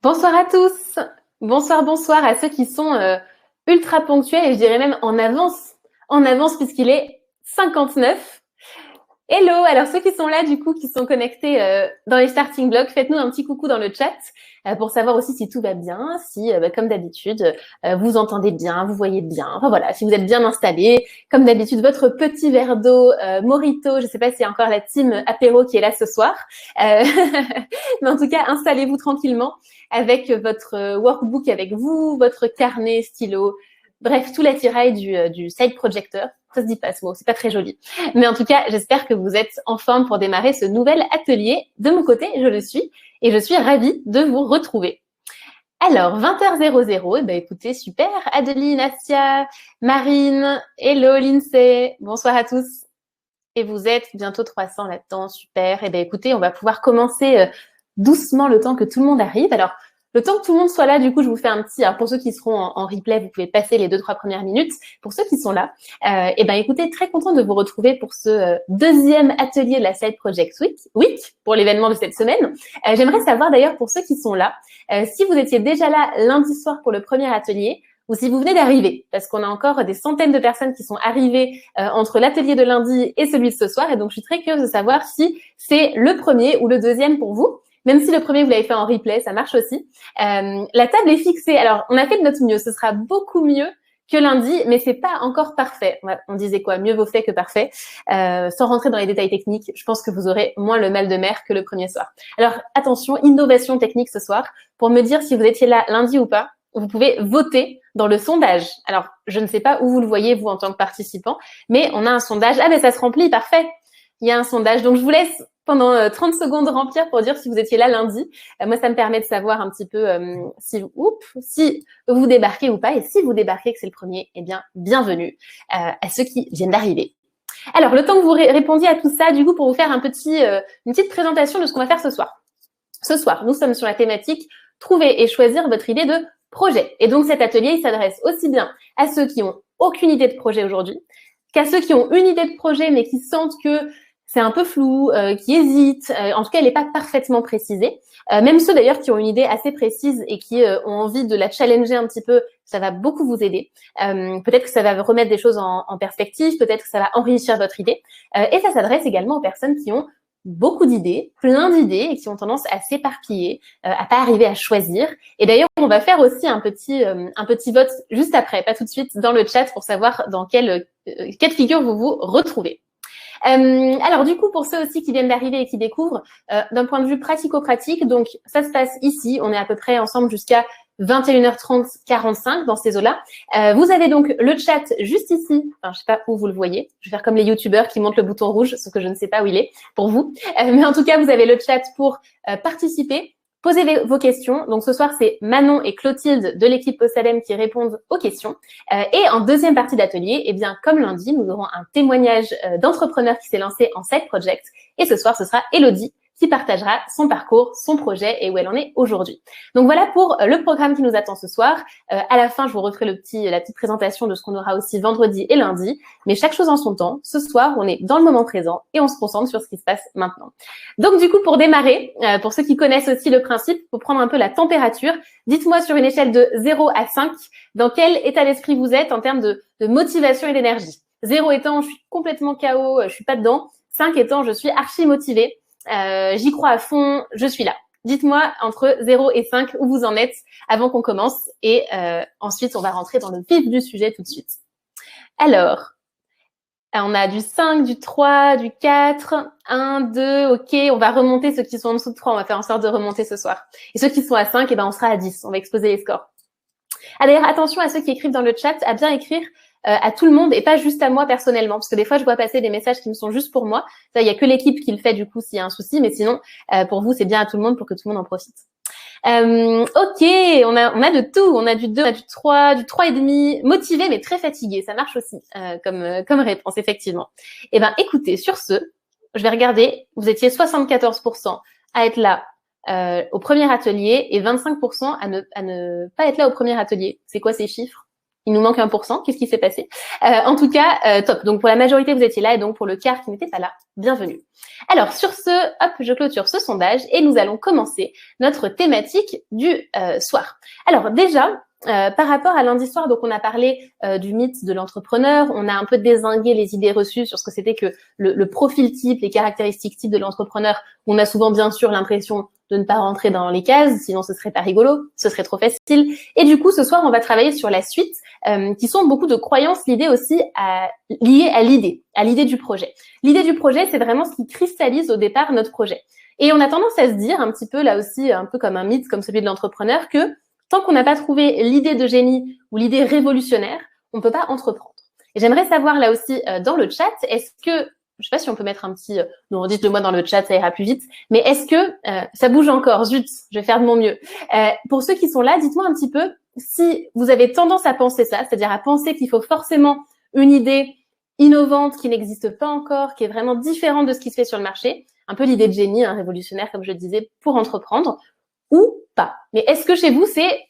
Bonsoir à tous. Bonsoir, bonsoir à ceux qui sont ultra ponctuels et je dirais même en avance puisqu'il est 59. Hello, alors ceux qui sont là du coup, qui sont connectés dans les starting blocks, faites-nous un petit coucou dans le chat pour savoir aussi si tout va bien, si comme d'habitude vous entendez bien, vous voyez bien, enfin voilà, si vous êtes bien installés, comme d'habitude votre petit verre d'eau Morito, je sais pas s'il y a encore la team apéro qui est là ce soir, mais en tout cas installez-vous tranquillement avec votre workbook avec vous, votre carnet, stylo, bref tout l'attirail du side projector. Ça se dit pas ce mot, c'est pas très joli. Mais en tout cas, j'espère que vous êtes en forme pour démarrer ce nouvel atelier. De mon côté, je le suis et je suis ravie de vous retrouver. Alors, 20h00, ben écoutez, super. Adeline, Astia, Marine, hello Lindsay, bonsoir à tous. Et vous êtes bientôt 300 là-dedans, super. Et ben écoutez, on va pouvoir commencer doucement le temps que tout le monde arrive. Alors, le temps que tout le monde soit là, du coup, je vous fais un petit... Alors, pour ceux qui seront en replay, vous pouvez passer les 2-3 premières minutes. Pour ceux qui sont là, et ben écoutez, très contente de vous retrouver pour ce deuxième atelier de la Side Project Week pour l'événement de cette semaine. J'aimerais savoir d'ailleurs, pour ceux qui sont là, si vous étiez déjà là lundi soir pour le premier atelier, ou si vous venez d'arriver, parce qu'on a encore des centaines de personnes qui sont arrivées entre l'atelier de lundi et celui de ce soir, et donc je suis très curieuse de savoir si c'est le premier ou le deuxième pour vous. Même si le premier, vous l'avez fait en replay, ça marche aussi. La table est fixée. Alors, on a fait de notre mieux. Ce sera beaucoup mieux que lundi, mais c'est pas encore parfait. On disait quoi? Mieux vaut fait que parfait. Sans rentrer dans les détails techniques, je pense que vous aurez moins le mal de mer que le premier soir. Alors, attention, innovation technique ce soir. Pour me dire si vous étiez là lundi ou pas, vous pouvez voter dans le sondage. Alors, je ne sais pas où vous le voyez, vous, en tant que participant, mais on a un sondage. Ah, mais ça se remplit, parfait. Il y a un sondage. Donc, je vous laisse pendant 30 secondes remplir pour dire si vous étiez là lundi. Moi, ça me permet de savoir un petit peu si vous débarquez ou pas. Et si vous débarquez, que c'est le premier, eh bien, bienvenue à ceux qui viennent d'arriver. Alors, le temps que vous répondiez à tout ça, du coup, pour vous faire une petite présentation de ce qu'on va faire ce soir. Ce soir, nous sommes sur la thématique « Trouver et choisir votre idée de projet ». Et donc, cet atelier, il s'adresse aussi bien à ceux qui ont aucune idée de projet aujourd'hui qu'à ceux qui ont une idée de projet mais qui sentent que c'est un peu flou, qui hésitent. En tout cas, elle n'est pas parfaitement précisée. Même ceux d'ailleurs qui ont une idée assez précise et qui ont envie de la challenger un petit peu, ça va beaucoup vous aider. Peut-être que ça va remettre des choses en perspective, peut-être que ça va enrichir votre idée. Et ça s'adresse également aux personnes qui ont beaucoup d'idées, plein d'idées et qui ont tendance à s'éparpiller, à pas arriver à choisir. Et d'ailleurs, on va faire aussi un petit vote juste après, pas tout de suite, dans le chat pour savoir dans quel cas de figure vous vous retrouvez. Alors du coup, pour ceux aussi qui viennent d'arriver et qui découvrent, d'un point de vue pratico-pratique, donc ça se passe ici, on est à peu près ensemble jusqu'à 21h30, 45 dans ces eaux-là. Vous avez donc le chat juste ici. Enfin, je sais pas où vous le voyez. Je vais faire comme les youtubeurs qui montrent le bouton rouge, ce que je ne sais pas où il est pour vous. Mais en tout cas, vous avez le chat pour participer. Posez vos questions. Donc ce soir, c'est Manon et Clotilde de l'équipe Postalem qui répondent aux questions. Et en deuxième partie d'atelier, eh bien, comme lundi, nous aurons un témoignage d'entrepreneur qui s'est lancé en side project. Et ce soir, ce sera Elodie qui partagera son parcours, son projet et où elle en est aujourd'hui. Donc voilà pour le programme qui nous attend ce soir. À la fin, je vous referai la petite présentation de ce qu'on aura aussi vendredi et lundi. Mais chaque chose en son temps. Ce soir, on est dans le moment présent et on se concentre sur ce qui se passe maintenant. Donc du coup, pour démarrer, pour ceux qui connaissent aussi le principe, pour prendre un peu la température, dites-moi sur une échelle de 0 à 5, dans quel état d'esprit vous êtes en termes de motivation et d'énergie. 0 étant, je suis complètement KO, je suis pas dedans. 5 étant, je suis archi motivée. J'y crois à fond, je suis là. Dites-moi entre 0 et 5 où vous en êtes avant qu'on commence et ensuite on va rentrer dans le vif du sujet tout de suite. Alors, on a du 5, du 3, du 4, 1, 2, ok, on va remonter ceux qui sont en dessous de 3, on va faire en sorte de remonter ce soir. Et ceux qui sont à 5, eh ben on sera à 10, on va exploser les scores. Ah, d'ailleurs, attention à ceux qui écrivent dans le chat, à bien écrire à tout le monde et pas juste à moi personnellement, parce que des fois je vois passer des messages qui me sont juste pour moi. Ça, il y a que l'équipe qui le fait du coup s'il y a un souci, mais sinon pour vous c'est bien à tout le monde pour que tout le monde en profite. Ok, on a de tout, on a du 2, on a du 3, du 3,5, motivé mais très fatigué, ça marche aussi comme réponse effectivement. Eh ben écoutez, sur ce, je vais regarder, vous étiez 74% à être là au premier atelier et 25% à ne pas être là au premier atelier. C'est quoi ces chiffres? Il nous manque 1%. Qu'est-ce qui s'est passé? En tout cas, top. Donc, pour la majorité, vous étiez là. Et donc, pour le quart qui n'était pas là, bienvenue. Alors, sur ce, hop, je clôture ce sondage et nous allons commencer notre thématique du soir. Alors, déjà, par rapport à lundi soir, donc on a parlé du mythe de l'entrepreneur, on a un peu dézingué les idées reçues sur ce que c'était que le profil type, les caractéristiques types de l'entrepreneur. On a souvent bien sûr l'impression de ne pas rentrer dans les cases, sinon ce serait pas rigolo, ce serait trop facile. Et du coup, ce soir, on va travailler sur la suite, qui sont beaucoup de croyances liées aussi liées à l'idée du projet. L'idée du projet, c'est vraiment ce qui cristallise au départ notre projet. Et on a tendance à se dire un petit peu là aussi, un peu comme un mythe comme celui de l'entrepreneur, que tant qu'on n'a pas trouvé l'idée de génie ou l'idée révolutionnaire, on ne peut pas entreprendre. Et j'aimerais savoir là aussi dans le chat, est-ce que, je sais pas si on peut mettre un petit, non, dites-le moi dans le chat, ça ira plus vite, mais est-ce que ça bouge encore? Zut, je vais faire de mon mieux. Pour ceux qui sont là, dites-moi un petit peu si vous avez tendance à penser ça, c'est-à-dire à penser qu'il faut forcément une idée innovante qui n'existe pas encore, qui est vraiment différente de ce qui se fait sur le marché, un peu l'idée de génie, révolutionnaire, comme je le disais, pour entreprendre, ou pas. Mais est-ce que chez vous, c'est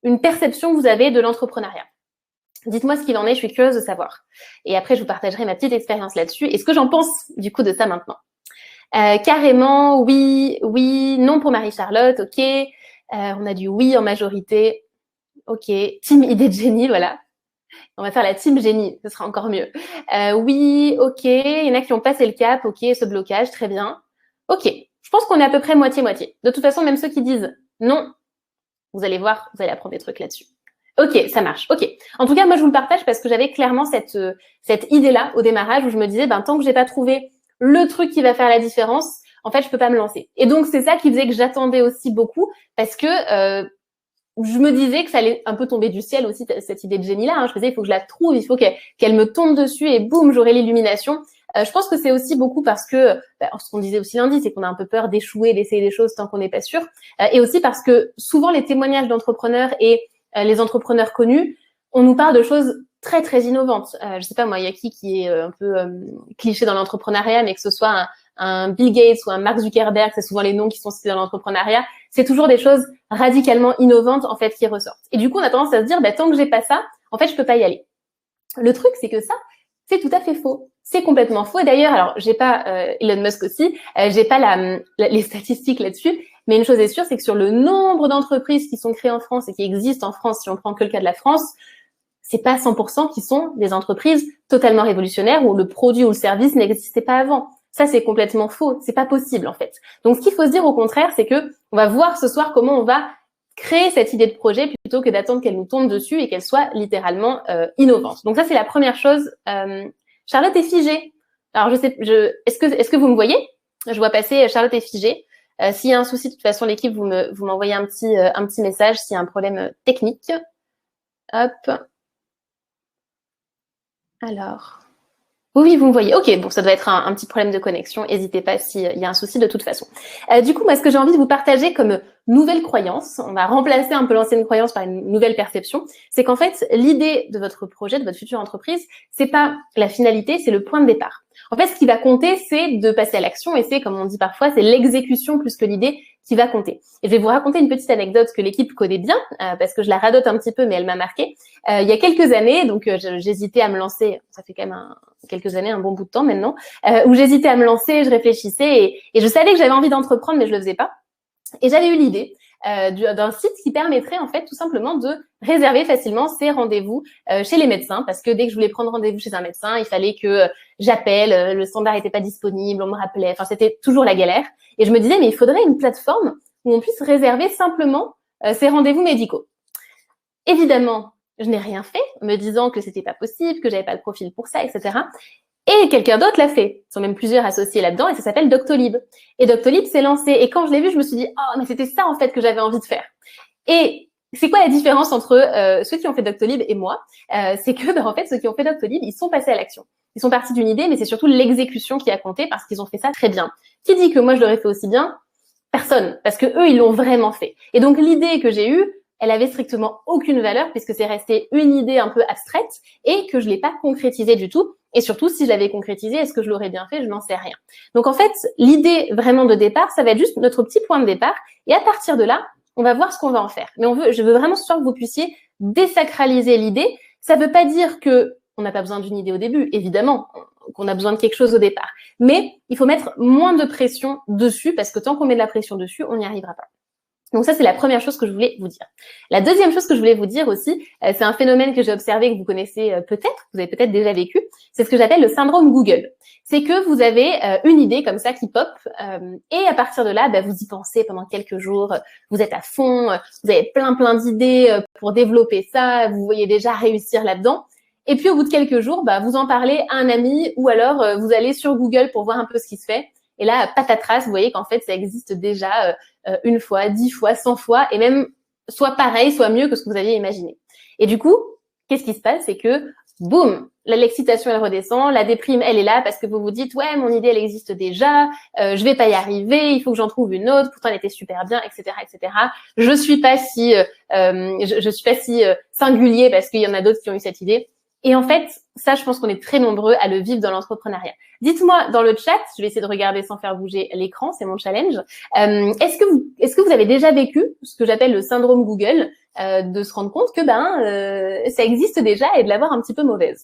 une perception que vous avez de l'entrepreneuriat? Dites-moi ce qu'il en est, je suis curieuse de savoir. Et après, je vous partagerai ma petite expérience là-dessus et ce que j'en pense du coup de ça maintenant. Carrément, oui, non pour Marie-Charlotte, ok. On a du oui en majorité, ok. Team idée de génie, voilà. On va faire la team génie, ce sera encore mieux. Oui, ok. Il y en a qui ont passé le cap, ok, ce blocage, très bien. Ok, je pense qu'on est à peu près moitié-moitié. De toute façon, même ceux qui disent non, vous allez voir, vous allez apprendre des trucs là-dessus. Ok, ça marche, ok. En tout cas, moi, je vous le partage parce que j'avais clairement cette idée-là au démarrage où je me disais, tant que j'ai pas trouvé le truc qui va faire la différence, en fait, je peux pas me lancer. Et donc, c'est ça qui faisait que j'attendais aussi beaucoup parce que je me disais que ça allait un peu tomber du ciel aussi, cette idée de génie-là. Je me disais, il faut que je la trouve, il faut qu'elle me tombe dessus et boum, j'aurai l'illumination. Je pense que c'est aussi beaucoup parce que, ce qu'on disait aussi lundi, c'est qu'on a un peu peur d'échouer, d'essayer des choses tant qu'on n'est pas sûr. Et aussi parce que souvent, les témoignages d'entrepreneurs et les entrepreneurs connus, on nous parle de choses très, très innovantes. Je sais pas, moi, il y a qui est un peu cliché dans l'entrepreneuriat, mais que ce soit un Bill Gates ou un Mark Zuckerberg, c'est souvent les noms qui sont cités dans l'entrepreneuriat, c'est toujours des choses radicalement innovantes, en fait, qui ressortent. Et du coup, on a tendance à se dire, tant que j'ai pas ça, en fait, je peux pas y aller. Le truc, c'est que ça, c'est tout à fait faux. C'est complètement faux. Et d'ailleurs, alors, j'ai pas Elon Musk aussi, j'ai pas les statistiques là-dessus, mais une chose est sûre, c'est que sur le nombre d'entreprises qui sont créées en France et qui existent en France, si on prend que le cas de la France, c'est pas 100% qui sont des entreprises totalement révolutionnaires où le produit ou le service n'existait pas avant. Ça, c'est complètement faux. C'est pas possible, en fait. Donc, ce qu'il faut se dire au contraire, c'est que on va voir ce soir comment on va créer cette idée de projet plutôt que d'attendre qu'elle nous tombe dessus et qu'elle soit littéralement innovante. Donc ça, c'est la première chose. Charlotte est figée. Alors, est-ce que vous me voyez? Je vois passer Charlotte est figée. S'il y a un souci, de toute façon, l'équipe, vous m'envoyez un petit message s'il y a un problème technique. Hop. Alors... Oui, vous me voyez. Ok, bon, ça doit être un petit problème de connexion. N'hésitez pas s'il y a un souci de toute façon. Du coup, moi, ce que j'ai envie de vous partager comme nouvelle croyance, on va remplacer un peu l'ancienne croyance par une nouvelle perception, c'est qu'en fait, l'idée de votre projet, de votre future entreprise, c'est pas la finalité, c'est le point de départ. En fait, ce qui va compter, c'est de passer à l'action et c'est, comme on dit parfois, c'est l'exécution plus que l'idée qui va compter. Et je vais vous raconter une petite anecdote que l'équipe connaît bien, parce que je la radote un petit peu, mais elle m'a marquée. Il y a quelques années, donc j'hésitais à me lancer, ça fait quand même quelques années, un bon bout de temps maintenant, où j'hésitais à me lancer, je réfléchissais et je savais que j'avais envie d'entreprendre, mais je le faisais pas. Et j'avais eu l'idée d'un site qui permettrait en fait tout simplement de réserver facilement ces rendez-vous chez les médecins, parce que dès que je voulais prendre rendez-vous chez un médecin, il fallait que j'appelle, le standard n'était pas disponible, on me rappelait, enfin c'était toujours la galère. Et je me disais, mais il faudrait une plateforme où on puisse réserver simplement ces rendez-vous médicaux. Évidemment, je n'ai rien fait, me disant que c'était pas possible, que j'avais pas le profil pour ça, etc. Et quelqu'un d'autre l'a fait. Ils sont même plusieurs associés là-dedans et ça s'appelle Doctolib. Et Doctolib s'est lancé. Et quand je l'ai vu, je me suis dit, oh, mais c'était ça en fait que j'avais envie de faire. Et c'est quoi la différence entre ceux qui ont fait Doctolib et moi? C'est que, en fait, ceux qui ont fait Doctolib, ils sont passés à l'action. Ils sont partis d'une idée, mais c'est surtout l'exécution qui a compté parce qu'ils ont fait ça très bien. Qui dit que moi, je l'aurais fait aussi bien? Personne. Parce que eux, ils l'ont vraiment fait. Et donc, l'idée que j'ai eue, elle avait strictement aucune valeur puisque c'est resté une idée un peu abstraite et que je l'ai pas concrétisée du tout. Et surtout, si je l'avais concrétisée, est-ce que je l'aurais bien fait? Je n'en sais rien. Donc, en fait, l'idée vraiment de départ, ça va être juste notre petit point de départ. Et à partir de là, on va voir ce qu'on va en faire. Mais je veux vraiment ce soir que vous puissiez désacraliser l'idée. Ça ne veut pas dire qu'on n'a pas besoin d'une idée au début, évidemment, qu'on a besoin de quelque chose au départ. Mais il faut mettre moins de pression dessus parce que tant qu'on met de la pression dessus, on n'y arrivera pas. Donc ça, c'est la première chose que je voulais vous dire. La deuxième chose que je voulais vous dire aussi, c'est un phénomène que j'ai observé, que vous connaissez peut-être, vous avez peut-être déjà vécu, c'est ce que j'appelle le syndrome Google. C'est que vous avez une idée comme ça qui pop, et à partir de là, vous y pensez pendant quelques jours, vous êtes à fond, vous avez plein d'idées pour développer ça, vous voyez déjà réussir là-dedans. Et puis au bout de quelques jours, vous en parlez à un ami ou alors vous allez sur Google pour voir un peu ce qui se fait. Et là, patatras, vous voyez qu'en fait, ça existe déjà une fois, 10 fois, 100 fois, et même soit pareil, soit mieux que ce que vous aviez imaginé. Et du coup, qu'est-ce qui se passe? C'est que, boum, l'excitation, elle redescend, la déprime, elle est là parce que vous vous dites, ouais, mon idée, elle existe déjà, je vais pas y arriver, il faut que j'en trouve une autre, pourtant elle était super bien, etc., etc. Je suis pas si, singulier parce qu'il y en a d'autres qui ont eu cette idée. Et en fait, ça, je pense qu'on est très nombreux à le vivre dans l'entrepreneuriat. Dites-moi dans le chat, je vais essayer de regarder sans faire bouger l'écran, c'est mon challenge. Est-ce que vous avez déjà vécu ce que j'appelle le syndrome Google, de se rendre compte que ça existe déjà et de l'avoir un petit peu mauvaise?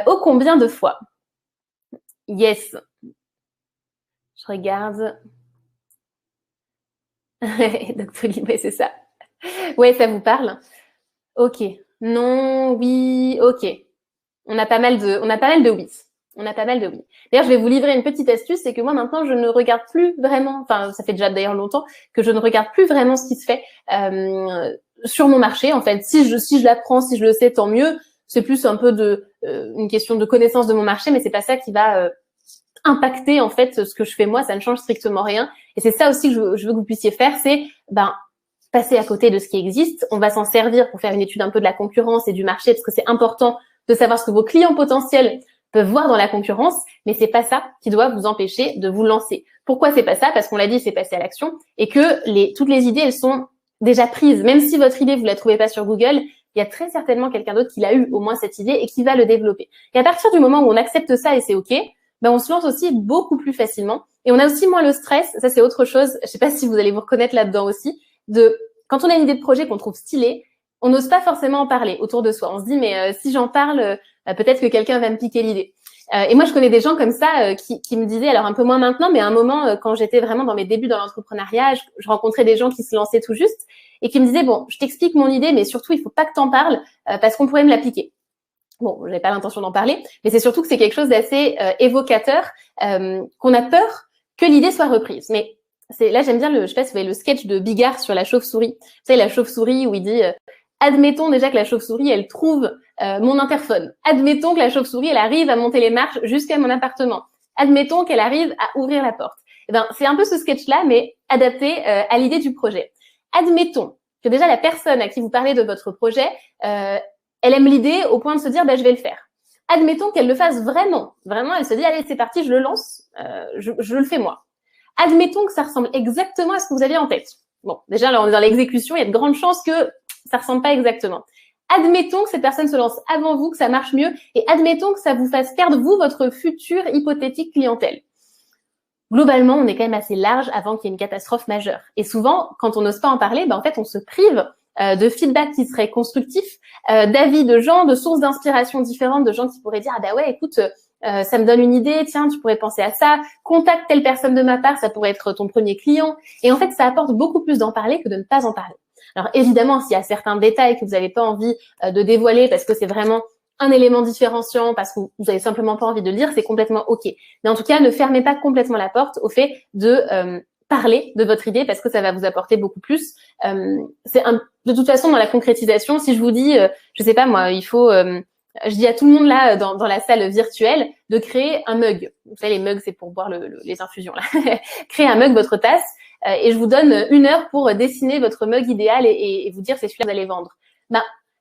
Ô combien de fois? Yes. Je regarde. Doctolib, ouais, c'est ça. Ouais, ça vous parle? Ok. Non, oui, ok. On a pas mal de oui. On a pas mal de oui. D'ailleurs, je vais vous livrer une petite astuce, c'est que moi maintenant, je ne regarde plus vraiment, enfin, ça fait déjà d'ailleurs longtemps que je ne regarde plus vraiment ce qui se fait sur mon marché. En fait, si je l'apprends, si je le sais, tant mieux. C'est plus un peu une question de connaissance de mon marché, mais c'est pas ça qui va impacter en fait ce que je fais moi. Ça ne change strictement rien. Et c'est ça aussi que je veux que vous puissiez faire, c'est passer à côté de ce qui existe. On va s'en servir pour faire une étude un peu de la concurrence et du marché, parce que c'est important de savoir ce que vos clients potentiels peuvent voir dans la concurrence, mais c'est pas ça qui doit vous empêcher de vous lancer. Pourquoi c'est pas ça? Parce qu'on l'a dit, c'est passer à l'action et que toutes les idées, elles sont déjà prises. Même si votre idée, vous la trouvez pas sur Google, il y a très certainement quelqu'un d'autre qui l'a eu au moins cette idée et qui va le développer. Et à partir du moment où on accepte ça et c'est OK, on se lance aussi beaucoup plus facilement et on a aussi moins le stress. Ça, c'est autre chose. Je sais pas si vous allez vous reconnaître là-dedans aussi. Quand on a une idée de projet qu'on trouve stylée, on n'ose pas forcément en parler autour de soi. On se dit, mais si j'en parle, peut-être que quelqu'un va me piquer l'idée. Et moi, je connais des gens comme ça qui me disaient, alors un peu moins maintenant, mais à un moment, quand j'étais vraiment dans mes débuts dans l'entrepreneuriat, je rencontrais des gens qui se lançaient tout juste et qui me disaient, bon, je t'explique mon idée, mais surtout, il faut pas que t'en parles parce qu'on pourrait me la piquer. Bon, j'avais pas l'intention d'en parler, mais c'est surtout que c'est quelque chose d'assez évocateur, qu'on a peur que l'idée soit reprise. Mais là, j'aime bien je sais pas si vous voyez le sketch de Bigard sur la chauve-souris. Vous savez, la chauve-souris où il dit admettons déjà que la chauve-souris, elle trouve mon interphone. Admettons que la chauve-souris, elle arrive à monter les marches jusqu'à mon appartement. Admettons qu'elle arrive à ouvrir la porte. C'est un peu ce sketch-là, mais adapté à l'idée du projet. Admettons que déjà la personne à qui vous parlez de votre projet, elle aime l'idée au point de se dire, je vais le faire. Admettons qu'elle le fasse vraiment. Vraiment, elle se dit, allez, c'est parti, je le lance, je le fais moi. Admettons que ça ressemble exactement à ce que vous aviez en tête. Bon, déjà, là, on est dans l'exécution, il y a de grandes chances que ça ressemble pas exactement. Admettons que cette personne se lance avant vous, que ça marche mieux, et admettons que ça vous fasse perdre, vous, votre future hypothétique clientèle. Globalement, on est quand même assez large avant qu'il y ait une catastrophe majeure. Et souvent, quand on n'ose pas en parler, en fait, on se prive de feedback qui serait constructif, d'avis de gens, de sources d'inspiration différentes, de gens qui pourraient dire, ouais, écoute, ça me donne une idée, tiens, tu pourrais penser à ça, contacte telle personne de ma part, ça pourrait être ton premier client. Et en fait, ça apporte beaucoup plus d'en parler que de ne pas en parler. Alors évidemment, s'il y a certains détails que vous n'avez pas envie de dévoiler parce que c'est vraiment un élément différenciant, parce que vous avez simplement pas envie de le dire, c'est complètement OK. Mais en tout cas, ne fermez pas complètement la porte au fait de parler de votre idée parce que ça va vous apporter beaucoup plus. De toute façon, dans la concrétisation, si je vous dis, je sais pas moi, il faut... je dis à tout le monde là dans la salle virtuelle de créer un mug. Vous savez, les mugs, c'est pour boire les infusions là. Créer un mug, votre tasse, et je vous donne 1 heure pour dessiner votre mug idéal et vous dire c'est celui-là que vous allez vendre.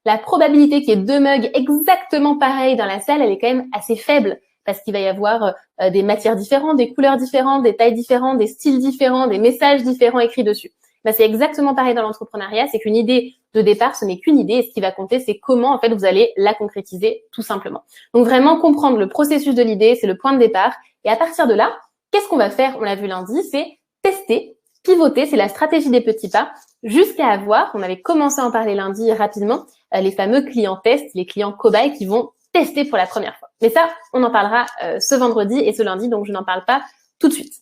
La probabilité qu'il y ait 2 mugs exactement pareils dans la salle, elle est quand même assez faible parce qu'il va y avoir des matières différentes, des couleurs différentes, des tailles différentes, des styles différents, des messages différents écrits dessus. C'est exactement pareil dans l'entrepreneuriat, c'est qu'une idée de départ, ce n'est qu'une idée et ce qui va compter, c'est comment en fait vous allez la concrétiser tout simplement. Donc vraiment comprendre le processus de l'idée, c'est le point de départ et à partir de là, qu'est-ce qu'on va faire? On l'a vu lundi, c'est tester, pivoter, c'est la stratégie des petits pas. jusqu'à avoir, on avait commencé à en parler lundi rapidement, les fameux clients tests, les clients cobayes qui vont tester pour la première fois. Mais ça, on en parlera ce vendredi et ce lundi, donc je n'en parle pas tout de suite.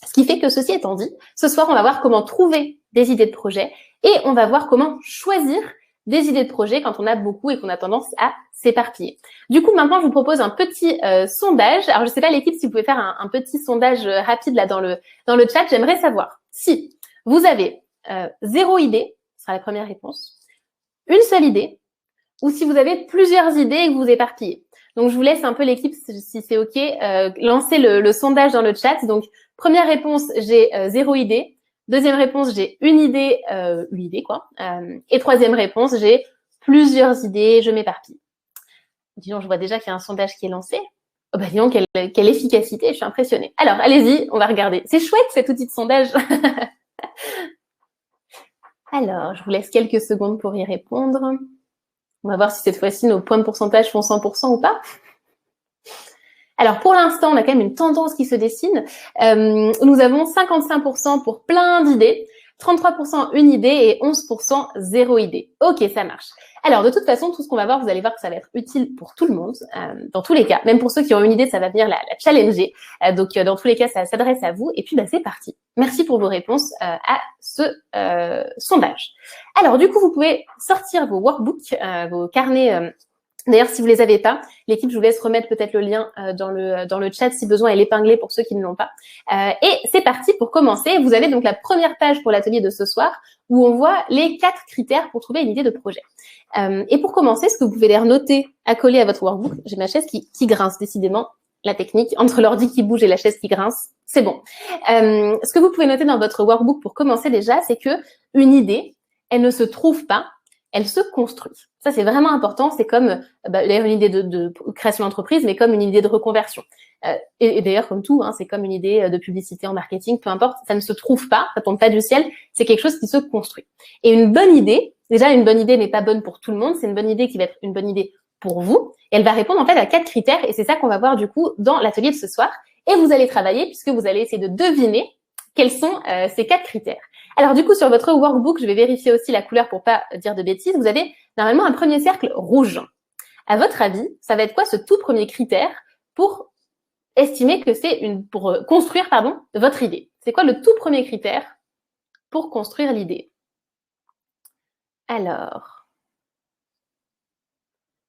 Ce qui fait que, ceci étant dit, ce soir, on va voir comment trouver des idées de projet et on va voir comment choisir des idées de projet quand on a beaucoup et qu'on a tendance à s'éparpiller. Du coup, maintenant, je vous propose un petit sondage. Alors, je ne sais pas, l'équipe, si vous pouvez faire un petit sondage rapide là dans le chat. J'aimerais savoir si vous avez 0 idée, ce sera la première réponse, une seule idée, ou si vous avez plusieurs idées et que vous vous éparpillez. Donc, je vous laisse un peu l'équipe, si c'est OK, lancer le sondage dans le chat. Donc, première réponse, j'ai 0 idée. Deuxième réponse, j'ai une idée quoi. Et troisième réponse, j'ai plusieurs idées, je m'éparpille. Disons, je vois déjà qu'il y a un sondage qui est lancé. Oh bah disons, quelle efficacité, je suis impressionnée. Alors, allez-y, on va regarder. C'est chouette cet outil de sondage. Alors, je vous laisse quelques secondes pour y répondre. On va voir si cette fois-ci nos points de pourcentage font 100% ou pas. Alors, pour l'instant, on a quand même une tendance qui se dessine. Nous avons 55% pour plein d'idées, 33% une idée et 11% zéro idée. Ok, ça marche. Alors, de toute façon, tout ce qu'on va voir, vous allez voir que ça va être utile pour tout le monde, dans tous les cas. Même pour ceux qui ont une idée, ça va venir la challenger. Donc, dans tous les cas, ça s'adresse à vous. Et puis, c'est parti. Merci pour vos réponses à ce sondage. Alors, du coup, vous pouvez sortir vos workbooks, vos carnets. D'ailleurs, si vous les avez pas, l'équipe, je vous laisse remettre peut-être le lien dans le chat si besoin et l'épingler pour ceux qui ne l'ont pas. Et c'est parti pour commencer. Vous avez donc la première page pour l'atelier de ce soir où on voit les 4 critères pour trouver une idée de projet. Et pour commencer, ce que vous pouvez les noter, accoler à votre workbook. J'ai ma chaise qui grince, décidément. La technique, entre l'ordi qui bouge et la chaise qui grince, c'est bon. Ce que vous pouvez noter dans votre workbook pour commencer déjà, c'est que une idée, elle ne se trouve pas, elle se construit. Ça, c'est vraiment important. C'est comme d'ailleurs une idée de création d'entreprise, mais comme une idée de reconversion. Et d'ailleurs, comme tout, c'est comme une idée de publicité en marketing, peu importe, ça ne se trouve pas, ça tombe pas du ciel, c'est quelque chose qui se construit. Et une bonne idée, déjà, une bonne idée n'est pas bonne pour tout le monde, c'est une bonne idée qui va être une bonne idée pour vous. Et elle va répondre en fait à 4 critères, et c'est ça qu'on va voir du coup dans l'atelier de ce soir. Et vous allez travailler, puisque vous allez essayer de deviner quels sont ces 4 critères. Alors du coup, sur votre workbook, je vais vérifier aussi la couleur pour pas dire de bêtises. Vous avez normalement un premier cercle rouge. À votre avis, ça va être quoi ce tout premier critère pour estimer que c'est pour construire votre idée? C'est quoi le tout premier critère pour construire l'idée? Alors,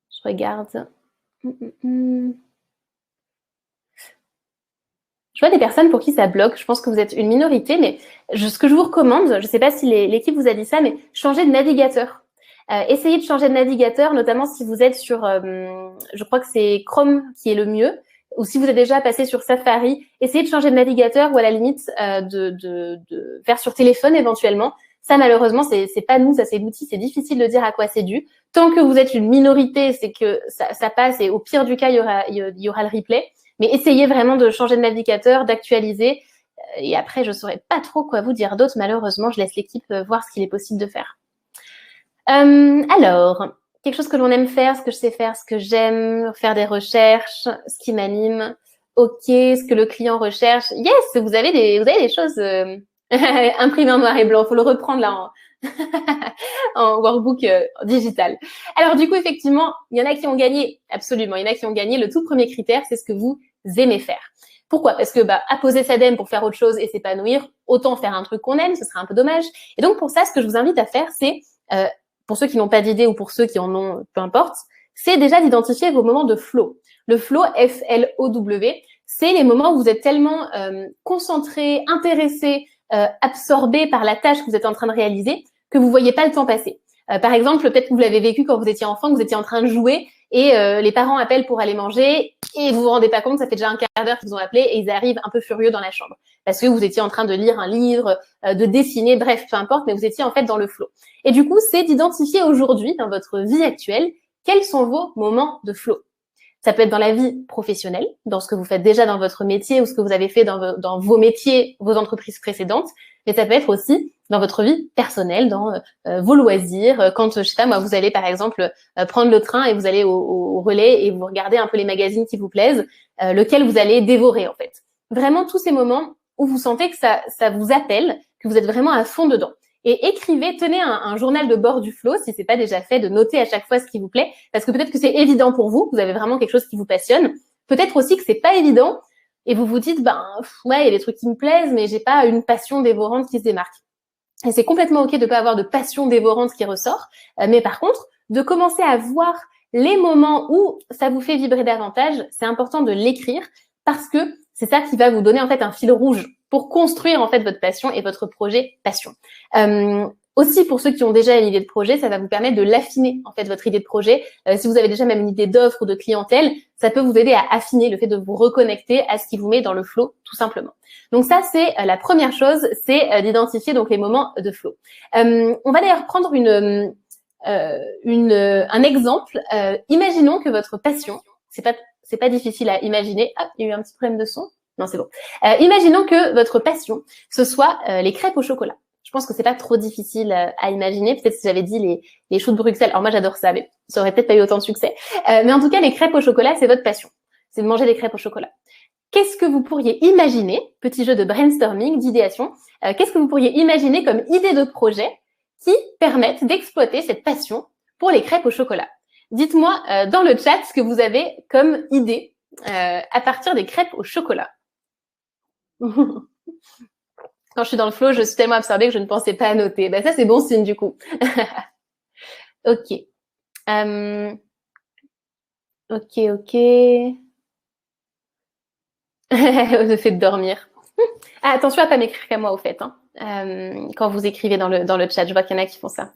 je regarde. Je vois des personnes pour qui ça bloque. Je pense que vous êtes une minorité, mais ce que je vous recommande, je ne sais pas si l'équipe vous a dit ça, mais changez de navigateur. Essayez de changer de navigateur, notamment si vous êtes sur, je crois que c'est Chrome qui est le mieux, ou si vous êtes déjà passé sur Safari, essayez de changer de navigateur ou à la limite de faire sur téléphone éventuellement. Ça, malheureusement, c'est pas nous, ça c'est l'outil, c'est difficile de dire à quoi c'est dû. Tant que vous êtes une minorité, c'est que ça passe et au pire du cas, il y aura le replay. Mais essayez vraiment de changer de navigateur, d'actualiser. Et après, je ne saurais pas trop quoi vous dire d'autre. Malheureusement, je laisse l'équipe voir ce qu'il est possible de faire. Alors, quelque chose que l'on aime faire, ce que je sais faire, ce que j'aime, faire des recherches, ce qui m'anime. OK, ce que le client recherche. Yes, vous avez des choses imprimées en noir et blanc. Il faut le reprendre là en workbook digital. Alors du coup, effectivement, il y en a qui ont gagné, absolument, il y en a qui ont gagné. Le tout premier critère, c'est ce que vous aimez faire. Pourquoi? Parce que apposer sa dème pour faire autre chose et s'épanouir, autant faire un truc qu'on aime, ce serait un peu dommage. Et donc pour ça, ce que je vous invite à faire, c'est, pour ceux qui n'ont pas d'idée ou pour ceux qui en ont, peu importe, c'est déjà d'identifier vos moments de flow. Le flow, F-L-O-W, c'est les moments où vous êtes tellement concentré, intéressé, absorbé par la tâche que vous êtes en train de réaliser, que vous voyez pas le temps passer. Par exemple, peut-être que vous l'avez vécu quand vous étiez enfant, que vous étiez en train de jouer et les parents appellent pour aller manger et vous vous rendez pas compte, ça fait déjà un quart d'heure qu'ils vous ont appelé et ils arrivent un peu furieux dans la chambre parce que vous étiez en train de lire un livre, de dessiner, bref, peu importe, mais vous étiez en fait dans le flow. Et du coup, c'est d'identifier aujourd'hui, dans votre vie actuelle, quels sont vos moments de flow. Ça peut être dans la vie professionnelle, dans ce que vous faites déjà dans votre métier ou ce que vous avez fait dans vos métiers, vos entreprises précédentes, mais ça peut être aussi dans votre vie personnelle, dans vos loisirs, quand, je sais pas moi, vous allez par exemple prendre le train et vous allez au relais et vous regardez un peu les magazines qui vous plaisent, lequel vous allez dévorer en fait. Vraiment tous ces moments où vous sentez que ça vous appelle, que vous êtes vraiment à fond dedans. et écrivez, tenez un journal de bord du flow, si c'est pas déjà fait, de noter à chaque fois ce qui vous plaît, parce que peut-être que c'est évident pour vous, vous avez vraiment quelque chose qui vous passionne. Peut-être aussi que c'est pas évident, et vous vous dites, ouais, il y a des trucs qui me plaisent, mais j'ai pas une passion dévorante qui se démarque. Et c'est complètement ok de pas avoir de passion dévorante qui ressort, mais par contre, de commencer à voir les moments où ça vous fait vibrer davantage, c'est important de l'écrire, parce que c'est ça qui va vous donner en fait un fil rouge pour construire en fait votre passion et votre projet passion. Aussi, pour ceux qui ont déjà une idée de projet, ça va vous permettre de l'affiner, en fait, votre idée de projet. Si vous avez déjà même une idée d'offre ou de clientèle, ça peut vous aider à affiner le fait de vous reconnecter à ce qui vous met dans le flow, tout simplement. Donc ça, c'est la première chose, c'est d'identifier donc les moments de flow. On va d'ailleurs prendre un exemple. Imaginons que votre passion, c'est pas difficile à imaginer. Ah, il y a eu un petit problème de son. Non, c'est bon. Imaginons que votre passion, ce soit les crêpes au chocolat. Je pense que c'est pas trop difficile à imaginer. Peut-être si j'avais dit les choux de Bruxelles. Alors moi, j'adore ça, mais ça aurait peut-être pas eu autant de succès. Mais en tout cas, les crêpes au chocolat, c'est votre passion. C'est de manger des crêpes au chocolat. Qu'est-ce que vous pourriez imaginer, petit jeu de brainstorming, d'idéation, qu'est-ce que vous pourriez imaginer comme idée de projet qui permettent d'exploiter cette passion pour les crêpes au chocolat? Dites-moi dans le chat ce que vous avez comme idée à partir des crêpes au chocolat. Quand je suis dans le flow, je suis tellement absorbée que je ne pensais pas à noter. Ça, c'est bon signe du coup. Ok. Ok. Le fait de dormir. Ah, attention à pas m'écrire qu'à moi au fait. Quand vous écrivez dans le chat, je vois qu'il y en a qui font ça.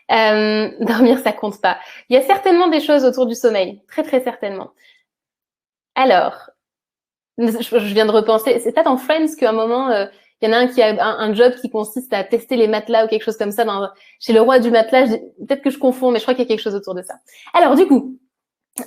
Dormir, ça compte pas. Il y a certainement des choses autour du sommeil, très très certainement. Alors, je viens de repenser. C'est pas dans Friends qu'à un moment, il y en a un qui a un job qui consiste à tester les matelas ou quelque chose comme ça chez le roi du matelas. Peut-être que je confonds, mais je crois qu'il y a quelque chose autour de ça. Alors du coup,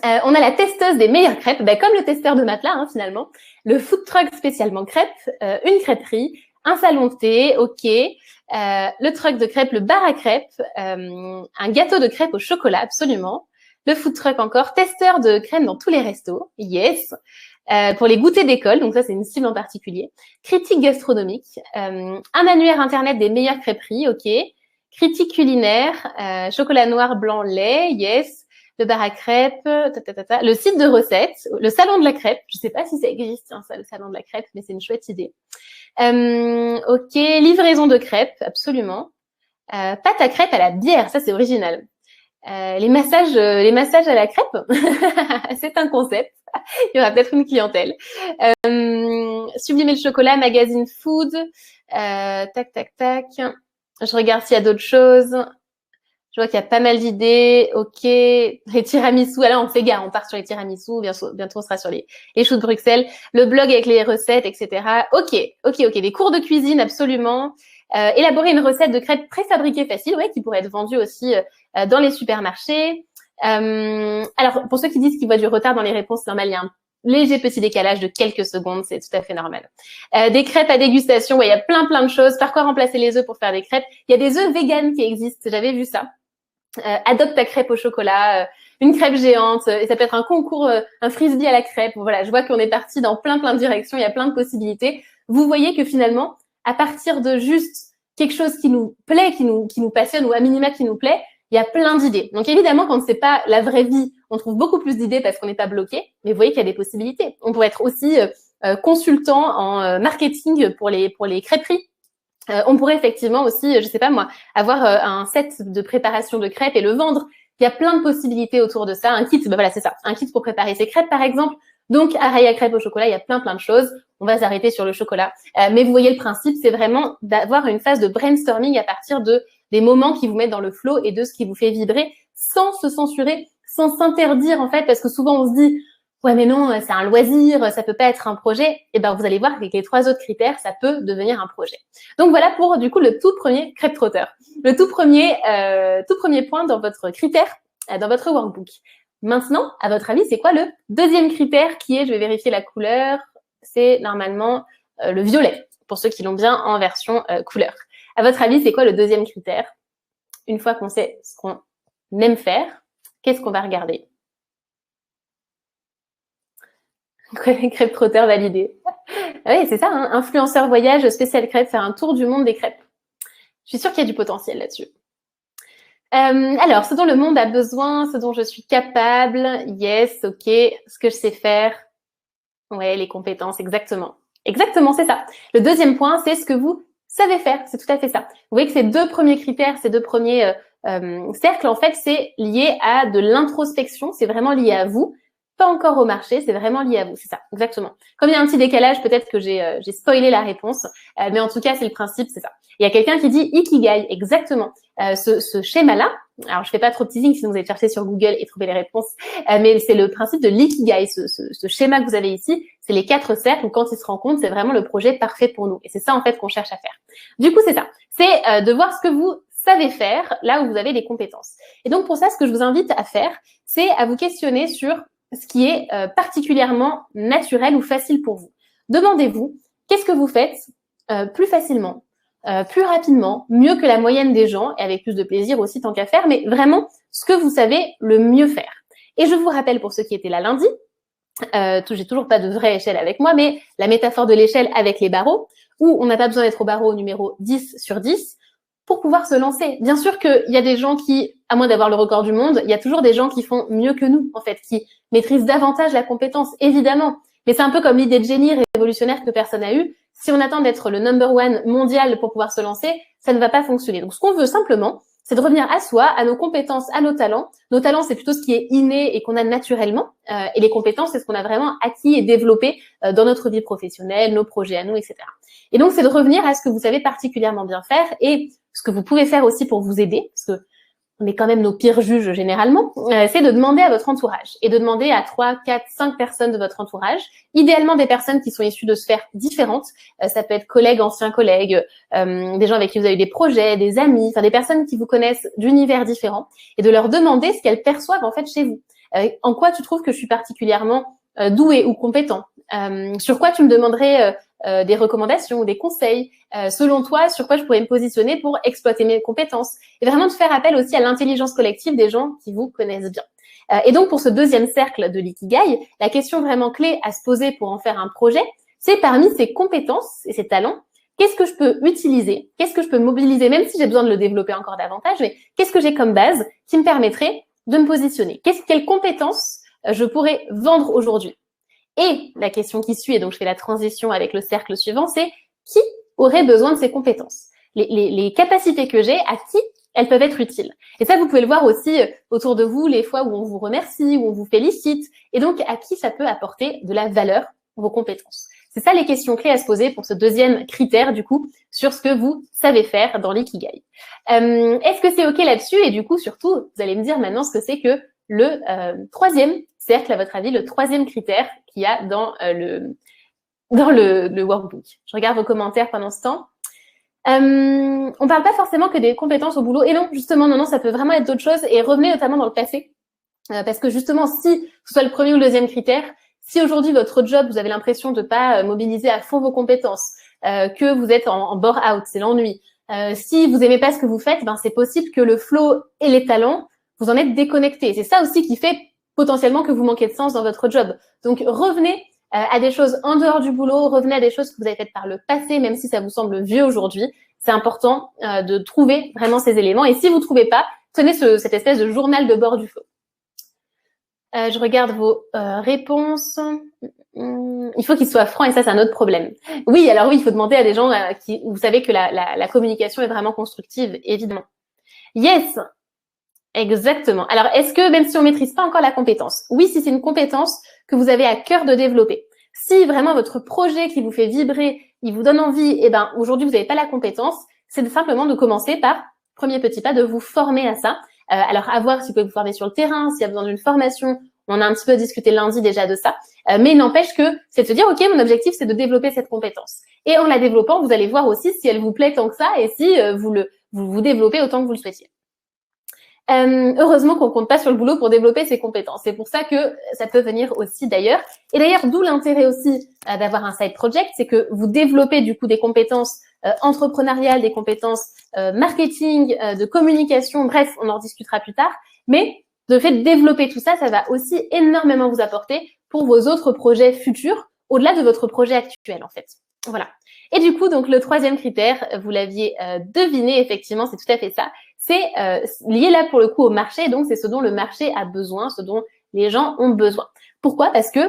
on a la testeuse des meilleures crêpes, comme le testeur de matelas finalement, le food truck spécialement crêpes, une crêperie, un salon de thé, ok, le truck de crêpes, le bar à crêpes, un gâteau de crêpes au chocolat, absolument, le food truck encore, testeur de crèmes dans tous les restos, yes, pour les goûters d'école, donc ça c'est une cible en particulier, critique gastronomique, un annuaire internet des meilleures crêperies, ok, critique culinaire, chocolat noir, blanc, lait, yes, le bar à crêpes, le site de recettes, le salon de la crêpe. Je sais pas si ça existe, ça, le salon de la crêpe, mais c'est une chouette idée. Ok, livraison de crêpes, absolument. Pâte à crêpes à la bière, ça c'est original. Les massages à la crêpe, c'est un concept. Il y aura peut-être une clientèle. Sublimer le chocolat, magazine food. Tac. Je regarde s'il y a d'autres choses. Je vois qu'il y a pas mal d'idées. Ok. Les tiramisu. Alors, on s'égare. On part sur les tiramisu. Bientôt, on sera sur les choux de Bruxelles. Le blog avec les recettes, etc. Ok. Des cours de cuisine, absolument. Élaborer une recette de crêpes préfabriquées facile, qui pourrait être vendue aussi dans les supermarchés. Alors, pour ceux qui disent qu'ils voient du retard dans les réponses, c'est normal. Il y a un léger petit décalage de quelques secondes, c'est tout à fait normal. Des crêpes à dégustation, il y a plein de choses. Par quoi remplacer les œufs pour faire des crêpes? Il y a des œufs véganes qui existent. J'avais vu ça. Adopte ta crêpe au chocolat, une crêpe géante, et ça peut être un concours, un frisbee à la crêpe. Voilà, je vois qu'on est parti dans plein de directions, il y a plein de possibilités. Vous voyez que finalement, à partir de juste quelque chose qui nous plaît, qui nous passionne, ou à minima qui nous plaît, il y a plein d'idées. Donc évidemment, quand c'est pas la vraie vie, on trouve beaucoup plus d'idées parce qu'on n'est pas bloqué, mais vous voyez qu'il y a des possibilités. On pourrait être aussi consultant en marketing pour les crêperies. On pourrait effectivement aussi, je sais pas moi, avoir un set de préparation de crêpes et le vendre. Il y a plein de possibilités autour de ça. Un kit, voilà, c'est ça. Un kit pour préparer ses crêpes, par exemple. Donc, à Raya Crêpes au chocolat, il y a plein de choses. On va s'arrêter sur le chocolat. Mais vous voyez le principe, c'est vraiment d'avoir une phase de brainstorming à partir des moments qui vous mettent dans le flow et de ce qui vous fait vibrer sans se censurer, sans s'interdire, en fait, parce que souvent on se dit, ouais, mais non, c'est un loisir, ça peut pas être un projet. Et ben, vous allez voir qu'avec les 3 autres critères, ça peut devenir un projet. Donc voilà pour, du coup, le tout premier crêpe trotteur. Le tout premier point dans votre critère, dans votre workbook. Maintenant, à votre avis, c'est quoi le deuxième critère qui est, je vais vérifier la couleur, c'est normalement le violet, pour ceux qui l'ont bien en version couleur. À votre avis, c'est quoi le deuxième critère? Une fois qu'on sait ce qu'on aime faire, qu'est-ce qu'on va regarder? Crêpe trotteur validé. Oui, c'est ça, influenceur voyage spécial crêpe, faire un tour du monde des crêpes. Je suis sûre qu'il y a du potentiel là-dessus. Alors, ce dont le monde a besoin, ce dont je suis capable, yes, ok, ce que je sais faire, ouais, les compétences, exactement. Exactement, c'est ça. Le deuxième point, c'est ce que vous savez faire, c'est tout à fait ça. Vous voyez que ces deux premiers critères, ces deux premiers cercles, en fait, c'est lié à de l'introspection, c'est vraiment lié à vous, pas encore au marché, c'est vraiment lié à vous, c'est ça, exactement. Comme il y a un petit décalage, peut-être que j'ai spoilé la réponse, mais en tout cas, c'est le principe, c'est ça. Il y a quelqu'un qui dit Ikigai, exactement. Ce schéma-là, alors je fais pas trop de teasing, sinon vous allez chercher sur Google et trouver les réponses, mais c'est le principe de l'ikigai, ce schéma que vous avez ici, c'est les 4 cercles où quand ils se rencontrent, c'est vraiment le projet parfait pour nous. Et c'est ça en fait qu'on cherche à faire. Du coup, c'est ça, c'est de voir ce que vous savez faire là où vous avez des compétences. Et donc pour ça, ce que je vous invite à faire, c'est à vous questionner sur ce qui est particulièrement naturel ou facile pour vous. Demandez-vous, qu'est-ce que vous faites plus facilement, plus rapidement, mieux que la moyenne des gens et avec plus de plaisir aussi tant qu'à faire, mais vraiment ce que vous savez le mieux faire. Et je vous rappelle pour ceux qui étaient là lundi, j'ai toujours pas de vraie échelle avec moi, mais la métaphore de l'échelle avec les barreaux, où on n'a pas besoin d'être au barreau numéro 10 sur 10 pour pouvoir se lancer. Bien sûr qu'il y a des gens qui, à moins d'avoir le record du monde, il y a toujours des gens qui font mieux que nous, en fait, qui maîtrisent davantage la compétence, évidemment. Mais c'est un peu comme l'idée de génie révolutionnaire que personne n'a eue. Si on attend d'être le number one mondial pour pouvoir se lancer, ça ne va pas fonctionner. Donc, ce qu'on veut simplement, c'est de revenir à soi, à nos compétences, à nos talents. Nos talents, c'est plutôt ce qui est inné et qu'on a naturellement. Et les compétences, c'est ce qu'on a vraiment acquis et développé dans notre vie professionnelle, nos projets à nous, etc. Et donc, c'est de revenir à ce que vous savez particulièrement bien faire et ce que vous pouvez faire aussi pour vous aider, parce que on est quand même nos pires juges généralement, c'est de demander à votre entourage et de demander à 3, 4, 5 personnes de votre entourage, idéalement des personnes qui sont issues de sphères différentes, ça peut être collègues, anciens collègues, des gens avec qui vous avez eu des projets, des amis, enfin des personnes qui vous connaissent d'univers différents, et de leur demander ce qu'elles perçoivent en fait chez vous. En quoi tu trouves que je suis particulièrement doué ou compétent, sur quoi tu me demanderais des recommandations ou des conseils, selon toi, sur quoi je pourrais me positionner pour exploiter mes compétences, et vraiment de faire appel aussi à l'intelligence collective des gens qui vous connaissent bien. Et donc pour ce deuxième cercle de l'ikigai, la question vraiment clé à se poser pour en faire un projet, c'est parmi ces compétences et ces talents, qu'est-ce que je peux utiliser, qu'est-ce que je peux mobiliser, même si j'ai besoin de le développer encore davantage, mais qu'est-ce que j'ai comme base qui me permettrait de me positionner, quelles compétences je pourrais vendre aujourd'hui. Et la question qui suit, et donc je fais la transition avec le cercle suivant, c'est qui aurait besoin de ces compétences, les capacités que j'ai, à qui elles peuvent être utiles. Et ça, vous pouvez le voir aussi autour de vous, les fois où on vous remercie, où on vous félicite, et donc à qui ça peut apporter de la valeur, vos compétences. C'est ça les questions clés à se poser pour ce deuxième critère, du coup, sur ce que vous savez faire dans l'ikigai. Est-ce que c'est OK là-dessus? Et du coup, surtout, vous allez me dire maintenant ce que c'est que le troisième cercle, à votre avis, le troisième critère qu'il y a dans le workbook. Je regarde vos commentaires pendant ce temps. On parle pas forcément que des compétences au boulot. Et non, justement, non, ça peut vraiment être d'autres choses. Et revenez notamment dans le passé. Parce que justement, si ce soit le premier ou le deuxième critère, si aujourd'hui votre job, vous avez l'impression de pas mobiliser à fond vos compétences, que vous êtes en bore-out, c'est l'ennui, si vous aimez pas ce que vous faites, ben c'est possible que le flow et les talents, vous en êtes déconnectés. C'est ça aussi qui fait potentiellement que vous manquez de sens dans votre job. Donc revenez à des choses en dehors du boulot, revenez à des choses que vous avez faites par le passé, même si ça vous semble vieux aujourd'hui. C'est important de trouver vraiment ces éléments. Et si vous ne trouvez pas, tenez cette espèce de journal de bord du flow. Je regarde vos réponses. Il faut qu'ils soient francs et ça, c'est un autre problème. Oui, alors oui, il faut demander à des gens qui, vous savez que la communication est vraiment constructive, évidemment. Yes, exactement. Alors, est-ce que même si on maîtrise pas encore la compétence, oui, si c'est une compétence que vous avez à cœur de développer, si vraiment votre projet qui vous fait vibrer, il vous donne envie, et ben aujourd'hui vous n'avez pas la compétence, c'est simplement de commencer par, premier petit pas, de vous former à ça. Alors, à voir si vous pouvez vous former sur le terrain, s'il y a besoin d'une formation. On a un petit peu discuté lundi déjà de ça. Mais il n'empêche que c'est de se dire, OK, mon objectif, c'est de développer cette compétence. Et en la développant, vous allez voir aussi si elle vous plaît tant que ça et si vous développez autant que vous le souhaitiez. Heureusement qu'on compte pas sur le boulot pour développer ses compétences. C'est pour ça que ça peut venir aussi d'ailleurs. Et d'ailleurs, d'où l'intérêt aussi d'avoir un side project, c'est que vous développez du coup des compétences entrepreneuriales, des compétences marketing, de communication, bref, on en discutera plus tard. Mais de fait de développer tout ça, ça va aussi énormément vous apporter pour vos autres projets futurs, au-delà de votre projet actuel en fait. Voilà. Et du coup, donc le troisième critère, vous l'aviez deviné, effectivement, c'est tout à fait ça. C'est lié là pour le coup au marché, donc c'est ce dont le marché a besoin, ce dont les gens ont besoin. Pourquoi? Parce que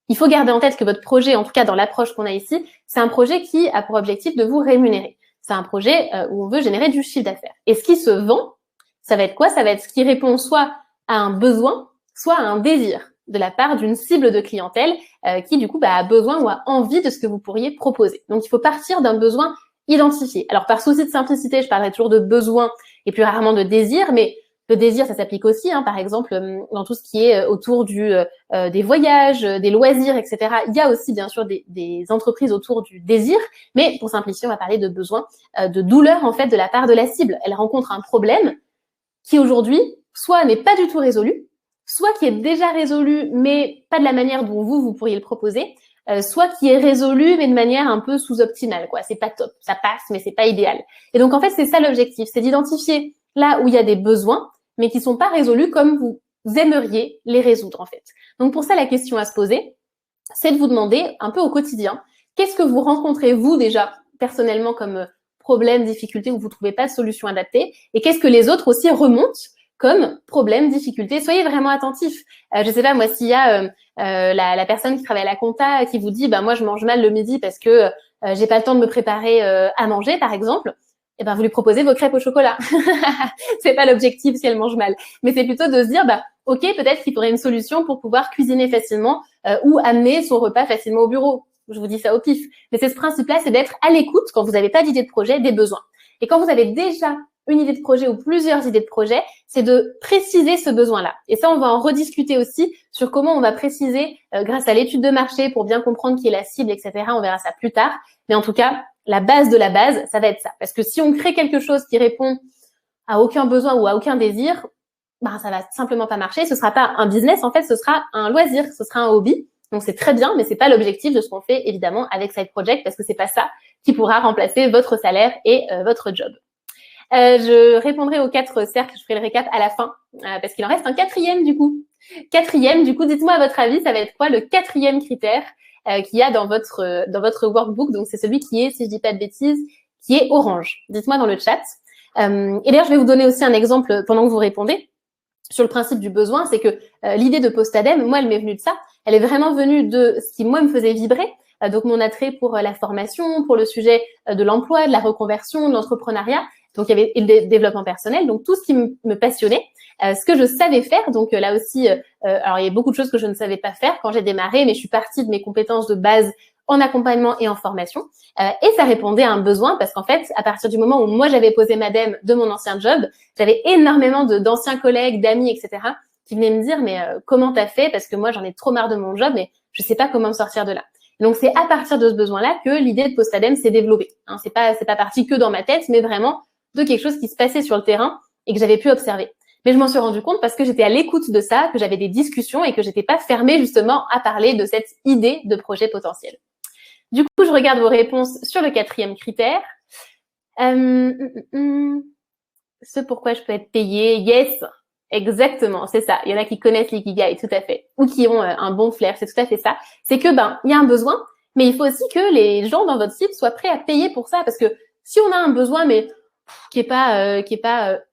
il faut garder en tête que votre projet, en tout cas dans l'approche qu'on a ici, c'est un projet qui a pour objectif de vous rémunérer. C'est un projet où on veut générer du chiffre d'affaires. Et ce qui se vend, ça va être quoi? Ça va être ce qui répond soit à un besoin, soit à un désir de la part d'une cible de clientèle qui du coup a besoin ou a envie de ce que vous pourriez proposer. Donc il faut partir d'un besoin identifié. Alors par souci de simplicité, je parlerai toujours de besoin et plus rarement de désir, mais le désir, ça s'applique aussi, hein, par exemple, dans tout ce qui est autour des voyages, des loisirs, etc. Il y a aussi, bien sûr, des entreprises autour du désir, mais pour simplifier, on va parler de besoin, de douleur, en fait, de la part de la cible. Elle rencontre un problème qui, aujourd'hui, soit n'est pas du tout résolu, soit qui est déjà résolu, mais pas de la manière dont vous pourriez le proposer, soit qui est résolu, mais de manière un peu sous-optimale, quoi. C'est pas top, ça passe, mais c'est pas idéal. Et donc, en fait, c'est ça l'objectif, c'est d'identifier là où il y a des besoins, mais qui sont pas résolus comme vous aimeriez les résoudre, en fait. Donc, pour ça, la question à se poser, c'est de vous demander un peu au quotidien, qu'est-ce que vous rencontrez, vous, déjà, personnellement, comme problème, difficulté, où vous trouvez pas de solution adaptée, et qu'est-ce que les autres aussi remontent comme problème, difficulté. Soyez vraiment attentifs. Je sais pas, moi, s'il y a la personne qui travaille à la compta qui vous dit, moi, je mange mal le midi parce que j'ai pas le temps de me préparer à manger, par exemple, et vous lui proposez vos crêpes au chocolat. C'est pas l'objectif si elle mange mal. Mais c'est plutôt de se dire, ok, peut-être qu'il faudrait une solution pour pouvoir cuisiner facilement ou amener son repas facilement au bureau. Je vous dis ça au pif. Mais c'est ce principe-là, c'est d'être à l'écoute quand vous n'avez pas d'idée de projet, des besoins. Et quand vous avez déjà une idée de projet ou plusieurs idées de projet, c'est de préciser ce besoin-là. Et ça, on va en rediscuter aussi sur comment on va préciser grâce à l'étude de marché pour bien comprendre qui est la cible, etc. On verra ça plus tard. Mais en tout cas, la base de la base, ça va être ça. Parce que si on crée quelque chose qui répond à aucun besoin ou à aucun désir, ça va simplement pas marcher. Ce sera pas un business, en fait, ce sera un loisir, ce sera un hobby. Donc c'est très bien, mais c'est pas l'objectif de ce qu'on fait évidemment avec Side Project parce que c'est pas ça qui pourra remplacer votre salaire et votre job. Je répondrai aux 4 cercles, je ferai le récap à la fin parce qu'il en reste un quatrième du coup. Dites-moi à votre avis, ça va être quoi le quatrième critère qu'il y a dans votre workbook. Donc c'est celui qui est, si je dis pas de bêtises, qui est orange. Dites-moi dans le chat. Et d'ailleurs, je vais vous donner aussi un exemple pendant que vous répondez sur le principe du besoin. C'est que l'idée de Postadem, moi, elle m'est venue de ça. Elle est vraiment venue de ce qui, moi, me faisait vibrer. Donc, mon attrait pour la formation, pour le sujet de l'emploi, de la reconversion, de l'entrepreneuriat. Donc, il y avait le développement personnel. Donc, tout ce qui me passionnait. Ce que je savais faire. Donc, là aussi, alors, il y a beaucoup de choses que je ne savais pas faire quand j'ai démarré, mais je suis partie de mes compétences de base en accompagnement et en formation. Et ça répondait à un besoin parce qu'en fait, à partir du moment où moi, j'avais posé ma DEM de mon ancien job, j'avais énormément d'anciens collègues, d'amis, etc. qui venaient me dire, mais comment t'as fait? Parce que moi, j'en ai trop marre de mon job, mais je sais pas comment me sortir de là. Et donc, c'est à partir de ce besoin-là que l'idée de Postadem s'est développée. Hein, c'est pas parti que dans ma tête, mais vraiment de quelque chose qui se passait sur le terrain et que j'avais pu observer. Mais je m'en suis rendu compte parce que j'étais à l'écoute de ça, que j'avais des discussions et que j'étais pas fermée justement à parler de cette idée de projet potentiel. Du coup, je regarde vos réponses sur le quatrième critère. Ce pourquoi je peux être payée. Yes, exactement, c'est ça. Il y en a qui connaissent l'ikigai, tout à fait, ou qui ont un bon flair, c'est tout à fait ça. C'est que il y a un besoin, mais il faut aussi que les gens dans votre cible soient prêts à payer pour ça, parce que si on a un besoin, mais qui est pas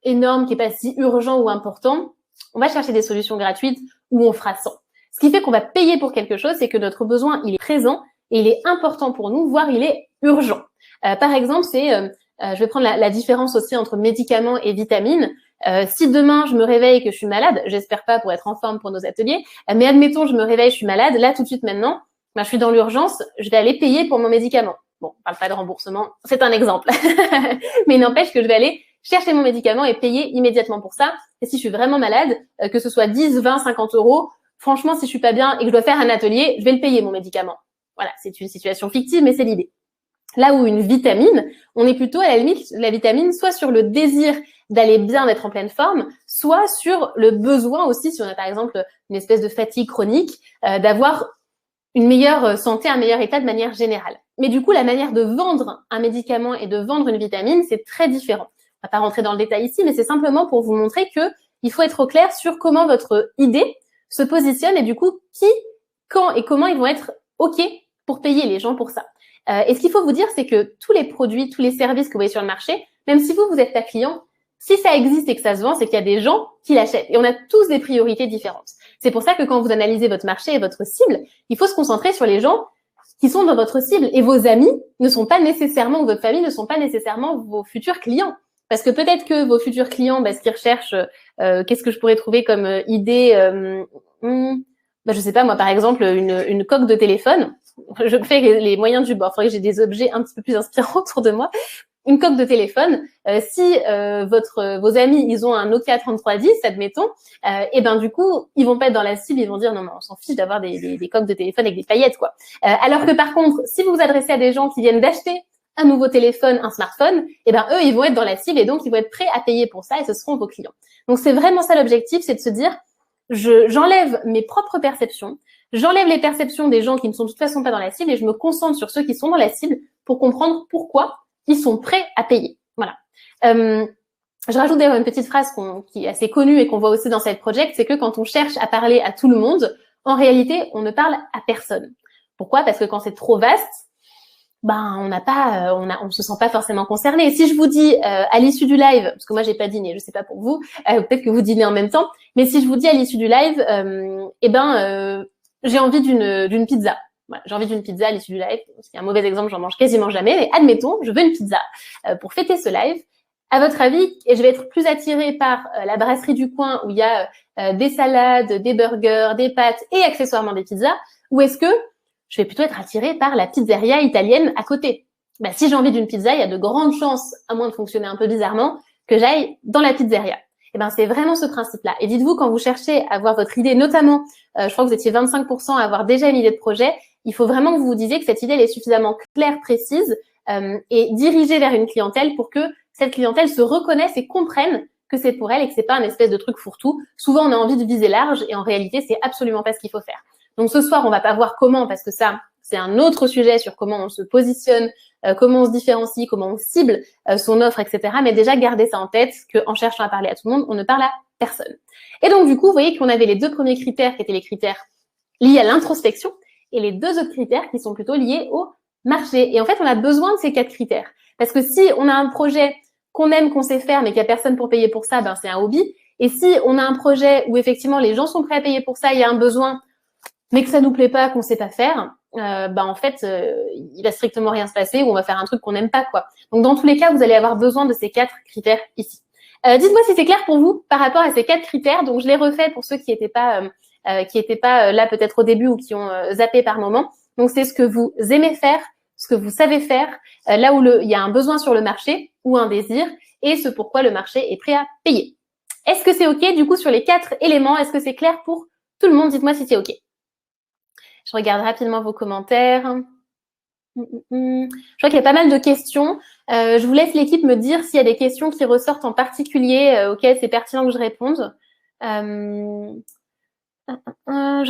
énorme, qui est pas si urgent ou important, on va chercher des solutions gratuites où on fera sans. Ce qui fait qu'on va payer pour quelque chose, c'est que notre besoin, il est présent et il est important pour nous, voire il est urgent. Par exemple, je vais prendre la différence aussi entre médicaments et vitamines. Si demain je me réveille et que je suis malade, j'espère pas pour être en forme pour nos ateliers, mais admettons je me réveille, je suis malade, là tout de suite maintenant, je suis dans l'urgence, je vais aller payer pour mon médicament. Bon, on parle pas de remboursement, c'est un exemple. Mais il n'empêche que je vais aller chercher mon médicament et payer immédiatement pour ça. Et si je suis vraiment malade, que ce soit 10, 20, 50 euros, franchement, si je suis pas bien et que je dois faire un atelier, je vais le payer, mon médicament. Voilà, c'est une situation fictive, mais c'est l'idée. Là où une vitamine, on est plutôt à la limite, la vitamine, soit sur le désir d'aller bien, d'être en pleine forme, soit sur le besoin aussi, si on a par exemple une espèce de fatigue chronique, d'avoir une meilleure santé, un meilleur état de manière générale. Mais du coup, la manière de vendre un médicament et de vendre une vitamine, c'est très différent. On va pas rentrer dans le détail ici, mais c'est simplement pour vous montrer que il faut être au clair sur comment votre idée se positionne et du coup, qui, quand et comment ils vont être OK pour payer les gens pour ça. Et ce qu'il faut vous dire, c'est que tous les produits, tous les services que vous voyez sur le marché, même si vous n'êtes pas client, si ça existe et que ça se vend, c'est qu'il y a des gens qui l'achètent. Et on a tous des priorités différentes. C'est pour ça que quand vous analysez votre marché et votre cible, il faut se concentrer sur les gens qui sont dans votre cible. Et vos amis ne sont pas nécessairement, ou votre famille ne sont pas nécessairement vos futurs clients. Parce que peut-être que vos futurs clients, ce qu'ils recherchent, qu'est-ce que je pourrais trouver comme idée je sais pas moi, par exemple, une coque de téléphone. Je fais les moyens du bord. Il faudrait que j'ai des objets un petit peu plus inspirants autour de moi. Une coque de téléphone. Si vos amis, ils ont un Nokia 3310, admettons, et du coup, ils vont pas être dans la cible, ils vont dire non, mais on s'en fiche d'avoir des coques de téléphone avec des paillettes, quoi. Alors que par contre, si vous vous adressez à des gens qui viennent d'acheter un nouveau téléphone, un smartphone, eux, ils vont être dans la cible et donc ils vont être prêts à payer pour ça et ce seront vos clients. Donc c'est vraiment ça l'objectif, c'est de se dire, j'enlève mes propres perceptions, j'enlève les perceptions des gens qui ne sont de toute façon pas dans la cible et je me concentre sur ceux qui sont dans la cible pour comprendre pourquoi ils sont prêts à payer. Voilà. Je rajoute d'ailleurs une petite phrase qui est assez connue et qu'on voit aussi dans cette project, c'est que quand on cherche à parler à tout le monde, en réalité, on ne parle à personne. Pourquoi? Parce que quand c'est trop vaste, on se sent pas forcément concerné. Si je vous dis à l'issue du live, parce que moi j'ai pas dîné, je sais pas pour vous, peut-être que vous dînez en même temps, mais si je vous dis à l'issue du live, j'ai envie d'une pizza. Voilà, j'ai envie d'une pizza à l'issue du live. C'est un mauvais exemple, j'en mange quasiment jamais, mais admettons, je veux une pizza pour fêter ce live. À votre avis, je vais être plus attirée par la brasserie du coin où il y a des salades, des burgers, des pâtes et accessoirement des pizzas, ou est-ce que je vais plutôt être attirée par la pizzeria italienne à côté? Si j'ai envie d'une pizza, il y a de grandes chances, à moins de fonctionner un peu bizarrement, que j'aille dans la pizzeria. C'est vraiment ce principe-là. Et dites-vous, quand vous cherchez à avoir votre idée, notamment, je crois que vous étiez 25% à avoir déjà une idée de projet, il faut vraiment que vous vous disiez que cette idée elle est suffisamment claire, précise et dirigée vers une clientèle pour que cette clientèle se reconnaisse et comprenne que c'est pour elle et que c'est pas un espèce de truc fourre-tout. Souvent, on a envie de viser large et en réalité, c'est absolument pas ce qu'il faut faire. Donc ce soir, on va pas voir comment, parce que ça, c'est un autre sujet sur comment on se positionne, comment on se différencie, comment on cible son offre, etc. Mais déjà, gardez ça en tête, qu'en cherchant à parler à tout le monde, on ne parle à personne. Et donc, du coup, vous voyez qu'on avait les deux premiers critères qui étaient les critères liés à l'introspection et les deux autres critères qui sont plutôt liés au marché. Et en fait, on a besoin de ces 4 critères. Parce que si on a un projet qu'on aime, qu'on sait faire, mais qu'il n'y a personne pour payer pour ça, c'est un hobby. Et si on a un projet où effectivement les gens sont prêts à payer pour ça, il y a un besoin, mais que ça nous plaît pas, qu'on sait pas faire, en fait, il va strictement rien se passer ou on va faire un truc qu'on n'aime pas, quoi. Donc, dans tous les cas, vous allez avoir besoin de ces 4 critères ici. Dites-moi si c'est clair pour vous par rapport à ces 4 critères. Donc, je les refais pour ceux qui étaient pas là peut-être au début ou qui ont zappé par moment. Donc, c'est ce que vous aimez faire, ce que vous savez faire, là où il y a un besoin sur le marché ou un désir, et ce pourquoi le marché est prêt à payer. Est-ce que c'est OK, du coup, sur les 4 éléments? Est-ce que c'est clair pour tout le monde? Dites-moi si c'est OK. Je regarde rapidement vos commentaires. Je vois qu'il y a pas mal de questions. Je vous laisse l'équipe me dire s'il y a des questions qui ressortent en particulier auxquelles c'est pertinent que je réponde. Je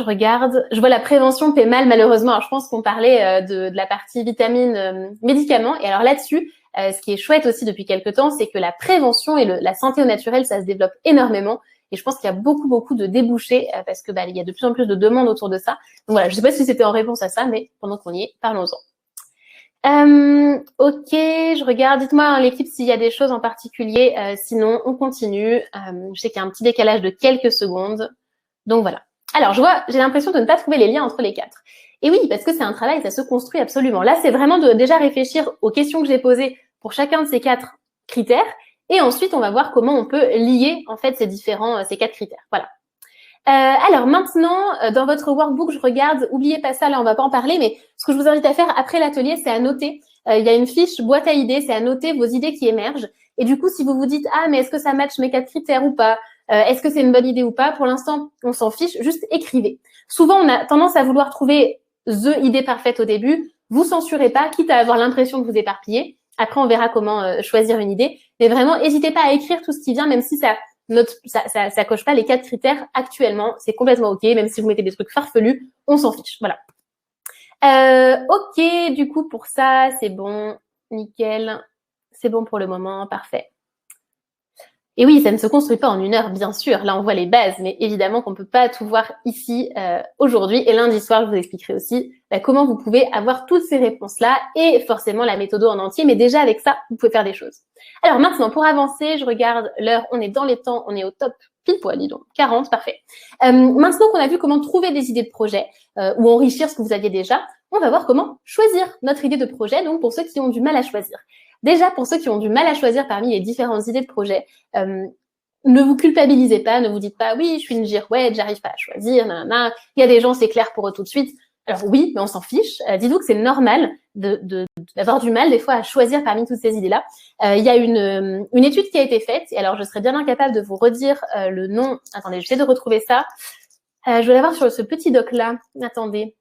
regarde. Je vois la prévention paie mal, malheureusement. Alors, je pense qu'on parlait de la partie vitamines, médicaments. Et alors là-dessus, ce qui est chouette aussi depuis quelques temps, c'est que la prévention et la santé au naturel, ça se développe énormément. Et je pense qu'il y a beaucoup de débouchés parce que il y a de plus en plus de demandes autour de ça. Donc voilà, je ne sais pas si c'était en réponse à ça, mais pendant qu'on y est, parlons-en. OK, je regarde. Dites-moi l'équipe s'il y a des choses en particulier. Sinon, on continue. Je sais qu'il y a un petit décalage de quelques secondes. Donc voilà. Alors, j'ai l'impression de ne pas trouver les liens entre les 4. Et oui, parce que c'est un travail, ça se construit absolument. Là, c'est vraiment de déjà réfléchir aux questions que j'ai posées pour chacun de ces 4 critères. Et ensuite, on va voir comment on peut lier en fait ces 4 critères. Voilà. Alors maintenant, dans votre workbook, je regarde, oubliez pas ça, là on va pas en parler, mais ce que je vous invite à faire après l'atelier, c'est à noter. Il y a une fiche boîte à idées, c'est à noter vos idées qui émergent. Et du coup, si vous vous dites, ah mais est-ce que ça matche mes 4 critères ou pas, est-ce que c'est une bonne idée ou pas, pour l'instant, on s'en fiche, juste écrivez. Souvent, on a tendance à vouloir trouver the idée parfaite au début. Vous censurez pas, quitte à avoir l'impression de vous éparpiller. Après, on verra comment choisir une idée. Mais vraiment, n'hésitez pas à écrire tout ce qui vient, même si ça coche pas les 4 critères actuellement. C'est complètement OK. Même si vous mettez des trucs farfelus, on s'en fiche. Voilà. OK, du coup, pour ça, c'est bon. Nickel. C'est bon pour le moment. Parfait. Et oui, ça ne se construit pas en 1 heure, bien sûr. Là, on voit les bases, mais évidemment qu'on ne peut pas tout voir ici aujourd'hui. Et lundi soir, je vous expliquerai aussi comment vous pouvez avoir toutes ces réponses-là et forcément la méthode en entier. Mais déjà, avec ça, vous pouvez faire des choses. Alors maintenant, pour avancer, je regarde l'heure. On est dans les temps, on est au top. Pile poil, dis donc. 40, parfait. Maintenant qu'on a vu comment trouver des idées de projet ou enrichir ce que vous aviez déjà, on va voir comment choisir notre idée de projet, donc pour ceux qui ont du mal à choisir. Déjà, pour ceux qui ont du mal à choisir parmi les différentes idées de projet, ne vous culpabilisez pas, ne vous dites pas « oui, je suis une girouette, j'arrive pas à choisir, nanana. Il y a des gens, c'est clair pour eux tout de suite ». Alors oui, mais on s'en fiche. Dites-vous que c'est normal d'avoir du mal des fois à choisir parmi toutes ces idées-là. Il y a une étude qui a été faite, et alors je serais bien incapable de vous redire le nom. Attendez, j'essaie de retrouver ça. Je vais l'avoir sur ce petit doc-là. Attendez.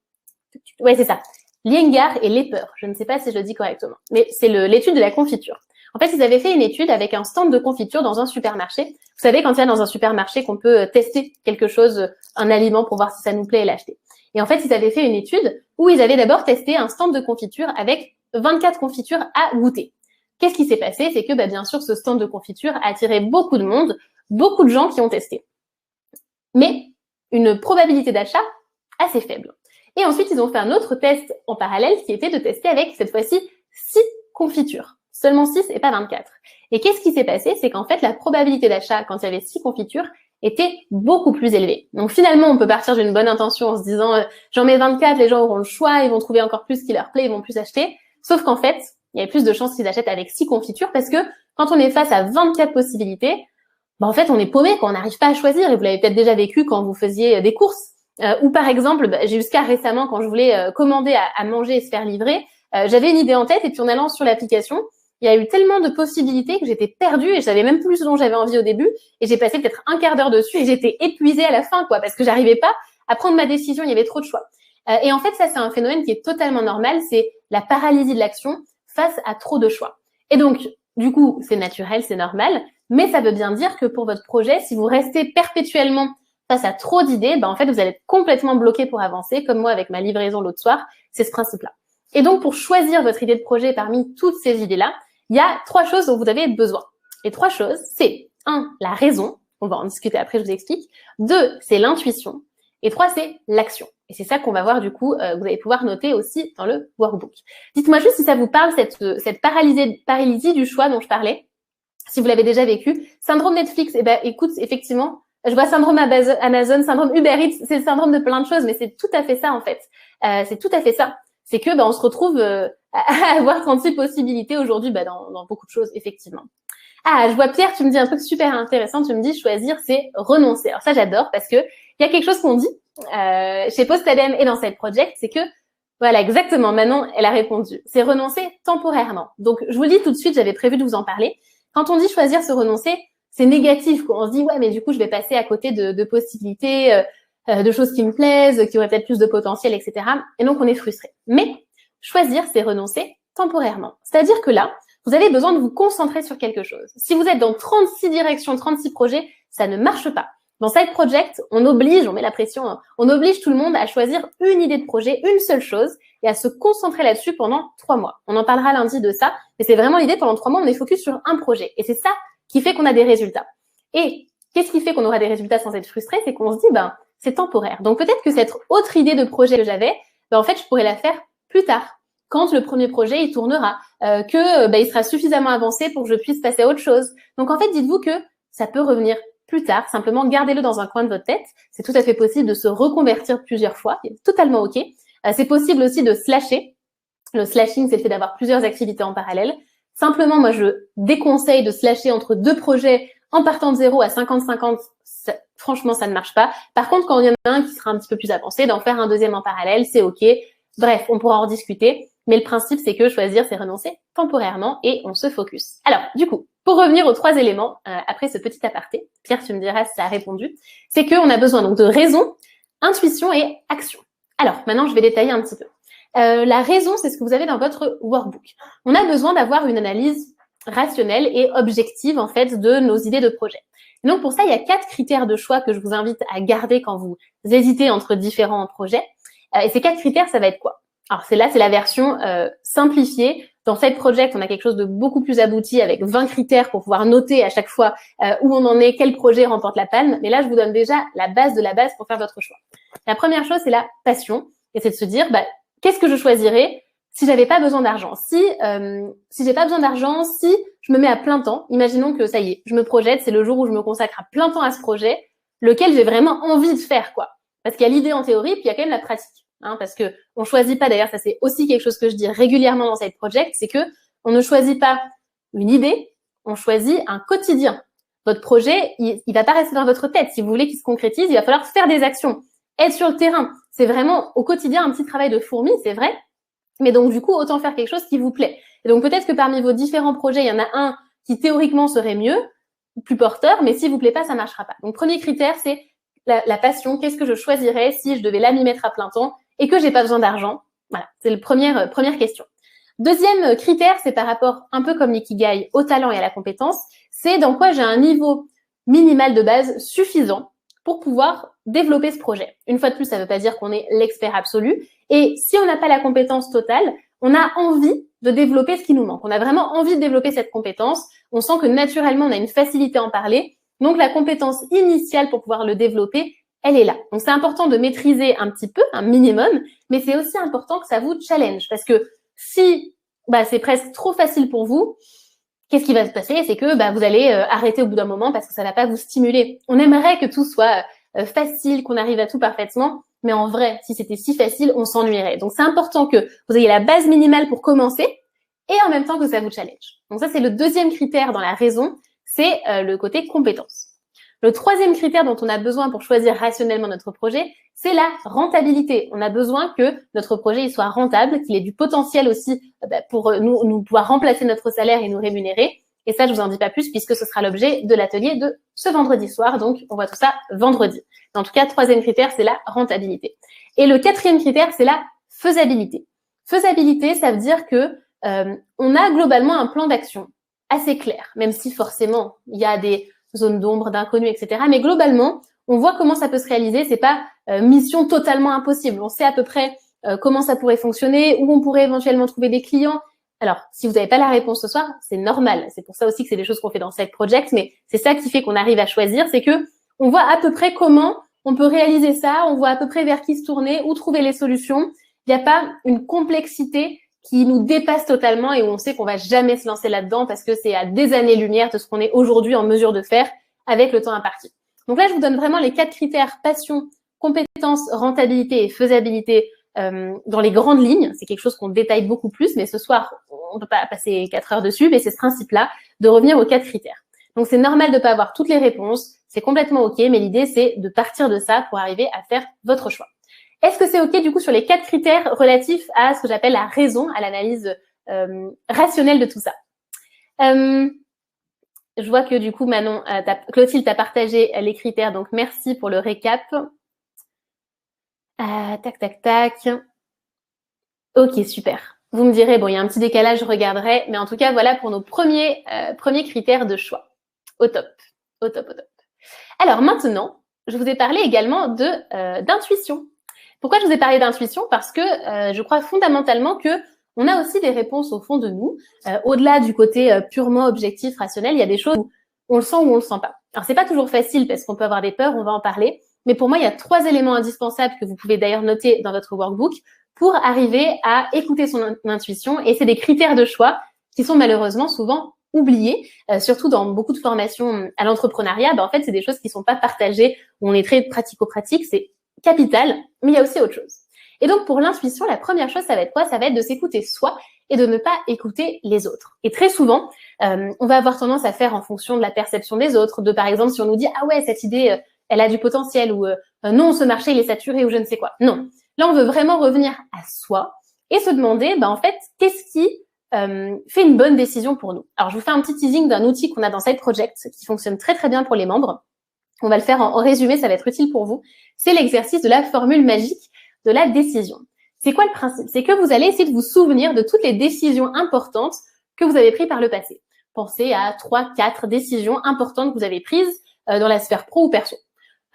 Ouais, c'est ça. Liengar et Leper. Je ne sais pas si je le dis correctement, mais c'est l'étude de la confiture. En fait, ils avaient fait une étude avec un stand de confiture dans un supermarché. Vous savez, quand il y a dans un supermarché qu'on peut tester quelque chose, un aliment pour voir si ça nous plaît et l'acheter. Et en fait, ils avaient fait une étude où ils avaient d'abord testé un stand de confiture avec 24 confitures à goûter. Qu'est-ce qui s'est passé? C'est que, bien sûr, ce stand de confiture a attiré beaucoup de monde, beaucoup de gens qui ont testé. Mais une probabilité d'achat assez faible. Et ensuite, ils ont fait un autre test en parallèle qui était de tester avec, cette fois-ci, 6 confitures. Seulement 6 et pas 24. Et qu'est-ce qui s'est passé? C'est qu'en fait, la probabilité d'achat, quand il y avait 6 confitures, était beaucoup plus élevée. Donc finalement, on peut partir d'une bonne intention en se disant j'en mets 24, les gens auront le choix, ils vont trouver encore plus ce qui leur plaît, ils vont plus acheter. Sauf qu'en fait, il y a plus de chances qu'ils achètent avec 6 confitures parce que quand on est face à 24 possibilités, en fait, on est paumé quand on n'arrive pas à choisir. Et vous l'avez peut-être déjà vécu quand vous faisiez des courses. Ou par exemple, j'ai eu ce cas récemment quand je voulais commander à manger et se faire livrer. J'avais une idée en tête et puis en allant sur l'application, il y a eu tellement de possibilités que j'étais perdue et je savais même plus ce dont j'avais envie au début. Et j'ai passé peut-être un quart d'heure dessus et j'étais épuisée à la fin, quoi, parce que j'arrivais pas à prendre ma décision. Il y avait trop de choix. Et en fait, ça, c'est un phénomène qui est totalement normal. C'est la paralysie de l'action face à trop de choix. Et donc, du coup, c'est naturel, c'est normal. Mais ça veut bien dire que pour votre projet, si vous restez perpétuellement face à trop d'idées, en fait, vous allez être complètement bloqué pour avancer, comme moi avec ma livraison l'autre soir, c'est ce principe-là. Et donc, pour choisir votre idée de projet parmi toutes ces idées-là, il y a 3 choses dont vous avez besoin. Les 3 choses, c'est 1, la raison, on va en discuter après, je vous explique. 2, c'est l'intuition. Et 3, c'est l'action. Et c'est ça qu'on va voir du coup, vous allez pouvoir noter aussi dans le workbook. Dites-moi juste si ça vous parle, cette paralysie du choix dont je parlais. Si vous l'avez déjà vécu. Syndrome Netflix, écoute, effectivement, je vois syndrome Amazon, syndrome Uber Eats, c'est le syndrome de plein de choses, mais c'est tout à fait ça en fait. C'est tout à fait ça. C'est que on se retrouve à avoir 36 possibilités aujourd'hui dans beaucoup de choses, effectivement. Ah, je vois Pierre, tu me dis un truc super intéressant, tu me dis choisir, c'est renoncer. Alors ça, j'adore parce que il y a quelque chose qu'on dit chez Postadem et dans Side Project, c'est que voilà, exactement, Manon, elle a répondu. C'est renoncer temporairement. Donc, je vous le dis tout de suite, j'avais prévu de vous en parler. Quand on dit choisir, se renoncer, c'est négatif, quoi. On se dit, ouais, mais du coup, je vais passer à côté de possibilités, de choses qui me plaisent, qui auraient peut-être plus de potentiel, etc. Et donc, on est frustré. Mais choisir, c'est renoncer temporairement. C'est-à-dire que là, vous avez besoin de vous concentrer sur quelque chose. Si vous êtes dans 36 directions, 36 projets, ça ne marche pas. Dans Side Project, on met la pression, on oblige tout le monde à choisir une idée de projet, une seule chose, et à se concentrer là-dessus pendant 3 mois. On en parlera lundi de ça, mais c'est vraiment l'idée, pendant 3 mois, on est focus sur un projet. Et c'est ça qui fait qu'on a des résultats. Et qu'est-ce qui fait qu'on aura des résultats sans être frustré? C'est qu'on se dit, c'est temporaire. Donc peut-être que cette autre idée de projet que j'avais, en fait, je pourrais la faire plus tard, quand le premier projet, il tournera, il sera suffisamment avancé pour que je puisse passer à autre chose. Donc en fait, dites-vous que ça peut revenir plus tard, simplement gardez-le dans un coin de votre tête. C'est tout à fait possible de se reconvertir plusieurs fois, c'est totalement ok. C'est possible aussi de slasher. Le slashing, c'est le fait d'avoir plusieurs activités en parallèle. Simplement, moi, je déconseille de slasher entre 2 projets en partant de 0 à 50-50. Franchement, ça ne marche pas. Par contre, quand il y en a un qui sera un petit peu plus avancé, d'en faire un deuxième en parallèle, c'est ok. Bref, on pourra en rediscuter. Mais le principe, c'est que choisir, c'est renoncer temporairement et on se focus. Alors, du coup, pour revenir aux 3 éléments, après ce petit aparté, Pierre, tu me diras si ça a répondu, c'est qu'on a besoin donc de raison, intuition et action. Alors, maintenant, je vais détailler un petit peu. La raison, c'est ce que vous avez dans votre workbook. On a besoin d'avoir une analyse rationnelle et objective, en fait, de nos idées de projet. Et donc, pour ça, il y a 4 critères de choix que je vous invite à garder quand vous hésitez entre différents projets. Et ces 4 critères, ça va être quoi? Alors, c'est la version simplifiée Dans Side Project, on a quelque chose de beaucoup plus abouti avec 20 critères pour pouvoir noter à chaque fois où on en est, quel projet remporte la palme. Mais là, je vous donne déjà la base de la base pour faire votre choix. La première chose, c'est la passion. Et c'est de se dire, qu'est-ce que je choisirais si j'avais pas besoin d'argent? Si j'ai pas besoin d'argent, si je me mets à plein temps, imaginons que ça y est, je me projette, c'est le jour où je me consacre à plein temps à ce projet, lequel j'ai vraiment envie de faire, quoi. Parce qu'il y a l'idée en théorie, puis il y a quand même la pratique. Parce que on choisit pas, d'ailleurs, ça c'est aussi quelque chose que je dis régulièrement dans Side Project, c'est que on ne choisit pas une idée, on choisit un quotidien. Votre projet, il va pas rester dans votre tête. Si vous voulez qu'il se concrétise, il va falloir faire des actions, être sur le terrain. C'est vraiment au quotidien un petit travail de fourmi, c'est vrai. Mais donc, du coup, autant faire quelque chose qui vous plaît. Et donc, peut-être que parmi vos différents projets, il y en a un qui théoriquement serait mieux, plus porteur, mais s'il vous plaît pas, ça marchera pas. Donc, premier critère, c'est la passion. Qu'est-ce que je choisirais si je devais là m'y mettre à plein temps et que j'ai pas besoin d'argent? Voilà, c'est la première question. Deuxième critère, c'est par rapport, un peu comme l'ikigai, au talent et à la compétence, c'est dans quoi j'ai un niveau minimal de base suffisant pour pouvoir développer ce projet. Une fois de plus, ça ne veut pas dire qu'on est l'expert absolu. Et si on n'a pas la compétence totale, on a envie de développer ce qui nous manque. On a vraiment envie de développer cette compétence. On sent que naturellement, on a une facilité à en parler. Donc, la compétence initiale pour pouvoir le développer, elle est là. Donc, c'est important de maîtriser un petit peu, un minimum, mais c'est aussi important que ça vous challenge. Parce que si c'est presque trop facile pour vous, qu'est-ce qui va se passer? C'est que vous allez arrêter au bout d'un moment parce que ça va pas vous stimuler. On aimerait que tout soit facile, qu'on arrive à tout parfaitement, mais en vrai, si c'était si facile, on s'ennuierait. Donc, c'est important que vous ayez la base minimale pour commencer et en même temps que ça vous challenge. Donc ça, c'est le deuxième critère dans la raison, c'est le côté compétence. Le troisième critère dont on a besoin pour choisir rationnellement notre projet, c'est la rentabilité. On a besoin que notre projet il soit rentable, qu'il ait du potentiel aussi pour nous pouvoir remplacer notre salaire et nous rémunérer. Et ça, je vous en dis pas plus puisque ce sera l'objet de l'atelier de ce vendredi soir. Donc, on voit tout ça vendredi. En tout cas, troisième critère, c'est la rentabilité. Et le quatrième critère, c'est la faisabilité. Faisabilité, ça veut dire que on a globalement un plan d'action assez clair, même si forcément, il y a des zones d'ombre, d'inconnu, etc. Mais globalement, on voit comment ça peut se réaliser. C'est pas mission totalement impossible. On sait à peu près comment ça pourrait fonctionner, où on pourrait éventuellement trouver des clients. Alors, si vous n'avez pas la réponse ce soir, c'est normal. C'est pour ça aussi que c'est des choses qu'on fait dans Side Project, mais c'est ça qui fait qu'on arrive à choisir, c'est que on voit à peu près comment on peut réaliser ça, on voit à peu près vers qui se tourner, où trouver les solutions. Il n'y a pas une complexité qui nous dépasse totalement et où on sait qu'on va jamais se lancer là-dedans parce que c'est à des années-lumière de ce qu'on est aujourd'hui en mesure de faire avec le temps imparti. Donc là, je vous donne vraiment les 4 critères: passion, compétence, rentabilité et faisabilité dans les grandes lignes. C'est quelque chose qu'on détaille beaucoup plus, mais ce soir, on ne peut pas passer 4 heures dessus, mais c'est ce principe-là de revenir aux 4 critères. Donc, c'est normal de ne pas avoir toutes les réponses, c'est complètement OK, mais l'idée, c'est de partir de ça pour arriver à faire votre choix. Est-ce que c'est OK, du coup, sur les 4 critères relatifs à ce que j'appelle la raison, à l'analyse rationnelle de tout ça? Je vois que, du coup, Manon, Clotilde t'a partagé les critères, donc merci pour le récap. Tac. OK, super. Vous me direz, bon, il y a un petit décalage, je regarderai, mais en tout cas, voilà pour nos premiers critères de choix. Au top. Alors maintenant, je vous ai parlé également d'intuition. Pourquoi je vous ai parlé d'intuition? Parce que je crois fondamentalement que on a aussi des réponses au fond de nous. Au-delà du côté purement objectif, rationnel, il y a des choses où on le sent ou on le sent pas. Alors, c'est pas toujours facile parce qu'on peut avoir des peurs, on va en parler. Mais pour moi, il y a 3 éléments indispensables que vous pouvez d'ailleurs noter dans votre workbook pour arriver à écouter son intuition. Et c'est des critères de choix qui sont malheureusement souvent oubliés, surtout dans beaucoup de formations à l'entrepreneuriat. En fait, c'est des choses qui sont pas partagées, où on est très pratico-pratique, c'est capital, mais il y a aussi autre chose. Et donc, pour l'intuition, la première chose, ça va être quoi? Ça va être de s'écouter soi et de ne pas écouter les autres. Et très souvent, on va avoir tendance à faire en fonction de la perception des autres, de par exemple, si on nous dit « Ah ouais, cette idée, elle a du potentiel » ou « Non, ce marché, il est saturé » ou je ne sais quoi. Non. Là, on veut vraiment revenir à soi et se demander, en fait, qu'est-ce qui fait une bonne décision pour nous? Alors, je vous fais un petit teasing d'un outil qu'on a dans Side Project qui fonctionne très, très bien pour les membres. On va le faire en résumé, ça va être utile pour vous. C'est l'exercice de la formule magique de la décision. C'est quoi le principe? C'est que vous allez essayer de vous souvenir de toutes les décisions importantes que vous avez prises par le passé. Pensez à 3-4 décisions importantes que vous avez prises dans la sphère pro ou perso.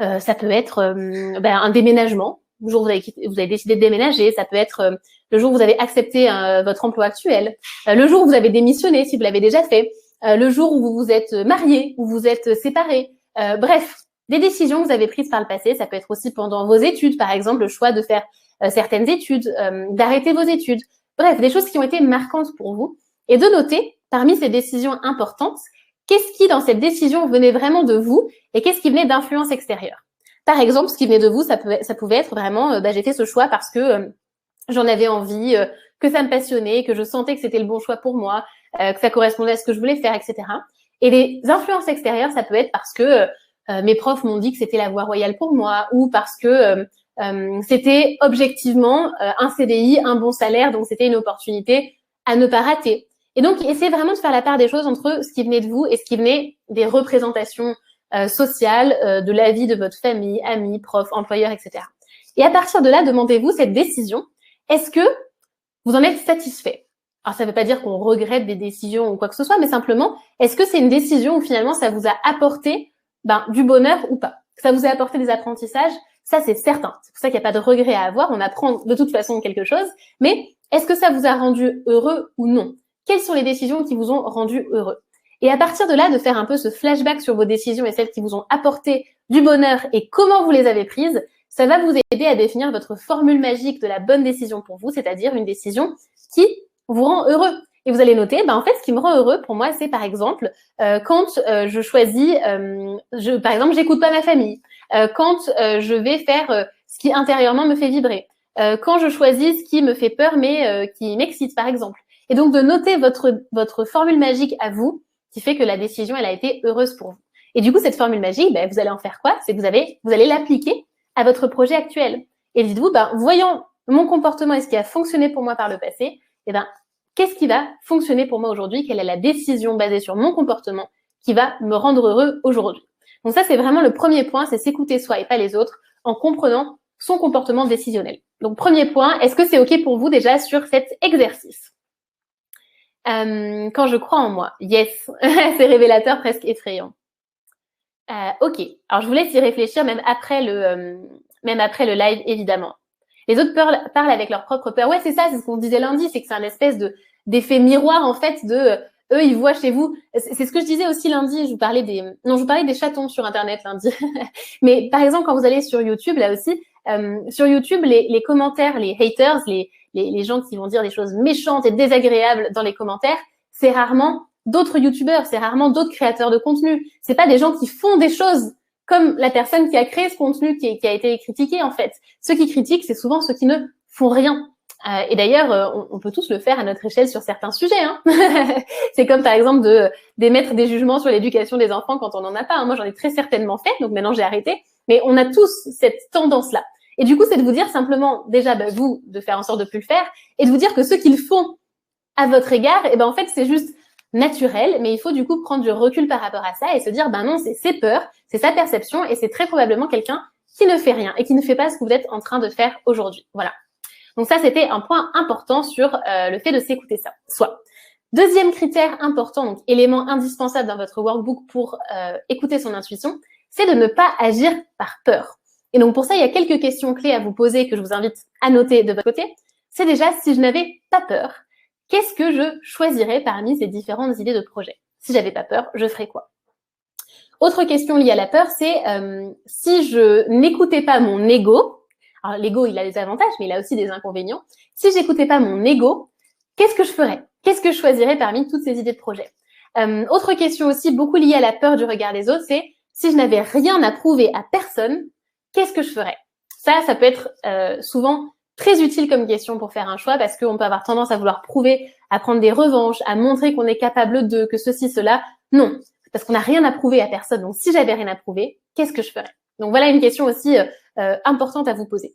Ça peut être un déménagement, le jour où vous avez décidé de déménager, ça peut être le jour où vous avez accepté votre emploi actuel, le jour où vous avez démissionné, si vous l'avez déjà fait, le jour où vous vous êtes marié, où vous êtes séparé. Bref, des décisions que vous avez prises par le passé. Ça peut être aussi pendant vos études, par exemple, le choix de faire certaines études, d'arrêter vos études. Bref, des choses qui ont été marquantes pour vous. Et de noter, parmi ces décisions importantes, qu'est-ce qui, dans cette décision, venait vraiment de vous et qu'est-ce qui venait d'influence extérieure. Par exemple, ce qui venait de vous, ça pouvait être vraiment, j'ai fait ce choix parce que j'en avais envie, que ça me passionnait, que je sentais que c'était le bon choix pour moi, que ça correspondait à ce que je voulais faire, etc. Et les influences extérieures, ça peut être parce que mes profs m'ont dit que c'était la voie royale pour moi, ou parce que c'était objectivement un CDI, un bon salaire, donc c'était une opportunité à ne pas rater. Et donc, essayez vraiment de faire la part des choses entre ce qui venait de vous et ce qui venait des représentations sociales, de la vie de votre famille, amis, profs, employeurs, etc. Et à partir de là, demandez-vous cette décision. Est-ce que vous en êtes satisfait? Alors, ça ne veut pas dire qu'on regrette des décisions ou quoi que ce soit, mais simplement, est-ce que c'est une décision où finalement ça vous a apporté du bonheur ou pas? Ça vous a apporté des apprentissages? Ça, c'est certain. C'est pour ça qu'il n'y a pas de regret à avoir. On apprend de toute façon quelque chose. Mais est-ce que ça vous a rendu heureux ou non? Quelles sont les décisions qui vous ont rendu heureux? Et à partir de là, de faire un peu ce flashback sur vos décisions et celles qui vous ont apporté du bonheur et comment vous les avez prises, ça va vous aider à définir votre formule magique de la bonne décision pour vous, c'est-à-dire une décision qui vous rend heureux. Et vous allez noter, en fait, ce qui me rend heureux pour moi, c'est par exemple quand je choisis, par exemple, j'écoute pas ma famille, quand je vais faire ce qui intérieurement me fait vibrer, quand je choisis ce qui me fait peur mais qui m'excite, par exemple. Et donc de noter votre formule magique à vous, qui fait que la décision, elle a été heureuse pour vous. Et du coup, cette formule magique, vous allez en faire quoi? C'est que vous allez l'appliquer à votre projet actuel. Et dites-vous, voyant mon comportement et ce qui a fonctionné pour moi par le passé, qu'est-ce qui va fonctionner pour moi aujourd'hui? Quelle est la décision basée sur mon comportement qui va me rendre heureux aujourd'hui? Donc ça, c'est vraiment le premier point, c'est s'écouter soi et pas les autres en comprenant son comportement décisionnel. Donc premier point, est-ce que c'est OK pour vous déjà sur cet exercice? Quand je crois en moi, yes, c'est révélateur, presque effrayant. OK, alors je vous laisse y réfléchir même après le live, évidemment. Les autres parlent avec leur propre peur. Ouais, c'est ça, c'est ce qu'on disait lundi, c'est que c'est un espèce d'effet miroir, en fait, eux, ils voient chez vous. C'est ce que je disais aussi lundi, je vous parlais des chatons sur Internet lundi. Mais par exemple, quand vous allez sur YouTube, là aussi, sur YouTube, les commentaires, les haters, les gens qui vont dire des choses méchantes et désagréables dans les commentaires, c'est rarement d'autres YouTubeurs, c'est rarement d'autres créateurs de contenu. C'est pas des gens qui font des choses comme la personne qui a créé ce contenu qui a été critiqué, en fait. Ceux qui critiquent, c'est souvent ceux qui ne font rien. Et d'ailleurs, on peut tous le faire à notre échelle sur certains sujets. Hein. C'est comme par exemple d'émettre des jugements sur l'éducation des enfants quand on n'en a pas. Hein. Moi, j'en ai très certainement fait, donc maintenant j'ai arrêté. Mais on a tous cette tendance-là. Et du coup, c'est de vous dire simplement, déjà, vous, de faire en sorte de ne plus le faire, et de vous dire que ceux qui le font à votre égard, en fait, c'est juste naturel, mais il faut du coup prendre du recul par rapport à ça et se dire, non, c'est ses peurs, c'est sa perception, et c'est très probablement quelqu'un qui ne fait rien et qui ne fait pas ce que vous êtes en train de faire aujourd'hui. Voilà. Donc ça, c'était un point important sur le fait de s'écouter ça, soi. Deuxième critère important, donc élément indispensable dans votre workbook pour écouter son intuition, c'est de ne pas agir par peur. Et donc pour ça, il y a quelques questions clés à vous poser que je vous invite à noter de votre côté. C'est déjà, si je n'avais pas peur, qu'est-ce que je choisirais parmi ces différentes idées de projet? Si j'avais pas peur, je ferais quoi? Autre question liée à la peur, c'est si je n'écoutais pas mon ego, alors l'ego, il a des avantages, mais il a aussi des inconvénients. Si j'écoutais pas mon ego, qu'est-ce que je ferais? Qu'est-ce que je choisirais parmi toutes ces idées de projet? Autre question aussi, beaucoup liée à la peur du regard des autres, c'est si je n'avais rien à prouver à personne, qu'est-ce que je ferais? Ça peut être souvent très utile comme question pour faire un choix parce qu'on peut avoir tendance à vouloir prouver, à prendre des revanches, à montrer qu'on est capable de, que ceci, cela. Non, parce qu'on n'a rien à prouver à personne. Donc, si j'avais rien à prouver, qu'est-ce que je ferais? Donc, voilà une question aussi importante à vous poser.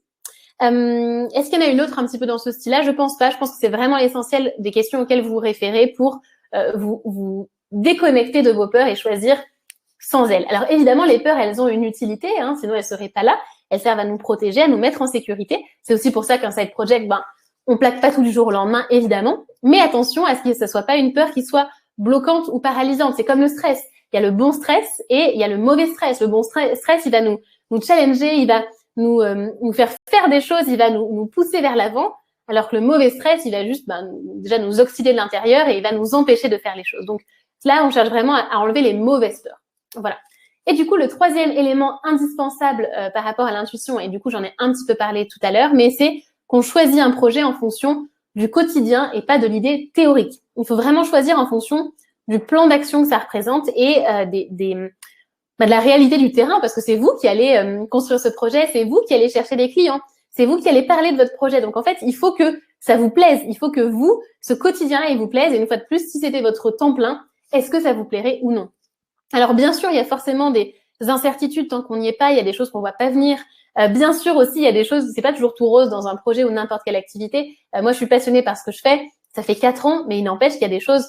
Est-ce qu'il y en a une autre un petit peu dans ce style-là? Je pense pas. Je pense que c'est vraiment l'essentiel des questions auxquelles vous vous référez pour vous déconnecter de vos peurs et choisir sans elles. Alors, évidemment, les peurs, elles ont une utilité, hein, sinon elles seraient pas là. Elles servent à nous protéger, à nous mettre en sécurité. C'est aussi pour ça qu'un side project, on plaque pas tout du jour au lendemain, évidemment. Mais attention à ce que ce soit pas une peur qui soit bloquante ou paralysante. C'est comme le stress. Il y a le bon stress et il y a le mauvais stress. Le bon stress, il va nous challenger, il va nous faire faire des choses, il va nous pousser vers l'avant, alors que le mauvais stress, il va juste déjà nous oxyder de l'intérieur et il va nous empêcher de faire les choses. Donc là, on cherche vraiment à enlever les mauvaises peurs. Voilà. Et du coup, le troisième élément indispensable par rapport à l'intuition, et du coup, j'en ai un petit peu parlé tout à l'heure, mais c'est qu'on choisit un projet en fonction du quotidien et pas de l'idée théorique. Il faut vraiment choisir en fonction du plan d'action que ça représente et de la réalité du terrain, parce que c'est vous qui allez construire ce projet, c'est vous qui allez chercher des clients, c'est vous qui allez parler de votre projet. Donc en fait, il faut que ça vous plaise, il faut que vous, ce quotidien-là, il vous plaise. Et une fois de plus, si c'était votre temps plein, est-ce que ça vous plairait ou non? Alors bien sûr, il y a forcément des incertitudes tant qu'on n'y est pas, il y a des choses qu'on ne voit pas venir. Bien sûr aussi, il y a des choses, c'est pas toujours tout rose dans un projet ou n'importe quelle activité. Moi, je suis passionnée par ce que je fais, ça fait 4 ans, mais il n'empêche qu'il y a des choses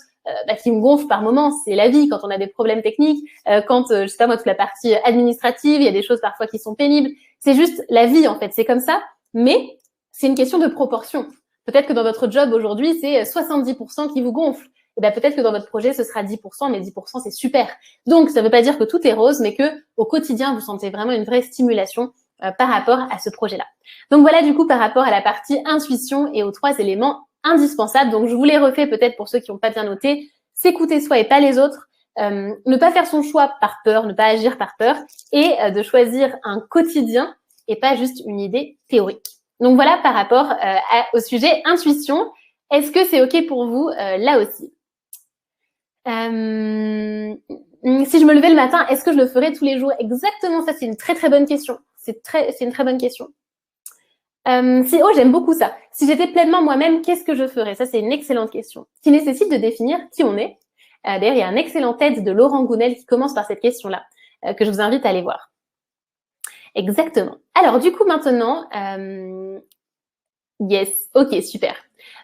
qui me gonflent par moments. C'est la vie, quand on a des problèmes techniques, quand, je sais pas moi, toute la partie administrative, il y a des choses parfois qui sont pénibles. C'est juste la vie, en fait, c'est comme ça, mais c'est une question de proportion. Peut-être que dans votre job aujourd'hui, c'est 70% qui vous gonfle. Et ben peut-être que dans votre projet, ce sera 10%, mais 10%, c'est super. Donc, ça ne veut pas dire que tout est rose, mais que au quotidien, vous sentez vraiment une vraie stimulation par rapport à ce projet-là. Donc voilà, du coup, par rapport à la partie intuition et aux 3 éléments indispensables. Donc, je vous les refais peut-être pour ceux qui n'ont pas bien noté. S'écouter soi et pas les autres. Ne pas faire son choix par peur, ne pas agir par peur. Et de choisir un quotidien et pas juste une idée théorique. Donc voilà par rapport au sujet intuition. Est-ce que c'est OK pour vous là aussi? Si je me levais le matin, est-ce que je le ferais tous les jours? Exactement, ça c'est une très très bonne question. C'est une très bonne question. J'aime beaucoup ça. Si j'étais pleinement moi-même, qu'est-ce que je ferais? Ça c'est une excellente question qui nécessite de définir qui on est. D'ailleurs, il y a un excellent TED de Laurent Gounel qui commence par cette question-là, que je vous invite à aller voir. Exactement. Alors du coup maintenant, yes, ok, super.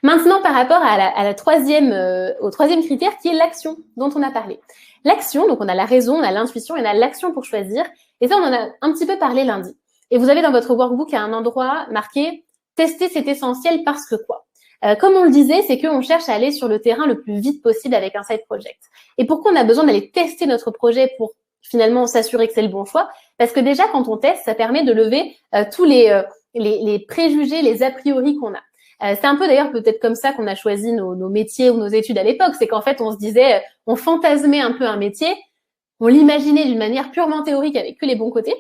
Maintenant, par rapport à la troisième, au troisième critère qui est l'action dont on a parlé. L'action, donc on a la raison, on a l'intuition et on a l'action pour choisir. Et ça, on en a un petit peu parlé lundi. Et vous avez dans votre workbook à un endroit marqué « Tester, c'est essentiel parce que quoi ?» Comme on le disait, c'est qu'on cherche à aller sur le terrain le plus vite possible avec un side project. Et pourquoi on a besoin d'aller tester notre projet pour finalement s'assurer que c'est le bon choix? Parce que déjà, quand on teste, ça permet de lever tous les préjugés, les a priori qu'on a. C'est un peu d'ailleurs peut-être comme ça qu'on a choisi nos métiers ou nos études à l'époque. C'est qu'en fait, on se disait, on fantasmait un peu un métier, on l'imaginait d'une manière purement théorique avec que les bons côtés.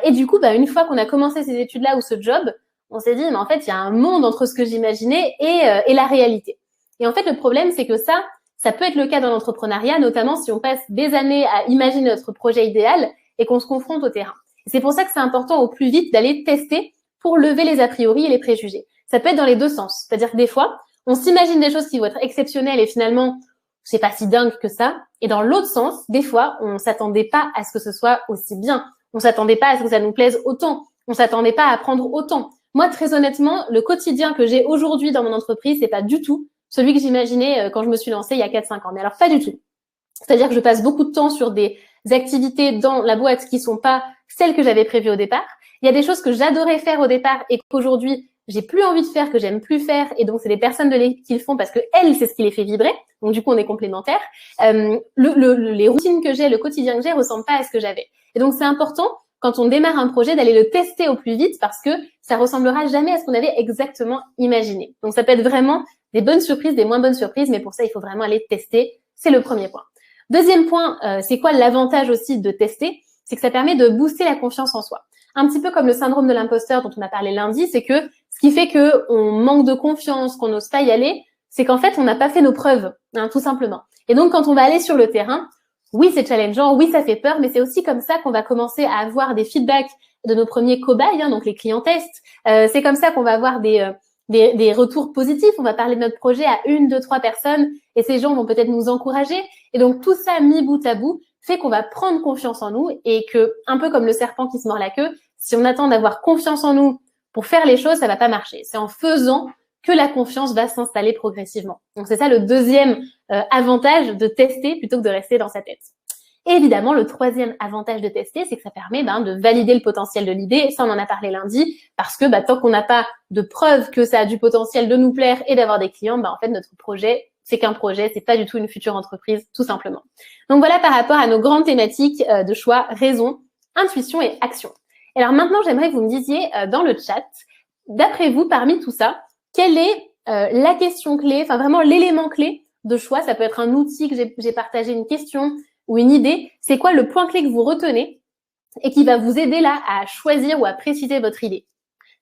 Et du coup, une fois qu'on a commencé ces études-là ou ce job, on s'est dit, mais en fait, il y a un monde entre ce que j'imaginais et la réalité. Et en fait, le problème, c'est que ça peut être le cas dans l'entrepreneuriat, notamment si on passe des années à imaginer notre projet idéal et qu'on se confronte au terrain. C'est pour ça que c'est important au plus vite d'aller tester pour lever les a priori et les préjugés. Ça peut être dans les deux sens. C'est-à-dire que des fois, on s'imagine des choses qui vont être exceptionnelles et finalement, c'est pas si dingue que ça. Et dans l'autre sens, des fois, on s'attendait pas à ce que ce soit aussi bien. On s'attendait pas à ce que ça nous plaise autant. On s'attendait pas à apprendre autant. Moi, très honnêtement, le quotidien que j'ai aujourd'hui dans mon entreprise, c'est pas du tout celui que j'imaginais quand je me suis lancée il y a 4-5 ans. Mais alors, pas du tout. C'est-à-dire que je passe beaucoup de temps sur des activités dans la boîte qui sont pas celles que j'avais prévues au départ. Il y a des choses que j'adorais faire au départ et qu'aujourd'hui, j'ai plus envie de faire, que j'aime plus faire. Et donc, c'est des personnes de l'équipe qui le font parce que elles, c'est ce qui les fait vibrer. Donc, du coup, on est complémentaires. Les routines que j'ai, le quotidien que j'ai ressemblent pas à ce que j'avais. Et donc, c'est important, quand on démarre un projet, d'aller le tester au plus vite parce que ça ressemblera jamais à ce qu'on avait exactement imaginé. Donc, ça peut être vraiment des bonnes surprises, des moins bonnes surprises, mais pour ça, il faut vraiment aller tester. C'est le premier point. Deuxième point, c'est quoi l'avantage aussi de tester? C'est que ça permet de booster la confiance en soi. Un petit peu comme le syndrome de l'imposteur dont on a parlé lundi, c'est que ce qui fait qu'on manque de confiance, qu'on n'ose pas y aller, c'est qu'en fait, on n'a pas fait nos preuves, tout simplement. Et donc, quand on va aller sur le terrain, oui, c'est challengeant, oui, ça fait peur, mais c'est aussi comme ça qu'on va commencer à avoir des feedbacks de nos premiers cobayes, donc les clients tests. C'est comme ça qu'on va avoir des retours positifs. On va parler de notre projet à 1, 2, 3 personnes et ces gens vont peut-être nous encourager. Et donc, tout ça mis bout à bout fait qu'on va prendre confiance en nous et que, un peu comme le serpent qui se mord la queue, si on attend d'avoir confiance en nous pour faire les choses, ça va pas marcher. C'est en faisant que la confiance va s'installer progressivement. Donc, c'est ça le deuxième avantage de tester plutôt que de rester dans sa tête. Et évidemment, le troisième avantage de tester, c'est que ça permet de valider le potentiel de l'idée. Ça, on en a parlé lundi, parce que tant qu'on n'a pas de preuve que ça a du potentiel de nous plaire et d'avoir des clients, en fait, notre projet, c'est qu'un projet, c'est pas du tout une future entreprise, tout simplement. Donc voilà par rapport à nos grandes thématiques de choix, raison, intuition et action. Alors maintenant, j'aimerais que vous me disiez dans le chat, d'après vous, parmi tout ça, quelle est la question clé, enfin vraiment l'élément clé de choix. Ça peut être un outil que j'ai partagé, une question ou une idée. C'est quoi le point clé que vous retenez et qui va vous aider là à choisir ou à préciser votre idée?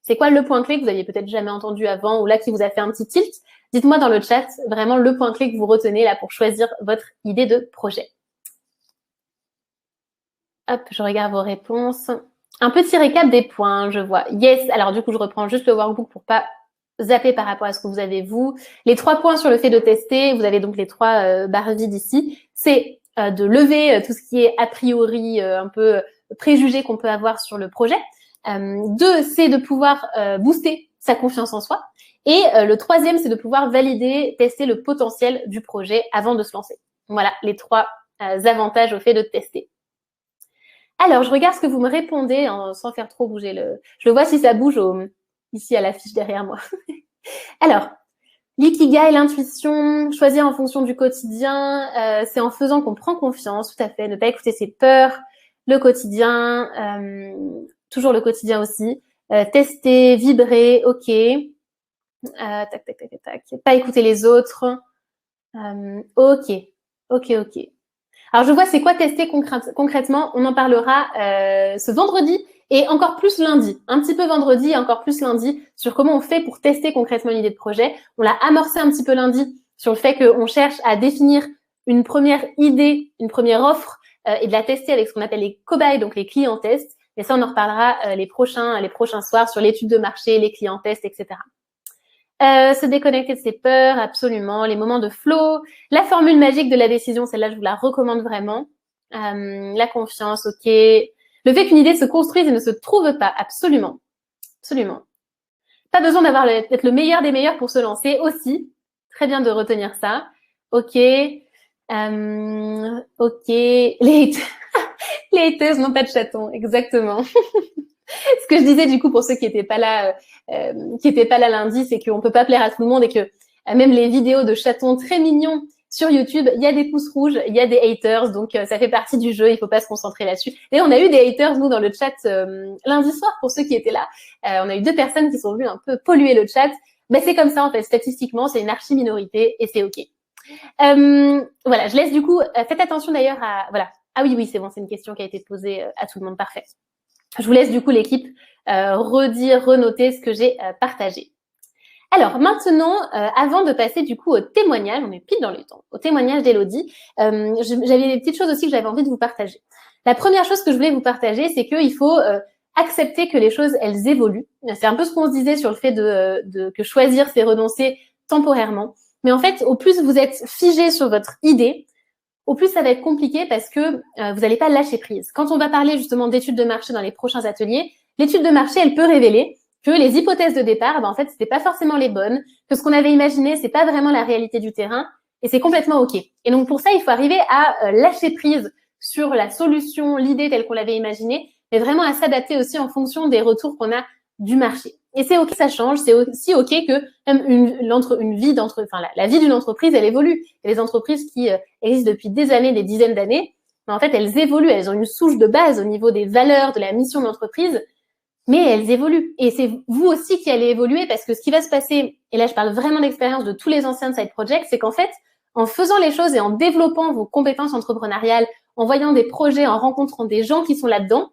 C'est quoi le point clé que vous aviez peut-être jamais entendu avant ou là qui vous a fait un petit tilt? Dites-moi dans le chat vraiment le point clé que vous retenez là pour choisir votre idée de projet. Hop, je regarde vos réponses. Un petit récap des points, je vois. Yes, alors du coup, je reprends juste le workbook pour pas zapper par rapport à ce que vous avez vous. Les 3 points sur le fait de tester, vous avez donc les 3 barres vides ici. C'est de lever tout ce qui est a priori un peu préjugé qu'on peut avoir sur le projet. 2, c'est de pouvoir booster sa confiance en soi. Et le 3e, c'est de pouvoir valider, tester le potentiel du projet avant de se lancer. Voilà les 3 avantages au fait de tester. Alors, je regarde ce que vous me répondez sans faire trop bouger le... Je vois si ça bouge ici à l'affiche derrière moi. Alors, l'ikigai, l'intuition, choisir en fonction du quotidien, c'est en faisant qu'on prend confiance, tout à fait, ne pas écouter ses peurs, le quotidien, toujours le quotidien aussi, tester, vibrer, ok, tac, tac, tac, tac, pas écouter les autres, ok. Alors, je vois c'est quoi tester concrètement. On en parlera ce vendredi et encore plus lundi. Un petit peu vendredi et encore plus lundi sur comment on fait pour tester concrètement une idée de projet. On l'a amorcé un petit peu lundi sur le fait qu'on cherche à définir une première idée, une première offre et de la tester avec ce qu'on appelle les cobayes, donc les clients tests. Et ça, on en reparlera les prochains soirs sur l'étude de marché, les clients tests, etc. Se déconnecter de ses peurs, absolument. Les moments de flow. La formule magique de la décision, celle-là, je vous la recommande vraiment. La confiance, ok. Le fait qu'une idée se construise et ne se trouve pas, absolument. Absolument. Pas besoin d'être le meilleur des meilleurs pour se lancer aussi. Très bien de retenir ça. Ok. Ok. Les haters n'ont pas de chaton, exactement. Ce que je disais du coup pour ceux qui n'étaient pas là, lundi, c'est qu'on peut pas plaire à tout le monde et que même les vidéos de chatons très mignons sur YouTube, il y a des pouces rouges, il y a des haters, donc ça fait partie du jeu, il faut pas se concentrer là-dessus. Et on a eu des haters nous dans le chat lundi soir pour ceux qui étaient là. On a eu 2 personnes qui sont venues un peu polluer le chat. Mais c'est comme ça en fait, statistiquement, c'est une archi-minorité et c'est ok. Voilà, je laisse du coup, faites attention d'ailleurs à, voilà. Ah oui, c'est bon, c'est une question qui a été posée à tout le monde, parfait. Je vous laisse du coup l'équipe renoter ce que j'ai partagé. Alors maintenant, avant de passer du coup au témoignage, on est pile dans le temps, au témoignage d'Élodie, j'avais des petites choses aussi que j'avais envie de vous partager. La première chose que je voulais vous partager, c'est qu'il faut accepter que les choses, elles évoluent. C'est un peu ce qu'on se disait sur le fait que choisir, c'est renoncer temporairement. Mais en fait, au plus vous êtes figé sur votre idée, au plus ça va être compliqué parce que vous n'allez pas lâcher prise. Quand on va parler justement d'études de marché dans les prochains ateliers, l'étude de marché, elle peut révéler que les hypothèses de départ, en fait, c'était pas forcément les bonnes, que ce qu'on avait imaginé, c'est pas vraiment la réalité du terrain, et c'est complètement ok. Et donc pour ça, il faut arriver à lâcher prise sur la solution, l'idée telle qu'on l'avait imaginée, mais vraiment à s'adapter aussi en fonction des retours qu'on a du marché. Et c'est ok que ça change, c'est aussi ok que même la vie d'une entreprise, elle évolue. Il y a des entreprises qui existent depuis des années, des dizaines d'années, mais en fait, elles évoluent, elles ont une souche de base au niveau des valeurs, de la mission de l'entreprise, mais elles évoluent. Et c'est vous aussi qui allez évoluer parce que ce qui va se passer, et là je parle vraiment d'expérience de tous les anciens de Side Project, c'est qu'en fait, en faisant les choses et en développant vos compétences entrepreneuriales, en voyant des projets, en rencontrant des gens qui sont là-dedans,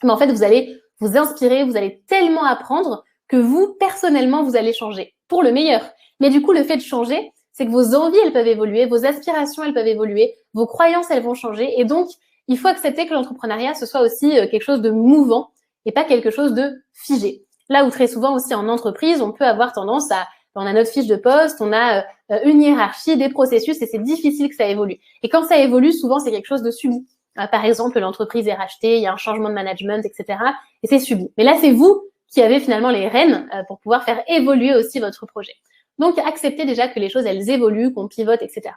mais en fait, vous allez vous inspirer, vous allez tellement apprendre que vous, personnellement, vous allez changer pour le meilleur. Mais du coup, le fait de changer, c'est que vos envies, elles peuvent évoluer, vos aspirations, elles peuvent évoluer, vos croyances, elles vont changer. Et donc, il faut accepter que l'entrepreneuriat, ce soit aussi quelque chose de mouvant et pas quelque chose de figé. Là où très souvent aussi en entreprise, on peut avoir tendance on a notre fiche de poste, on a une hiérarchie, des processus et c'est difficile que ça évolue. Et quand ça évolue, souvent, c'est quelque chose de subi. Par exemple, l'entreprise est rachetée, il y a un changement de management, etc. Et c'est subi. Mais là, c'est vous qui avez finalement les rênes pour pouvoir faire évoluer aussi votre projet. Donc, acceptez déjà que les choses, elles évoluent, qu'on pivote, etc.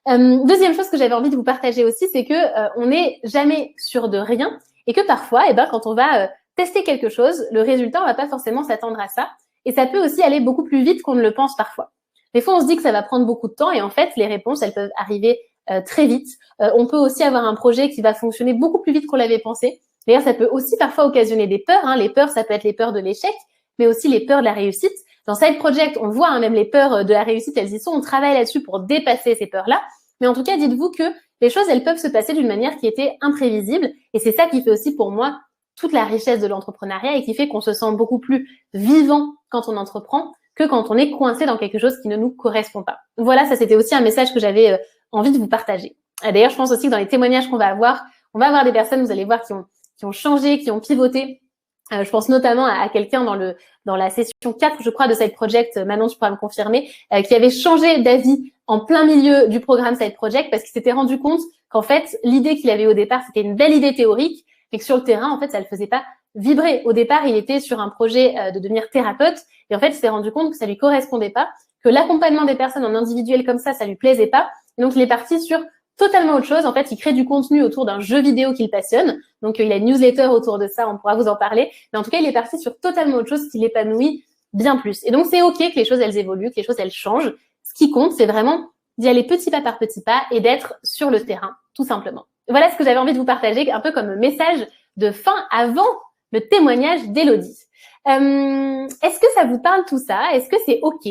Deuxième chose que j'avais envie de vous partager aussi, c'est que on n'est jamais sûr de rien et que parfois, quand on va tester quelque chose, le résultat, on va pas forcément s'attendre à ça. Et ça peut aussi aller beaucoup plus vite qu'on ne le pense parfois. Des fois, on se dit que ça va prendre beaucoup de temps et en fait, les réponses, elles peuvent arriver très vite. On peut aussi avoir un projet qui va fonctionner beaucoup plus vite qu'on l'avait pensé. D'ailleurs, ça peut aussi parfois occasionner des peurs. Les peurs, ça peut être les peurs de l'échec, mais aussi les peurs de la réussite. Dans Side Project, on voit même les peurs de la réussite, elles y sont. On travaille là-dessus pour dépasser ces peurs-là. Mais en tout cas, dites-vous que les choses, elles peuvent se passer d'une manière qui était imprévisible. Et c'est ça qui fait aussi pour moi toute la richesse de l'entrepreneuriat et qui fait qu'on se sent beaucoup plus vivant quand on entreprend que quand on est coincé dans quelque chose qui ne nous correspond pas. Voilà, ça c'était aussi un message que j'avais envie de vous partager. D'ailleurs, je pense aussi que dans les témoignages qu'on va avoir, on va avoir des personnes, vous allez voir, qui ont changé, qui ont pivoté. Je pense notamment à quelqu'un dans la session 4, je crois, de Side Project, Manon, tu pourras me confirmer, qui avait changé d'avis en plein milieu du programme Side Project parce qu'il s'était rendu compte qu'en fait, l'idée qu'il avait au départ, c'était une belle idée théorique, mais que sur le terrain, en fait, ça le faisait pas vibrer. Au départ, il était sur un projet de devenir thérapeute et en fait, il s'est rendu compte que ça lui correspondait pas, que l'accompagnement des personnes en individuel comme ça lui plaisait pas. Et donc, il est parti sur totalement autre chose. En fait, il crée du contenu autour d'un jeu vidéo qu'il passionne. Donc, il a une newsletter autour de ça, on pourra vous en parler. Mais en tout cas, il est parti sur totalement autre chose qui l'épanouit bien plus. Et donc, c'est OK que les choses, elles évoluent, que les choses, elles changent. Ce qui compte, c'est vraiment d'y aller petit pas par petit pas et d'être sur le terrain, tout simplement. Voilà ce que j'avais envie de vous partager, un peu comme message de fin avant le témoignage d'Élodie. Est-ce que ça vous parle tout ça? Est-ce que c'est OK?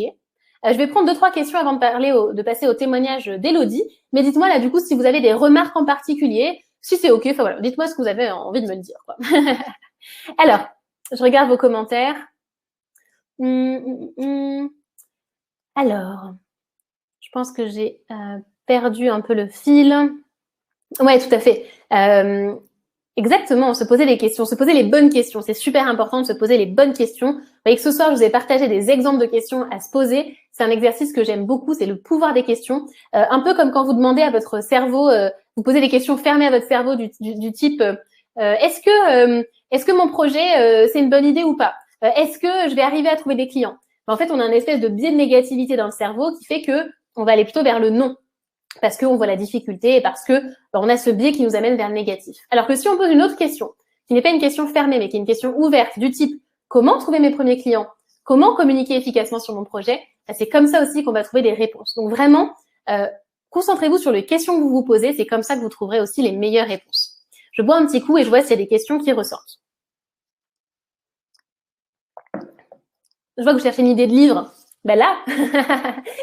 Je vais prendre 2-3 questions avant de passer au témoignage d'Élodie. Mais dites-moi là, du coup, si vous avez des remarques en particulier, si c'est OK, enfin voilà, dites-moi ce que vous avez envie de me le dire, quoi. Alors, je regarde vos commentaires. Alors, je pense que j'ai perdu un peu le fil. Ouais, tout à fait. Exactement, se poser les questions, se poser les bonnes questions. C'est super important de se poser les bonnes questions. Vous voyez que ce soir, je vous ai partagé des exemples de questions à se poser. C'est un exercice que j'aime beaucoup, c'est le pouvoir des questions. Un peu comme quand vous demandez à votre cerveau, vous posez des questions fermées à votre cerveau du type est-ce que mon projet, c'est une bonne idée ou pas? Est-ce que je vais arriver à trouver des clients? En fait, on a une espèce de biais de négativité dans le cerveau qui fait que on va aller plutôt vers le non. Parce qu'on voit la difficulté et parce que on a ce biais qui nous amène vers le négatif. Alors que si on pose une autre question, qui n'est pas une question fermée, mais qui est une question ouverte, du type « Comment trouver mes premiers clients ? Comment communiquer efficacement sur mon projet ?» C'est comme ça aussi qu'on va trouver des réponses. Donc vraiment, concentrez-vous sur les questions que vous vous posez. C'est comme ça que vous trouverez aussi les meilleures réponses. Je bois un petit coup et je vois s'il y a des questions qui ressortent. Je vois que vous cherchez une idée de livre. Ben là, je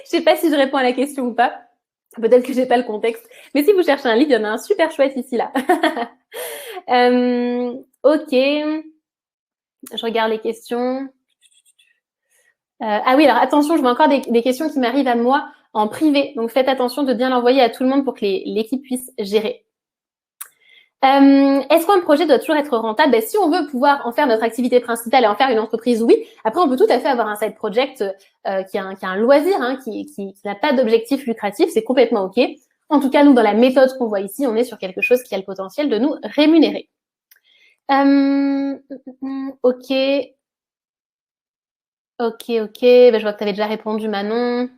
sais pas si je réponds à la question ou pas. Peut-être que j'ai pas le contexte. Mais si vous cherchez un livre, il y en a un super chouette ici, là. OK. Je regarde les questions. Ah oui, alors attention, je vois encore des questions qui m'arrivent à moi en privé. Donc, faites attention de bien l'envoyer à tout le monde pour que l'équipe puisse gérer. Est-ce qu'un projet doit toujours être rentable? Si on veut pouvoir en faire notre activité principale et en faire une entreprise, oui. Après, on peut tout à fait avoir un side project qui a un loisir, qui n'a pas d'objectif lucratif. C'est complètement OK. En tout cas, nous, dans la méthode qu'on voit ici, on est sur quelque chose qui a le potentiel de nous rémunérer. OK. Je vois que tu avais déjà répondu, Manon.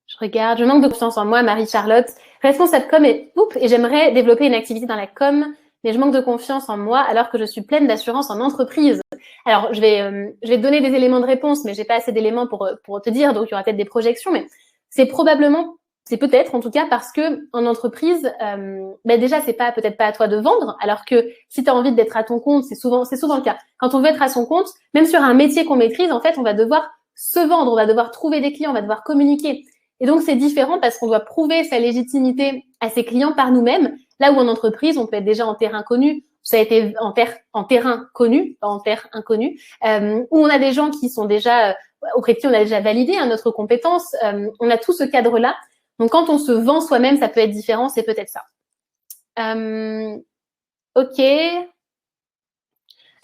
Je regarde. Je manque de confiance en moi, Marie-Charlotte. Responsable com et j'aimerais développer une activité dans la com, mais je manque de confiance en moi alors que je suis pleine d'assurance en entreprise. Alors, je vais te donner des éléments de réponse, mais j'ai pas assez d'éléments pour te dire, donc il y aura peut-être des projections, mais c'est peut-être en tout cas parce que en entreprise, déjà c'est peut-être pas à toi de vendre, alors que si tu as envie d'être à ton compte, c'est souvent le cas. Quand on veut être à son compte, même sur un métier qu'on maîtrise, en fait, on va devoir se vendre, on va devoir trouver des clients, on va devoir communiquer. Et donc, c'est différent parce qu'on doit prouver sa légitimité à ses clients par nous-mêmes. Là où en entreprise, on peut être déjà en terrain connu, ça a été en terrain connu, pas en terre inconnue, où on a des gens qui sont déjà, auprès de qui on a déjà validé notre compétence. On a tout ce cadre-là. Donc, quand on se vend soi-même, ça peut être différent, c'est peut-être ça. OK.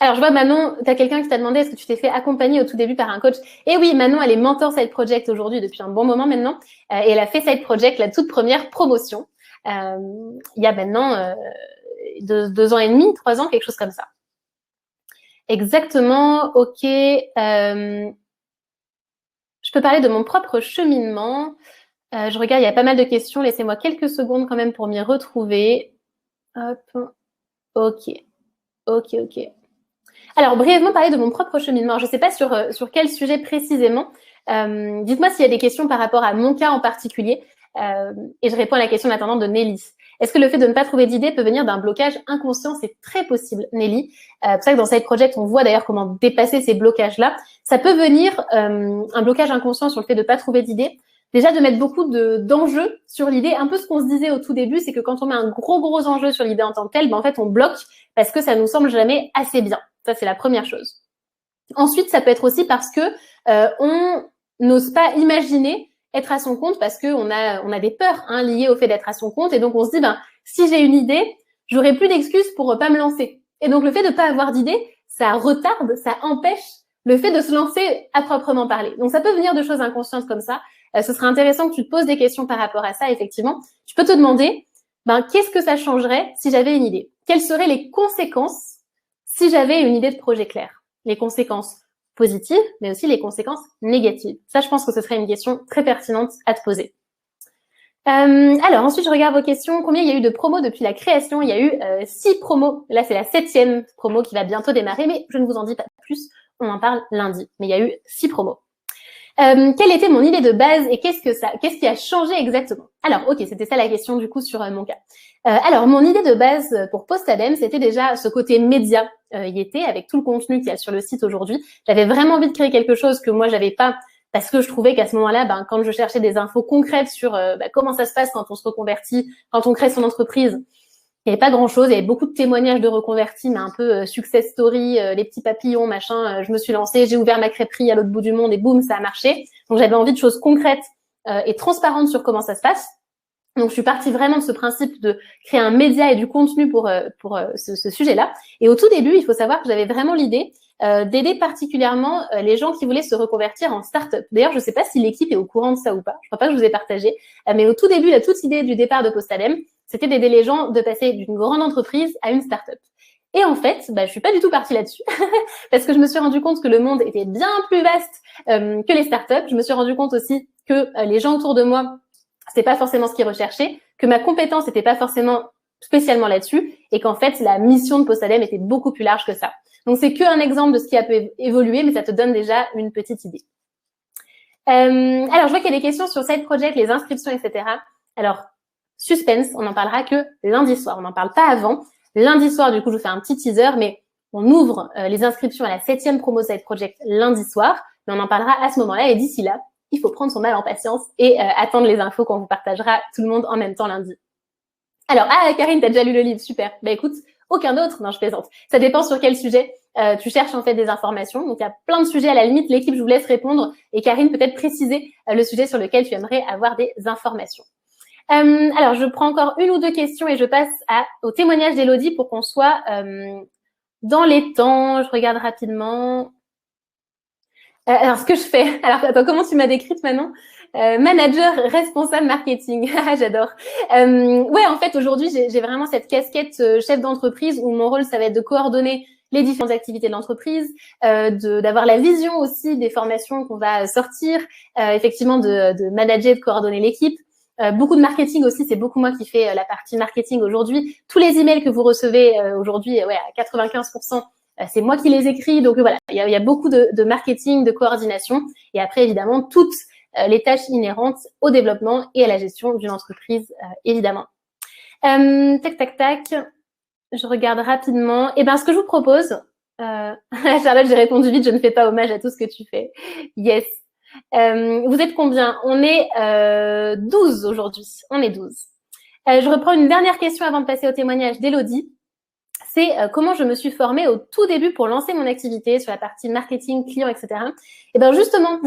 Alors, je vois Manon, tu as quelqu'un qui t'a demandé est-ce que tu t'es fait accompagner au tout début par un coach? Et oui, Manon, elle est mentor Side Project aujourd'hui depuis un bon moment maintenant. Et elle a fait Side Project, la toute première promotion. Il y a maintenant 2 ans et demi, 3 ans, quelque chose comme ça. Exactement, OK. Je peux parler de mon propre cheminement. Je regarde, il y a pas mal de questions. Laissez-moi quelques secondes quand même pour m'y retrouver. Hop. OK. Alors, brièvement parler de mon propre cheminement. Je ne sais pas sur quel sujet précisément. Dites-moi s'il y a des questions par rapport à mon cas en particulier. Et je réponds à la question en attendant de Nelly. Est-ce que le fait de ne pas trouver d'idées peut venir d'un blocage inconscient? C'est très possible, Nelly. C'est pour ça que dans Side Project, on voit d'ailleurs comment dépasser ces blocages-là. Ça peut venir un blocage inconscient sur le fait de ne pas trouver d'idées. Déjà, de mettre beaucoup d'enjeux sur l'idée. Un peu ce qu'on se disait au tout début, c'est que quand on met un gros enjeu sur l'idée en tant que telle, ben, en fait, on bloque parce que ça nous semble jamais assez bien. Ça, c'est la première chose. Ensuite, ça peut être aussi parce que on n'ose pas imaginer être à son compte parce qu'on a des peurs liées au fait d'être à son compte. Et donc, on se dit, ben, si j'ai une idée, j'aurai plus d'excuses pour pas me lancer. Et donc, le fait de pas avoir d'idée, ça retarde, ça empêche le fait de se lancer à proprement parler. Donc, ça peut venir de choses inconscientes comme ça. Ce serait intéressant que tu te poses des questions par rapport à ça, effectivement. Tu peux te demander, ben, qu'est-ce que ça changerait si j'avais une idée? Quelles seraient les conséquences si j'avais une idée de projet clair? Les conséquences positives, mais aussi les conséquences négatives. Ça, je pense que ce serait une question très pertinente à te poser. Alors, ensuite, je regarde vos questions. Combien il y a eu de promos depuis la création? Il y a eu 6 promos. Là, c'est la 7e promo qui va bientôt démarrer, mais je ne vous en dis pas plus. On en parle lundi. Mais il y a eu 6 promos. Quelle était mon idée de base et qu'est-ce qui a changé exactement? Alors, ok, c'était ça la question du coup sur mon cas. Alors, mon idée de base pour Postadem, c'était déjà ce côté média y était avec tout le contenu qu'il y a sur le site aujourd'hui. J'avais vraiment envie de créer quelque chose que moi j'avais pas parce que je trouvais qu'à ce moment-là, ben, quand je cherchais des infos concrètes sur comment ça se passe quand on se reconvertit, quand on crée son entreprise, il n'y avait pas grand-chose, il y avait beaucoup de témoignages de reconvertis, mais un peu success story, les petits papillons, machin. Je me suis lancée, j'ai ouvert ma crêperie à l'autre bout du monde et boum, ça a marché. Donc j'avais envie de choses concrètes et transparentes sur comment ça se passe. Donc je suis partie vraiment de ce principe de créer un média et du contenu pour ce sujet-là. Et au tout début, il faut savoir que j'avais vraiment l'idée d'aider particulièrement les gens qui voulaient se reconvertir en start-up. D'ailleurs, je ne sais pas si l'équipe est au courant de ça ou pas. Je ne crois pas que je vous ai partagé. Mais au tout début, la toute idée du départ de Postadem, c'était d'aider les gens de passer d'une grande entreprise à une start-up. Et en fait, je suis pas du tout partie là-dessus parce que je me suis rendu compte que le monde était bien plus vaste que les start-up. Je me suis rendu compte aussi que les gens autour de moi, c'était pas forcément ce qu'ils recherchaient, que ma compétence n'était pas forcément spécialement là-dessus et qu'en fait, la mission de Postadem était beaucoup plus large que ça. Donc, c'est qu'un exemple de ce qui a pu évoluer, mais ça te donne déjà une petite idée. Alors, je vois qu'il y a des questions sur Side Project, les inscriptions, etc. Alors, suspense, on n'en parlera que lundi soir. On n'en parle pas avant. Lundi soir, du coup, je vous fais un petit teaser, mais on ouvre les inscriptions à la 7e promo Side Project lundi soir, mais on en parlera à ce moment-là. Et d'ici là, il faut prendre son mal en patience et attendre les infos qu'on vous partagera tout le monde en même temps lundi. Alors, Karine, t'as déjà lu le livre, super. Écoute, aucun autre? Non, je plaisante. Ça dépend sur quel sujet tu cherches en fait des informations. Donc, il y a plein de sujets. À la limite, l'équipe, je vous laisse répondre. Et Karine, peut-être préciser le sujet sur lequel tu aimerais avoir des informations. Alors, je prends encore une ou deux questions et je passe au témoignage d'Élodie pour qu'on soit dans les temps. Je regarde rapidement. Alors, ce que je fais… Alors, attends, comment tu m'as décrite, Manon? Manager responsable marketing. J'adore. Ouais, en fait, aujourd'hui, j'ai vraiment cette casquette chef d'entreprise où mon rôle, ça va être de coordonner les différentes activités de l'entreprise, d'avoir la vision aussi des formations qu'on va sortir, effectivement de manager, de coordonner l'équipe. Beaucoup de marketing aussi, c'est beaucoup moi qui fais la partie marketing aujourd'hui. Tous les emails que vous recevez aujourd'hui, ouais, à 95%, c'est moi qui les écris. Donc voilà, il y a beaucoup de marketing, de coordination. Et après, évidemment, toutes les tâches inhérentes au développement et à la gestion d'une entreprise, évidemment. Tac. Je regarde rapidement. Ce que je vous propose… Charlotte, j'ai répondu vite, je ne fais pas hommage à tout ce que tu fais. Yes. Vous êtes combien? On est 12 aujourd'hui. On est 12. Je reprends une dernière question avant de passer au témoignage d'Élodie. C'est comment je me suis formée au tout début pour lancer mon activité sur la partie marketing, client, etc. Et justement,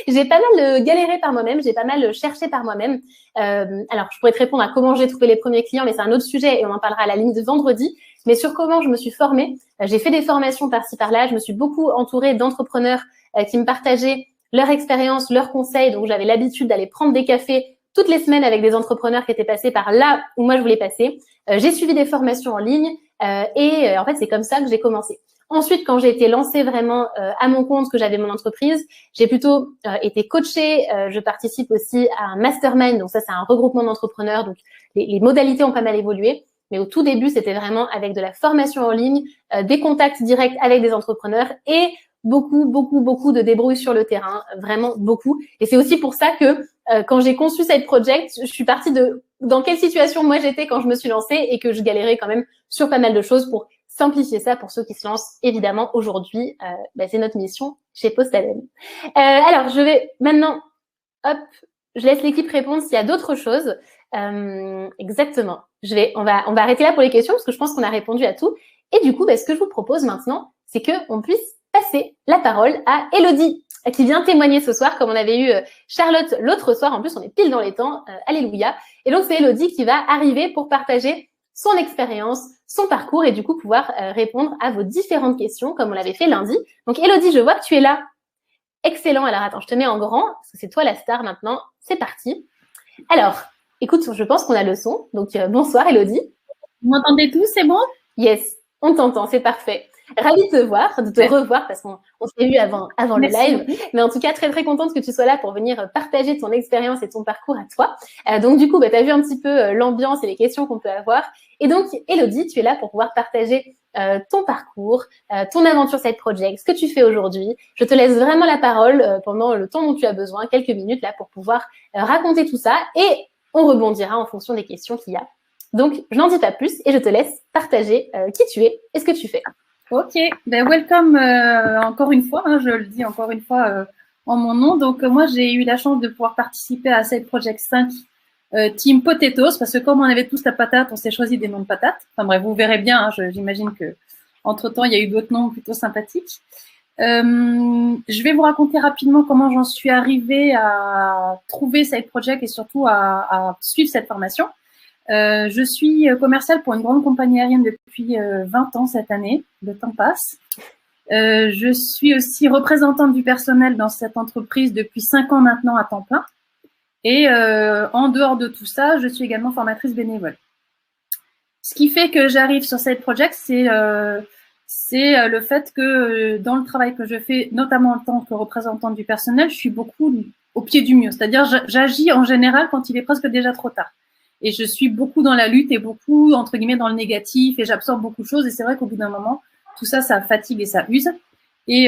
j'ai pas mal galéré par moi-même, j'ai pas mal cherché par moi-même. Alors, je pourrais te répondre à comment j'ai trouvé les premiers clients, mais c'est un autre sujet et on en parlera à la limite vendredi. Mais sur comment je me suis formée, j'ai fait des formations par-ci par-là, je me suis beaucoup entourée d'entrepreneurs qui me partageaient leur expérience, leurs conseils. Donc, j'avais l'habitude d'aller prendre des cafés toutes les semaines avec des entrepreneurs qui étaient passés par là où moi je voulais passer. J'ai suivi des formations en ligne et en fait, c'est comme ça que j'ai commencé. Ensuite, quand j'ai été lancée vraiment à mon compte, que j'avais mon entreprise, j'ai plutôt été coachée. Je participe aussi à un mastermind. Donc ça, c'est un regroupement d'entrepreneurs. Donc les modalités ont pas mal évolué. Mais au tout début, c'était vraiment avec de la formation en ligne, des contacts directs avec des entrepreneurs et beaucoup de débrouilles sur le terrain, vraiment beaucoup. Et c'est aussi pour ça que quand j'ai conçu Side Project, je suis partie de dans quelle situation moi j'étais quand je me suis lancée et que je galérais quand même sur pas mal de choses pour simplifier ça pour ceux qui se lancent évidemment aujourd'hui. C'est notre mission chez Postadem. Alors, je vais maintenant, hop, je laisse l'équipe répondre s'il y a d'autres choses. Exactement. On va arrêter là pour les questions parce que je pense qu'on a répondu à tout. Et du coup, ce que je vous propose maintenant, c'est qu'on puisse passer la parole à Elodie, qui vient témoigner ce soir, comme on avait eu Charlotte l'autre soir. En plus, on est pile dans les temps. Alléluia. Et donc, c'est Elodie qui va arriver pour partager son expérience, son parcours et du coup pouvoir répondre à vos différentes questions comme on l'avait fait lundi. Donc, Elodie, je vois que tu es là. Excellent. Alors, attends, je te mets en grand parce que c'est toi la star maintenant. C'est parti. Alors, écoute, je pense qu'on a le son. Donc, bonsoir, Elodie. Vous m'entendez tous, c'est bon? Yes, on t'entend, c'est parfait. Ravie de te voir, de te revoir parce qu'on s'est vu avant le live. Mais en tout cas, très, très contente que tu sois là pour venir partager ton expérience et ton parcours à toi. Donc, du coup, tu as vu un petit peu l'ambiance et les questions qu'on peut avoir. Et donc, Elodie, tu es là pour pouvoir partager ton parcours, ton aventure Side Project, ce que tu fais aujourd'hui. Je te laisse vraiment la parole pendant le temps dont tu as besoin, quelques minutes là pour pouvoir raconter tout ça. Et on rebondira en fonction des questions qu'il y a. Donc, je n'en dis pas plus et je te laisse partager qui tu es et ce que tu fais. Ok, welcome encore une fois, je le dis encore une fois en mon nom. Donc, moi, j'ai eu la chance de pouvoir participer à Side Project 5 Team Potatoes, parce que comme on avait tous la patate, on s'est choisi des noms de patates. Enfin bref, vous verrez bien, j'imagine que entre-temps, il y a eu d'autres noms plutôt sympathiques. Je vais vous raconter rapidement comment j'en suis arrivée à trouver Side Project et surtout à suivre cette formation. Je suis commerciale pour une grande compagnie aérienne depuis 20 ans cette année. Le temps passe. Je suis aussi représentante du personnel dans cette entreprise depuis 5 ans maintenant à temps plein. Et en dehors de tout ça, je suis également formatrice bénévole. Ce qui fait que j'arrive sur Side Project, c'est le fait que dans le travail que je fais, notamment en tant que représentante du personnel, je suis beaucoup au pied du mur. C'est-à-dire, j'agis en général quand il est presque déjà trop tard. Et je suis beaucoup dans la lutte et beaucoup, entre guillemets, dans le négatif et j'absorbe beaucoup de choses. Et c'est vrai qu'au bout d'un moment, tout ça, ça fatigue et ça use. Et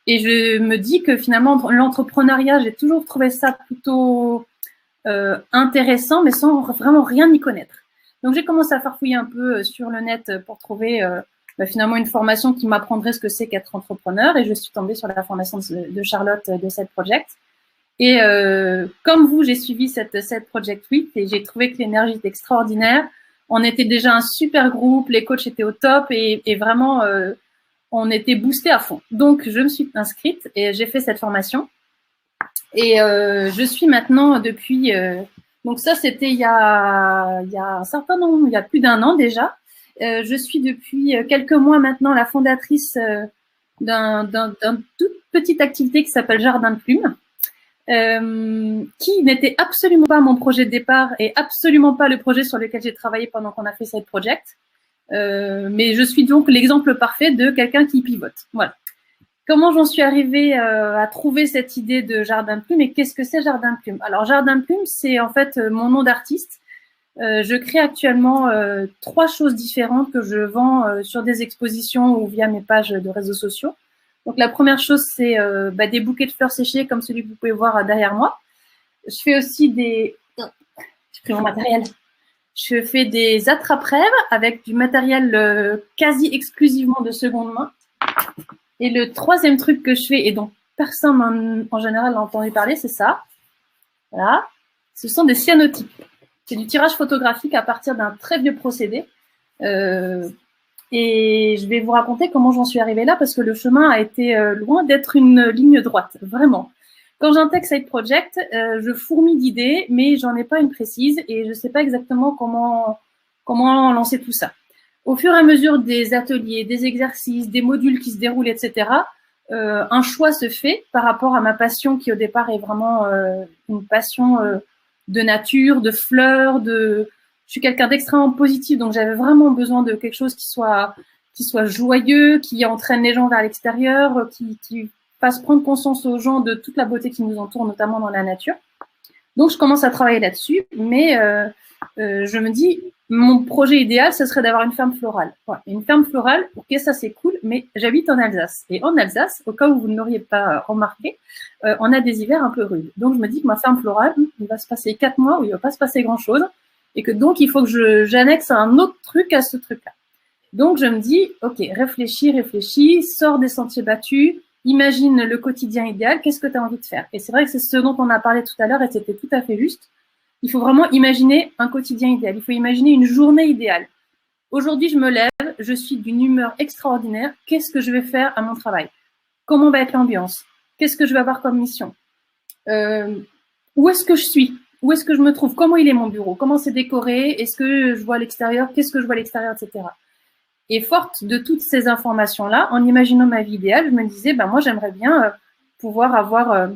je me dis que finalement, l'entrepreneuriat, j'ai toujours trouvé ça plutôt intéressant, mais sans vraiment rien y connaître. Donc, j'ai commencé à farfouiller un peu sur le net pour trouver finalement une formation qui m'apprendrait ce que c'est qu'être entrepreneur. Et je suis tombée sur la formation de Charlotte de Side Project. Et comme vous, j'ai suivi cette Project 8 et j'ai trouvé que l'énergie était extraordinaire. On était déjà un super groupe, les coachs étaient au top et vraiment, on était boostés à fond. Donc, je me suis inscrite et j'ai fait cette formation. Et je suis maintenant depuis… donc ça, c'était il y a un certain nombre, il y a plus d'1 an déjà. Je suis depuis quelques mois maintenant la fondatrice d'une toute petite activité qui s'appelle Jardin de Plumes. Qui n'était absolument pas mon projet de départ et absolument pas le projet sur lequel j'ai travaillé pendant qu'on a fait Side Project. Mais je suis donc l'exemple parfait de quelqu'un qui pivote. Voilà. Comment j'en suis arrivée à trouver cette idée de Jardin de Plumes et qu'est-ce que c'est Jardin de Plumes? Alors, Jardin de Plumes, c'est en fait mon nom d'artiste. Je crée actuellement 3 choses différentes que je vends sur des expositions ou via mes pages de réseaux sociaux. Donc, la première chose, c'est des bouquets de fleurs séchées comme celui que vous pouvez voir derrière moi. Je fais aussi des… J'ai pris mon matériel. Je fais des attrape-rêves avec du matériel quasi exclusivement de seconde main. Et le 3e truc que je fais, et dont personne en général n'a entendu parler, c'est ça. Voilà. Ce sont des cyanotypes. C'est du tirage photographique à partir d'un très vieux procédé. Et je vais vous raconter comment j'en suis arrivée là parce que le chemin a été loin d'être une ligne droite, vraiment. Quand j'intègre Side Project, je fourmille d'idées, mais j'en ai pas une précise et je sais pas exactement comment lancer tout ça. Au fur et à mesure des ateliers, des exercices, des modules qui se déroulent, etc., un choix se fait par rapport à ma passion qui au départ est vraiment une passion de nature, de fleurs, je suis quelqu'un d'extrêmement positif, donc j'avais vraiment besoin de quelque chose qui soit joyeux, qui entraîne les gens vers l'extérieur, qui fasse prendre conscience aux gens de toute la beauté qui nous entoure, notamment dans la nature. Donc, je commence à travailler là-dessus, mais je me dis, mon projet idéal, ce serait d'avoir une ferme florale. Ouais, une ferme florale, ok, ça c'est cool, mais j'habite en Alsace. Et en Alsace, au cas où vous ne l'auriez pas remarqué, on a des hivers un peu rudes. Donc je me dis que ma ferme florale, il va se passer 4 mois où il ne va pas se passer grand-chose. Et que donc, il faut que j'annexe un autre truc à ce truc-là. Donc je me dis, ok, réfléchis, sors des sentiers battus, imagine le quotidien idéal, qu'est-ce que tu as envie de faire? Et c'est vrai que c'est ce dont on a parlé tout à l'heure et c'était tout à fait juste. Il faut vraiment imaginer un quotidien idéal. Il faut imaginer une journée idéale. Aujourd'hui, je me lève, je suis d'une humeur extraordinaire. Qu'est-ce que je vais faire à mon travail? Comment va être l'ambiance? Qu'est-ce que je vais avoir comme mission? Où est-ce que je suis? Où est-ce que je me trouve? Comment il est mon bureau? Comment c'est décoré? Est-ce que je vois l'extérieur? Qu'est-ce que je vois à l'extérieur, etc. Et forte de toutes ces informations-là, en imaginant ma vie idéale, je me disais, moi, j'aimerais bien pouvoir avoir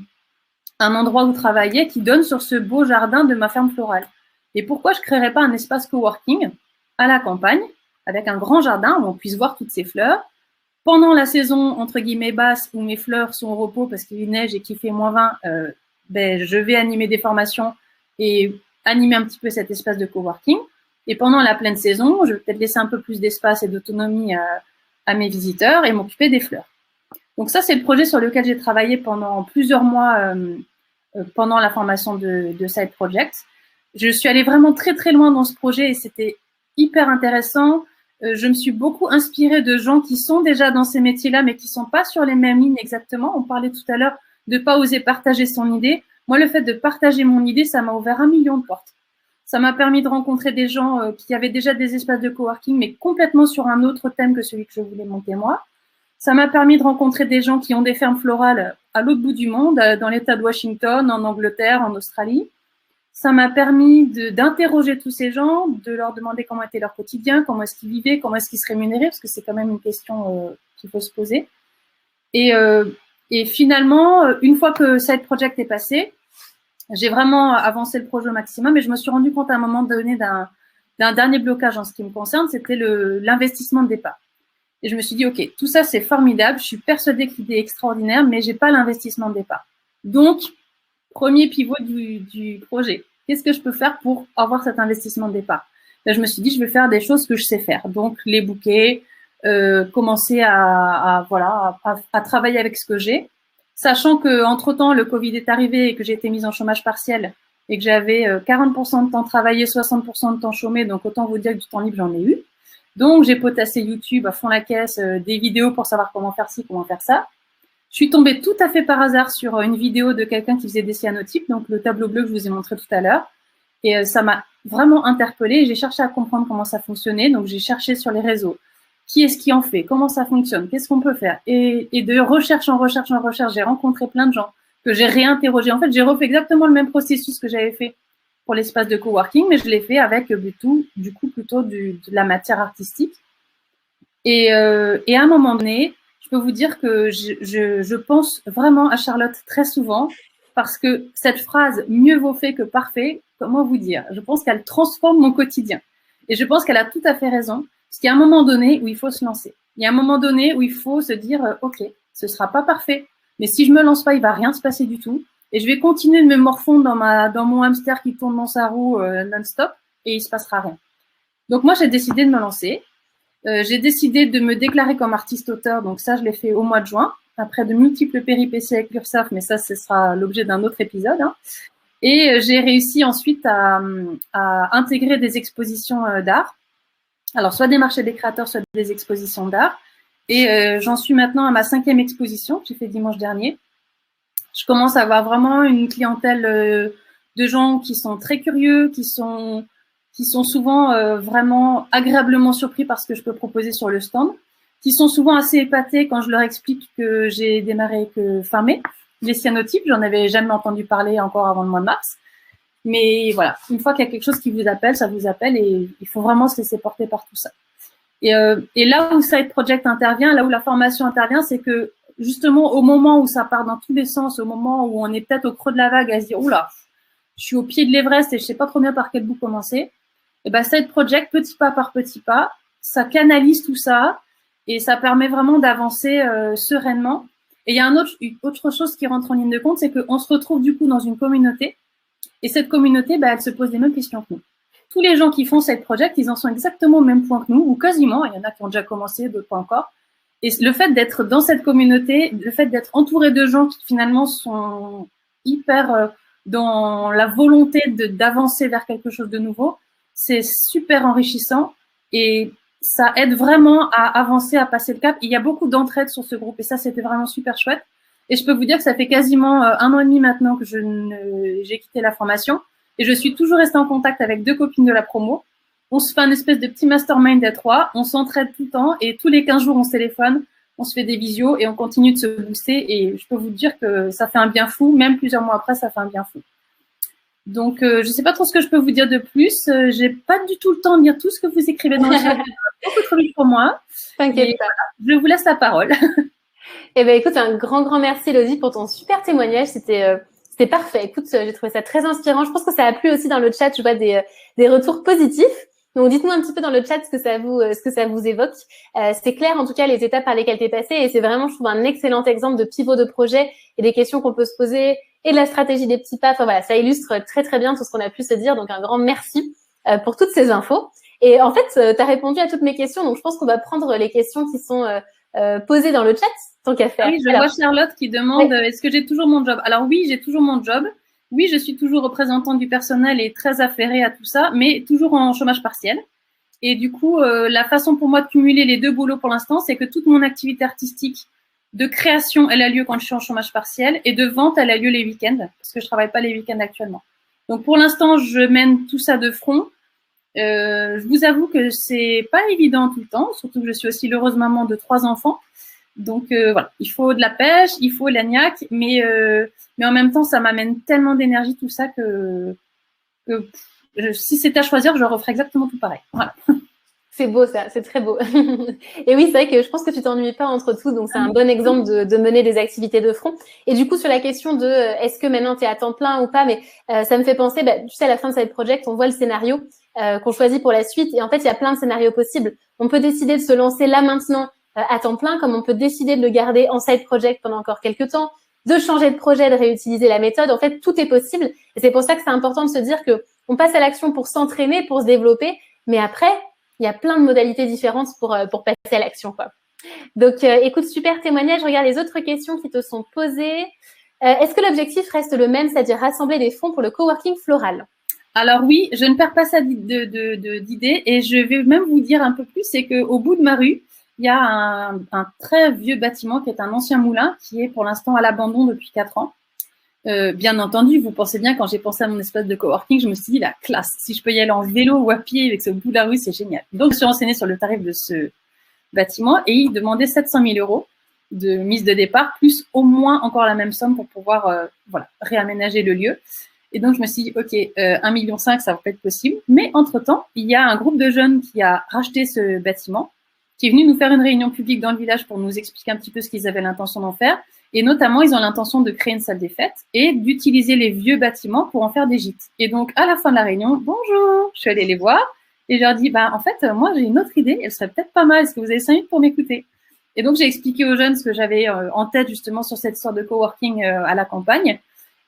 un endroit où travailler qui donne sur ce beau jardin de ma ferme florale. Et pourquoi je ne créerais pas un espace coworking à la campagne, avec un grand jardin où on puisse voir toutes ces fleurs. Pendant la saison, entre guillemets, basse, où mes fleurs sont au repos parce qu'il neige et qu'il fait -20, je vais animer des formations et animer un petit peu cet espace de coworking. Et pendant la pleine saison, je vais peut-être laisser un peu plus d'espace et d'autonomie à mes visiteurs et m'occuper des fleurs. Donc ça, c'est le projet sur lequel j'ai travaillé pendant plusieurs mois pendant la formation de Side Project. Je suis allée vraiment très, très loin dans ce projet et c'était hyper intéressant. Je me suis beaucoup inspirée de gens qui sont déjà dans ces métiers-là, mais qui ne sont pas sur les mêmes lignes exactement. On parlait tout à l'heure de ne pas oser partager son idée. Moi, le fait de partager mon idée, ça m'a ouvert 1 million de portes. Ça m'a permis de rencontrer des gens qui avaient déjà des espaces de coworking, mais complètement sur un autre thème que celui que je voulais monter moi. Ça m'a permis de rencontrer des gens qui ont des fermes florales à l'autre bout du monde, dans l'État de Washington, en Angleterre, en Australie. Ça m'a permis d'interroger tous ces gens, de leur demander comment était leur quotidien, comment est-ce qu'ils vivaient, comment est-ce qu'ils se rémunéraient, parce que c'est quand même une question qu'il faut se poser. Et finalement, une fois que Side Project est passé, j'ai vraiment avancé le projet au maximum et je me suis rendu compte à un moment donné d'un dernier blocage en ce qui me concerne, c'était l'investissement de départ. Et je me suis dit, OK, tout ça, c'est formidable. Je suis persuadée que l'idée est extraordinaire, mais j'ai pas l'investissement de départ. Donc, premier pivot du projet. Qu'est-ce que je peux faire pour avoir cet investissement de départ? Là, je me suis dit, je vais faire des choses que je sais faire. Donc, les bouquets, commencer à travailler avec ce que j'ai. Sachant qu'entre-temps, le Covid est arrivé et que j'ai été mise en chômage partiel et que j'avais 40% de temps travaillé, 60% de temps chômé. Donc, autant vous dire que du temps libre, j'en ai eu. Donc, j'ai potassé YouTube à fond la caisse, des vidéos pour savoir comment faire ci, comment faire ça. Je suis tombée tout à fait par hasard sur une vidéo de quelqu'un qui faisait des cyanotypes, donc le tableau bleu que je vous ai montré tout à l'heure. Et ça m'a vraiment interpellée. J'ai cherché à comprendre comment ça fonctionnait. Donc, j'ai cherché sur les réseaux. Qui est-ce qui en fait? Comment ça fonctionne? Qu'est-ce qu'on peut faire? Et de recherche en recherche en recherche, j'ai rencontré plein de gens que j'ai réinterrogés. En fait, j'ai refait exactement le même processus que j'avais fait pour l'espace de coworking, mais je l'ai fait avec du coup plutôt de la matière artistique. Et à un moment donné, je peux vous dire que je pense vraiment à Charlotte très souvent parce que cette phrase « mieux vaut fait que parfait », comment vous dire? Je pense qu'elle transforme mon quotidien. Et je pense qu'elle a tout à fait raison, parce qu'il y a un moment donné où il faut se lancer. Il y a un moment donné où il faut se dire « ok, ce ne sera pas parfait, mais si je ne me lance pas, il ne va rien se passer du tout. Et je vais continuer de me morfondre dans mon hamster qui tourne dans sa roue non-stop et il ne se passera rien. » Donc moi, j'ai décidé de me lancer. J'ai décidé de me déclarer comme artiste-auteur, donc ça, je l'ai fait au mois de juin, après de multiples péripéties avec l'URSSAF, mais ça, ce sera l'objet d'un autre épisode. Hein. Et j'ai réussi ensuite à intégrer des expositions d'art. Alors, soit des marchés des créateurs, soit des expositions d'art. Et j'en suis maintenant à ma 5e exposition que j'ai fait dimanche dernier. Je commence à avoir vraiment une clientèle de gens qui sont très curieux, qui sont souvent vraiment agréablement surpris par ce que je peux proposer sur le stand, qui sont souvent assez épatés quand je leur explique que j'ai démarré que fin mai. Les cyanotypes, j'en avais jamais entendu parler encore avant le mois de mars. Mais voilà, une fois qu'il y a quelque chose qui vous appelle, ça vous appelle et il faut vraiment se laisser porter par tout ça. Et là où Side Project intervient, là où la formation intervient, c'est que justement au moment où ça part dans tous les sens, au moment où on est peut-être au creux de la vague à se dire « Oula, je suis au pied de l'Everest et je sais pas trop bien par quel bout commencer », et ben Side Project, petit pas par petit pas, ça canalise tout ça et ça permet vraiment d'avancer sereinement. Et il y a une autre chose qui rentre en ligne de compte, c'est qu'on se retrouve du coup dans une communauté et cette communauté, elle se pose les mêmes questions que nous. tous les gens qui font cette project, ils en sont exactement au même point que nous, ou quasiment. Il y en a qui ont déjà commencé, d'autres pas encore. Et le fait d'être dans cette communauté, le fait d'être entouré de gens qui finalement sont hyper dans la volonté d'avancer vers quelque chose de nouveau, c'est super enrichissant et ça aide vraiment à avancer, à passer le cap. Il y a beaucoup d'entraide sur ce groupe et ça, c'était vraiment super chouette. Et je peux vous dire que ça fait quasiment 1 an et demi maintenant que j'ai quitté la formation et je suis toujours restée en contact avec 2 copines de la promo. On se fait un espèce de petit mastermind à 3, on s'entraide tout le temps et tous les 15 jours, on se téléphone, on se fait des visios et on continue de se booster et je peux vous dire que ça fait un bien fou, même plusieurs mois après, ça fait un bien fou. Donc, je ne sais pas trop ce que je peux vous dire de plus. J'ai pas du tout le temps de lire tout ce que vous écrivez dans le chat. C'est beaucoup trop vite pour moi. T'inquiète pas. Voilà, je vous laisse la parole. Eh ben, écoute, un grand merci, Elodie, pour ton super témoignage. C'était parfait. Écoute, j'ai trouvé ça très inspirant. Je pense que ça a plu aussi dans le chat. Je vois des retours positifs. Donc, dites-nous un petit peu dans le chat ce que ça vous évoque. C'est clair, en tout cas, les étapes par lesquelles tu es passée. Et c'est vraiment, je trouve, un excellent exemple de pivot de projet et des questions qu'on peut se poser et de la stratégie des petits pas. Enfin, voilà, ça illustre très bien tout ce qu'on a pu se dire. Donc, un grand merci pour toutes ces infos. Et en fait, tu as répondu à toutes mes questions. Donc, je pense qu'on va prendre les questions qui sont posées dans le chat, tant qu'à faire. Oui, je vois Charlotte qui demande est-ce que j'ai toujours mon job? Alors oui, j'ai toujours mon job. Oui, je suis toujours représentante du personnel et très affairée à tout ça, mais toujours en chômage partiel. Et du coup, la façon pour moi de cumuler les 2 boulots pour l'instant, c'est que toute mon activité artistique de création, elle a lieu quand je suis en chômage partiel et de vente, elle a lieu les week-ends parce que je travaille pas les week-ends actuellement. Donc pour l'instant, je mène tout ça de front. Je vous avoue que c'est pas évident tout le temps, surtout que je suis aussi l'heureuse maman de 3 enfants. Donc voilà, il faut de la pêche, il faut la niaque, mais en même temps, ça m'amène tellement d'énergie tout ça que si c'était à choisir, je referais exactement tout pareil. Voilà. C'est beau ça, c'est très beau. Et oui, c'est vrai que je pense que tu t'ennuies pas entre tout, donc c'est un bon exemple de mener des activités de front. Et du coup, sur la question de est-ce que maintenant tu es à temps plein ou pas, mais ça me fait penser, tu sais, à la fin de Side Project, on voit le scénario qu'on choisit pour la suite. Et en fait, il y a plein de scénarios possibles. On peut décider de se lancer là maintenant à temps plein, comme on peut décider de le garder en Side Project pendant encore quelques temps, de changer de projet, de réutiliser la méthode. En fait, tout est possible. Et c'est pour ça que c'est important de se dire que on passe à l'action pour s'entraîner, pour se développer, mais après, il y a plein de modalités différentes pour passer à l'action, quoi. Donc, écoute, super témoignage. Regarde les autres questions qui te sont posées. Est-ce que l'objectif reste le même, c'est-à-dire rassembler des fonds pour le coworking floral? Alors oui, je ne perds pas ça d'idée et je vais même vous dire un peu plus, c'est qu'au bout de ma rue, il y a un très vieux bâtiment qui est un ancien moulin qui est pour l'instant à l'abandon depuis 4 ans. Bien entendu, vous pensez bien, quand j'ai pensé à mon espace de coworking, je me suis dit, la classe, si je peux y aller en vélo ou à pied avec ce bout de la rue, c'est génial. Donc, je me suis renseignée sur le tarif de ce bâtiment et il demandait 700 000 € de mise de départ, plus au moins encore la même somme pour pouvoir réaménager le lieu. Et donc, je me suis dit, OK, 1,5 million, ça va pas être possible. Mais entre-temps, il y a un groupe de jeunes qui a racheté ce bâtiment, qui est venu nous faire une réunion publique dans le village pour nous expliquer un petit peu ce qu'ils avaient l'intention d'en faire. Et notamment, ils ont l'intention de créer une salle des fêtes et d'utiliser les vieux bâtiments pour en faire des gîtes. Et donc, à la fin de la réunion, bonjour, je suis allée les voir et je leur dis, en fait, moi, j'ai une autre idée, elle serait peut-être pas mal. Est-ce que vous avez 5 minutes pour m'écouter? Et donc, j'ai expliqué aux jeunes ce que j'avais en tête justement sur cette sorte de coworking à la campagne.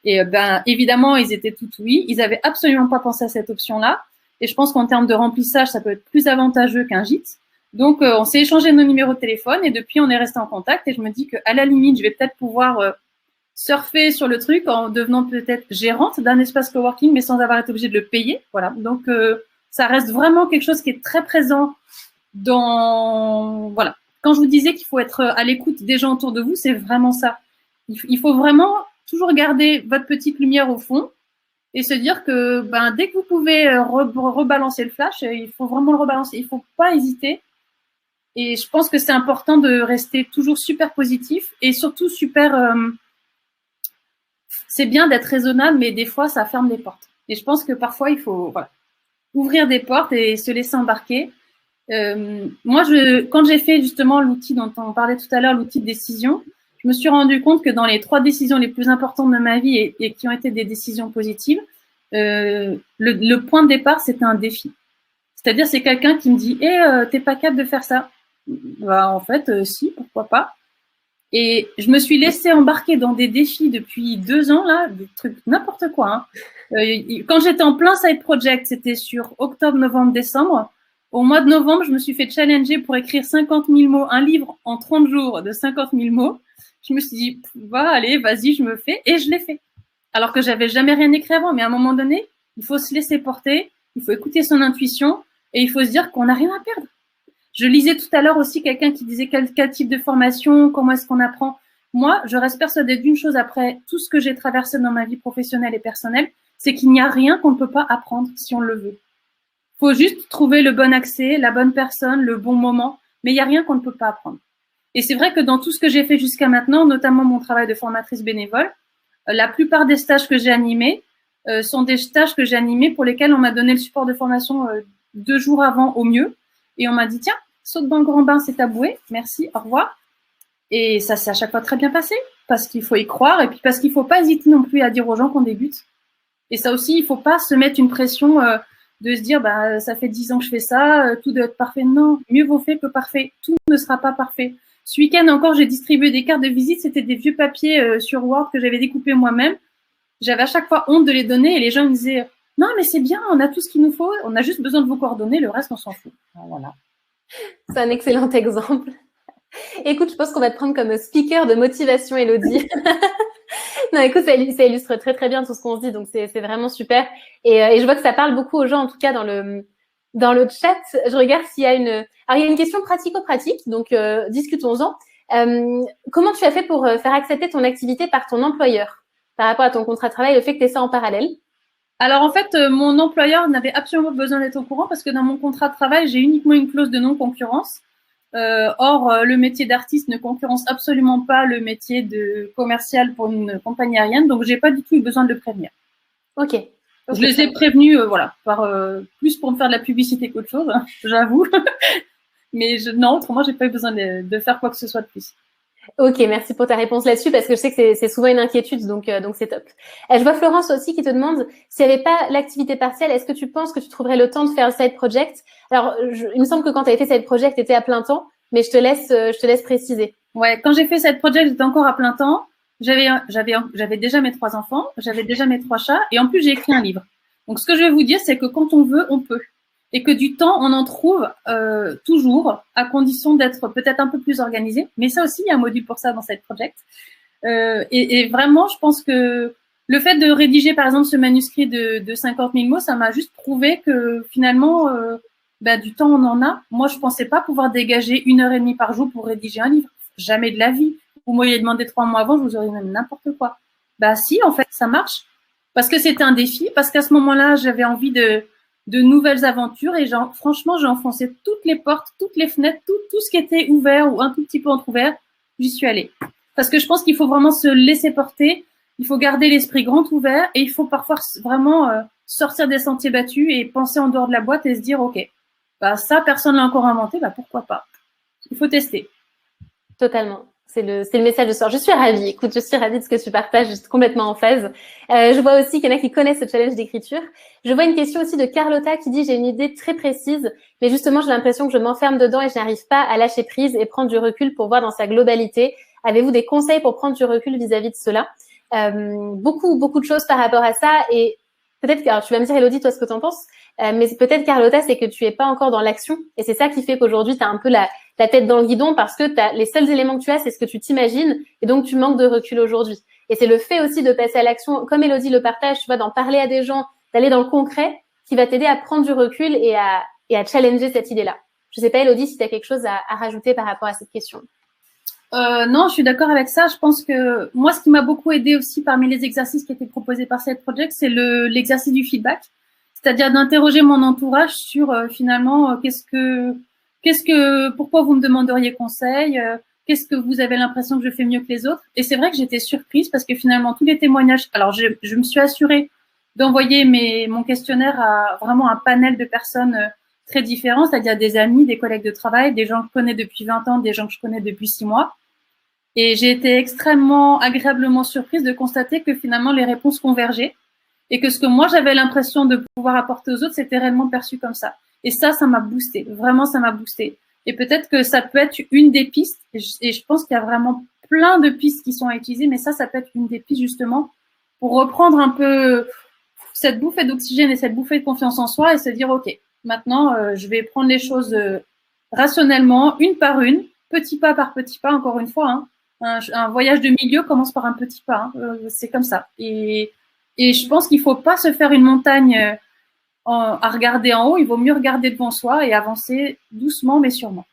Et évidemment, ils étaient tout oui. Ils avaient absolument pas pensé à cette option-là. Et je pense qu'en termes de remplissage, ça peut être plus avantageux qu'un gîte. Donc, on s'est échangé nos numéros de téléphone et depuis, on est resté en contact. Et je me dis qu'à la limite, je vais peut-être pouvoir surfer sur le truc en devenant peut-être gérante d'un espace coworking, mais sans avoir été obligée de le payer. Voilà. Donc, ça reste vraiment quelque chose qui est très présent dans… Voilà. Quand je vous disais qu'il faut être à l'écoute des gens autour de vous, c'est vraiment ça. Il faut vraiment toujours garder votre petite lumière au fond et se dire que dès que vous pouvez rebalancer le flash, il faut vraiment le rebalancer. Il ne faut pas hésiter. Et je pense que c'est important de rester toujours super positif et surtout super… c'est bien d'être raisonnable, mais des fois, ça ferme des portes. Et je pense que parfois, il faut ouvrir des portes et se laisser embarquer. Moi, quand j'ai fait justement l'outil dont on parlait tout à l'heure, l'outil de décision, je me suis rendu compte que dans les 3 décisions les plus importantes de ma vie et qui ont été des décisions positives, le point de départ, c'était un défi. C'est-à-dire, c'est quelqu'un qui me dit « t'es pas capable de faire ça ?» En fait, si, pourquoi pas. Et je me suis laissée embarquer dans des défis depuis 2 ans, là, des trucs n'importe quoi. Hein. Quand j'étais en plein side project, c'était sur octobre, novembre, décembre. Au mois de novembre, je me suis fait challenger pour écrire 50 000 mots, un livre en 30 jours de 50 000 mots. Je me suis dit, va, allez, vas-y, je me fais. Et je l'ai fait. Alors que j'avais jamais rien écrit avant. Mais à un moment donné, il faut se laisser porter, il faut écouter son intuition et il faut se dire qu'on n'a rien à perdre. Je lisais tout à l'heure aussi quelqu'un qui disait quel type de formation, comment est-ce qu'on apprend. Moi, je reste persuadée d'une chose après tout ce que j'ai traversé dans ma vie professionnelle et personnelle, c'est qu'il n'y a rien qu'on ne peut pas apprendre si on le veut. Il faut juste trouver le bon accès, la bonne personne, le bon moment, mais il n'y a rien qu'on ne peut pas apprendre. Et c'est vrai que dans tout ce que j'ai fait jusqu'à maintenant, notamment mon travail de formatrice bénévole, la plupart des stages que j'ai animés sont des stages que j'ai animés pour lesquels on m'a donné le support de formation 2 jours avant au mieux. Et on m'a dit, tiens, saute dans le grand bain, c'est ta bouée, merci, au revoir. Et ça s'est à chaque fois très bien passé, parce qu'il faut y croire, et puis parce qu'il ne faut pas hésiter non plus à dire aux gens qu'on débute. Et ça aussi, il ne faut pas se mettre une pression de se dire, bah, ça fait 10 ans que je fais ça, tout doit être parfait. Non, mieux vaut fait que parfait, tout ne sera pas parfait. Ce week-end encore, j'ai distribué des cartes de visite, c'était des vieux papiers sur Word que j'avais découpés moi-même. J'avais à chaque fois honte de les donner, et les gens me disaient, non, mais c'est bien, on a tout ce qu'il nous faut, on a juste besoin de vos coordonnées, le reste, on s'en fout. Voilà. C'est un excellent exemple. Écoute, je pense qu'on va te prendre comme speaker de motivation, Élodie. Non, écoute, ça illustre très très bien tout ce qu'on se dit, donc c'est vraiment super. Et je vois que ça parle beaucoup aux gens, en tout cas dans le chat. Je regarde s'il y a alors il y a une question pratico-pratique, donc discutons-en. Comment tu as fait pour faire accepter ton activité par ton employeur par rapport à ton contrat de travail, le fait que tu aies ça en parallèle? Alors en fait, mon employeur n'avait absolument pas besoin d'être au courant parce que dans mon contrat de travail, j'ai uniquement une clause de non-concurrence. Or, le métier d'artiste ne concurrence absolument pas le métier de commercial pour une compagnie aérienne, donc j'ai pas du tout eu besoin de le prévenir. Ok. Je les ai prévenus, voilà, plus pour me faire de la publicité qu'autre chose, hein, j'avoue. Mais non, autrement, j'ai pas eu besoin de faire quoi que ce soit de plus. Ok, merci pour ta réponse là-dessus parce que je sais que c'est souvent une inquiétude, donc c'est top. Je vois Florence aussi qui te demande s'il n'y avait pas l'activité partielle, est-ce que tu penses que tu trouverais le temps de faire le side project? Alors, il me semble que quand tu avais fait side project, tu étais à plein temps, mais je te laisse préciser. Ouais, quand j'ai fait side project, j'étais encore à plein temps. J'avais déjà mes 3 enfants, j'avais déjà mes 3 chats, et en plus j'ai écrit un livre. Donc ce que je vais vous dire, c'est que quand on veut, on peut. Et que du temps, on en trouve toujours, à condition d'être peut-être un peu plus organisé. Mais ça aussi, il y a un module pour ça dans cette project. Et vraiment, je pense que le fait de rédiger, par exemple, ce manuscrit de 50 000 mots, ça m'a juste prouvé que finalement, du temps, on en a. Moi, je pensais pas pouvoir dégager 1h30 par jour pour rédiger un livre. Jamais de la vie. Vous m'auriez demandé 3 mois avant, je vous aurais même n'importe quoi. Bah si, en fait, ça marche. Parce que c'était un défi, parce qu'à ce moment-là, j'avais envie de nouvelles aventures et franchement, j'ai enfoncé toutes les portes, toutes les fenêtres, tout ce qui était ouvert ou un tout petit peu entrouvert, j'y suis allée. Parce que je pense qu'il faut vraiment se laisser porter, il faut garder l'esprit grand ouvert et il faut parfois vraiment sortir des sentiers battus et penser en dehors de la boîte et se dire, ok, bah ça, personne l'a encore inventé, bah pourquoi pas. Il faut tester. Totalement. C'est le message de ce soir. Je suis ravie. Écoute, je suis ravie de ce que tu partages. Je suis complètement en phase. Je vois aussi qu'il y en a qui connaissent ce challenge d'écriture. Je vois une question aussi de Carlotta qui dit, j'ai une idée très précise, mais justement, j'ai l'impression que je m'enferme dedans et je n'arrive pas à lâcher prise et prendre du recul pour voir dans sa globalité. Avez-vous des conseils pour prendre du recul vis-à-vis de cela? Beaucoup de choses par rapport à ça. Et peut-être que, alors tu vas me dire, Élodie, toi, ce que tu en penses, mais peut-être, Carlotta, c'est que tu es pas encore dans l'action. Et c'est ça qui fait qu'aujourd'hui, tu as un peu la tête dans le guidon parce que les seuls éléments que tu as, c'est ce que tu t'imagines et donc tu manques de recul aujourd'hui. Et c'est le fait aussi de passer à l'action, comme Élodie le partage, tu vois, d'en parler à des gens, d'aller dans le concret, qui va t'aider à prendre du recul et à challenger cette idée-là. Je sais pas, Élodie, si tu as quelque chose à rajouter par rapport à cette question. Non, je suis d'accord avec ça. Je pense que moi, ce qui m'a beaucoup aidé aussi parmi les exercices qui étaient proposés par cette project, c'est l'exercice du feedback. C'est-à-dire d'interroger mon entourage sur finalement pourquoi vous me demanderiez conseil, qu'est-ce que vous avez l'impression que je fais mieux que les autres. Et c'est vrai que j'étais surprise parce que finalement tous les témoignages, alors je me suis assurée d'envoyer mon questionnaire à vraiment un panel de personnes très différents, c'est-à-dire des amis, des collègues de travail, des gens que je connais depuis 20 ans, des gens que je connais depuis 6 mois. Et j'ai été extrêmement agréablement surprise de constater que finalement les réponses convergeaient et que ce que moi j'avais l'impression de pouvoir apporter aux autres, c'était réellement perçu comme ça. Et ça m'a boosté. Vraiment, ça m'a boosté. Et peut-être que ça peut être une des pistes. Et je pense qu'il y a vraiment plein de pistes qui sont à utiliser, mais ça peut être une des pistes justement pour reprendre un peu cette bouffée d'oxygène et cette bouffée de confiance en soi et se dire, OK, maintenant, je vais prendre les choses rationnellement, une par une, petit pas par petit pas, encore une fois. Hein. Un voyage de milieu commence par un petit pas. Hein. C'est comme ça. Et je pense qu'il ne faut pas se faire une montagne à regarder en haut. Il vaut mieux regarder devant soi et avancer doucement, mais sûrement.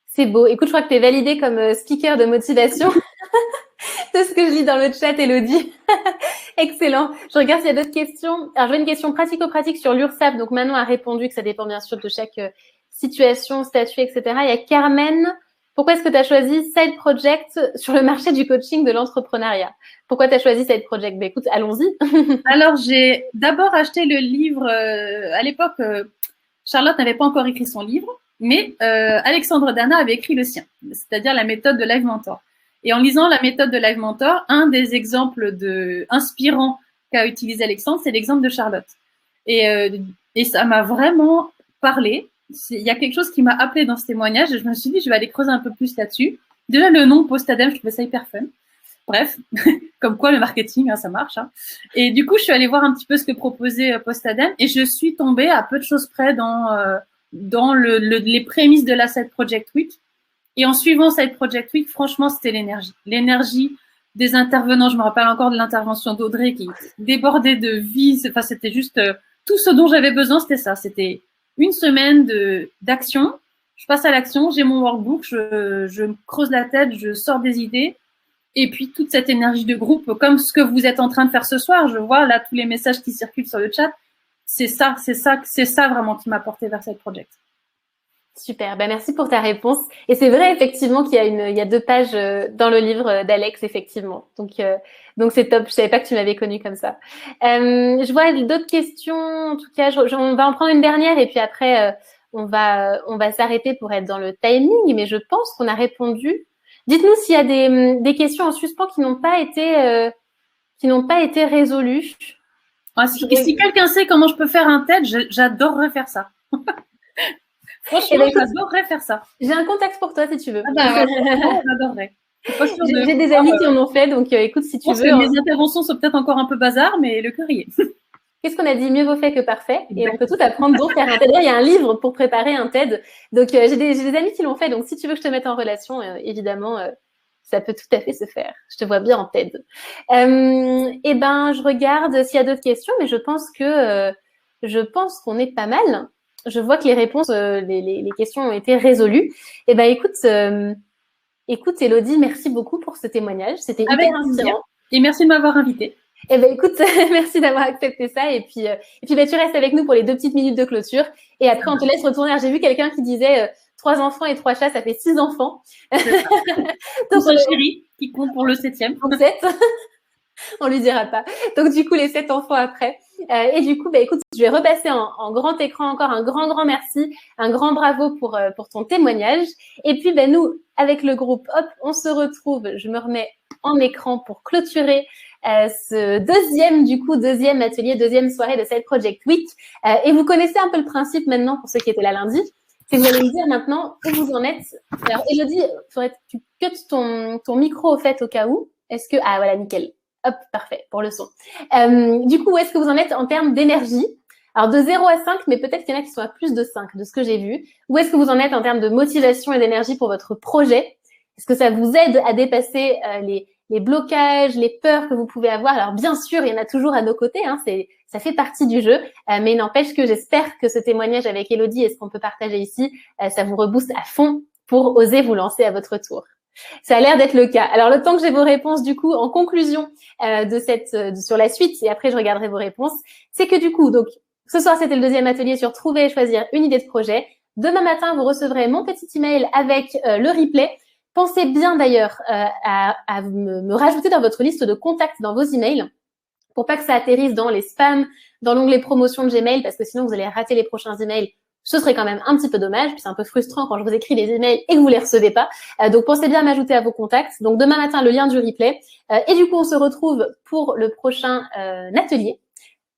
C'est beau. Écoute, je crois que tu es validée comme speaker de motivation. C'est ce que je lis dans le chat, Elodie. Excellent. Je regarde s'il y a d'autres questions. Alors, j'avais une question pratico-pratique sur l'URSSAF. Donc, Manon a répondu que ça dépend bien sûr de chaque situation, statut, etc. Il y a Carmen. Pourquoi est-ce que tu as choisi Side Project sur le marché du coaching de l'entrepreneuriat? Pourquoi tu as choisi Side Project? Ben, écoute, allons-y. Alors, j'ai d'abord acheté le livre. À l'époque, Charlotte n'avait pas encore écrit son livre, mais Alexandre Dana avait écrit le sien, c'est-à-dire la méthode de Live Mentor. Et en lisant la méthode de Live Mentor, un des exemples inspirants qu'a utilisé Alexandre, c'est l'exemple de Charlotte. Et ça m'a vraiment parlé. Il y a quelque chose qui m'a appelé dans ce témoignage et je me suis dit, je vais aller creuser un peu plus là-dessus. Déjà, le nom Postadem, je trouvais ça hyper fun. Bref, comme quoi le marketing, hein, ça marche. Hein. Et du coup, je suis allée voir un petit peu ce que proposait Postadem et je suis tombée à peu de choses près dans les prémices de la Side Project Week. Et en suivant Side Project Week, franchement, c'était l'énergie. L'énergie des intervenants. Je me rappelle encore de l'intervention d'Audrey qui débordait de vie. Enfin, c'était juste tout ce dont j'avais besoin, c'était ça. C'était une semaine d'action. Je passe à l'action, j'ai mon workbook, je me creuse la tête, je sors des idées. Et puis, toute cette énergie de groupe, comme ce que vous êtes en train de faire ce soir, je vois là tous les messages qui circulent sur le chat. C'est ça vraiment qui m'a porté vers Side Project. Super, ben merci pour ta réponse. Et c'est vrai effectivement qu'il y a 2 pages dans le livre d'Alex, effectivement. Donc c'est top. Je savais pas que tu m'avais connue comme ça. Je vois d'autres questions. En tout cas, on va en prendre une dernière et puis après on va s'arrêter pour être dans le timing. Mais je pense qu'on a répondu. Dites-nous s'il y a des questions en suspens qui n'ont pas été résolues. Ah, si quelqu'un sait comment je peux faire un TED, j'adorerais faire ça. Franchement, j'adorerais faire ça. J'ai un contact pour toi si tu veux. Ah bah, j'adorerais. J'ai des amis qui en ont fait, donc écoute, si tu veux. Mes interventions sont peut-être encore un peu bazar, mais le cœur y est. Qu'est-ce qu'on a dit? Mieux vaut fait que parfait. Et on peut tout apprendre, dont faire un TED. Il y a un livre pour préparer un TED. Donc, j'ai des amis qui l'ont fait. Donc, si tu veux que je te mette en relation, évidemment, ça peut tout à fait se faire. Je te vois bien en TED. Eh ben, je regarde s'il y a d'autres questions, mais je pense qu'on est pas mal. Je vois que les réponses, les questions ont été résolues. Eh ben, écoute, Elodie, merci beaucoup pour ce témoignage. C'était hyper inspirant. Et merci de m'avoir invitée. Eh ben, écoute, merci d'avoir accepté ça. Et puis ben, tu restes avec nous pour les 2 petites minutes de clôture. Et après, on te laisse retourner. Alors, j'ai vu quelqu'un qui disait 3 enfants et 3 chats, ça fait 6 enfants. Donc, son chéri qui compte pour le 7e. Donc, 7. On lui dira pas. Donc, du coup, les 7 enfants après. Et du coup, bah, écoute, je vais repasser en grand écran encore un grand merci, un grand bravo pour ton témoignage. Et puis, bah, nous, avec le groupe, hop, on se retrouve. Je me remets en écran pour clôturer ce deuxième atelier, deuxième soirée de Side Project Week. Et vous connaissez un peu le principe maintenant pour ceux qui étaient là lundi. C'est que vous allez me dire maintenant où vous en êtes. Alors, Elodie, faudrait que tu cutes ton micro au fait au cas où. Ah, voilà, nickel. Hop, parfait, pour le son. Du coup, où est-ce que vous en êtes en termes d'énergie? Alors, de 0 à 5, mais peut-être qu'il y en a qui sont à plus de 5, de ce que j'ai vu. Où est-ce que vous en êtes en termes de motivation et d'énergie pour votre projet? Est-ce que ça vous aide à dépasser les blocages, les peurs que vous pouvez avoir? Alors, bien sûr, il y en a toujours à nos côtés, hein, ça fait partie du jeu, mais il n'empêche que j'espère que ce témoignage avec Elodie et ce qu'on peut partager ici, ça vous rebooste à fond pour oser vous lancer à votre tour. Ça a l'air d'être le cas. Alors, le temps que j'ai vos réponses, du coup, en conclusion sur la suite, et après je regarderai vos réponses, c'est que du coup, donc, ce soir, c'était le deuxième atelier sur trouver et choisir une idée de projet. Demain matin, vous recevrez mon petit email avec le replay. Pensez bien d'ailleurs à me rajouter dans votre liste de contacts dans vos emails pour pas que ça atterrisse dans les spams, dans l'onglet promotion de Gmail, parce que sinon vous allez rater les prochains emails. Ce serait quand même un petit peu dommage, puis c'est un peu frustrant quand je vous écris des emails et que vous les recevez pas. Donc pensez bien à m'ajouter à vos contacts. Donc demain matin, le lien du replay. Et du coup, on se retrouve pour le prochain atelier,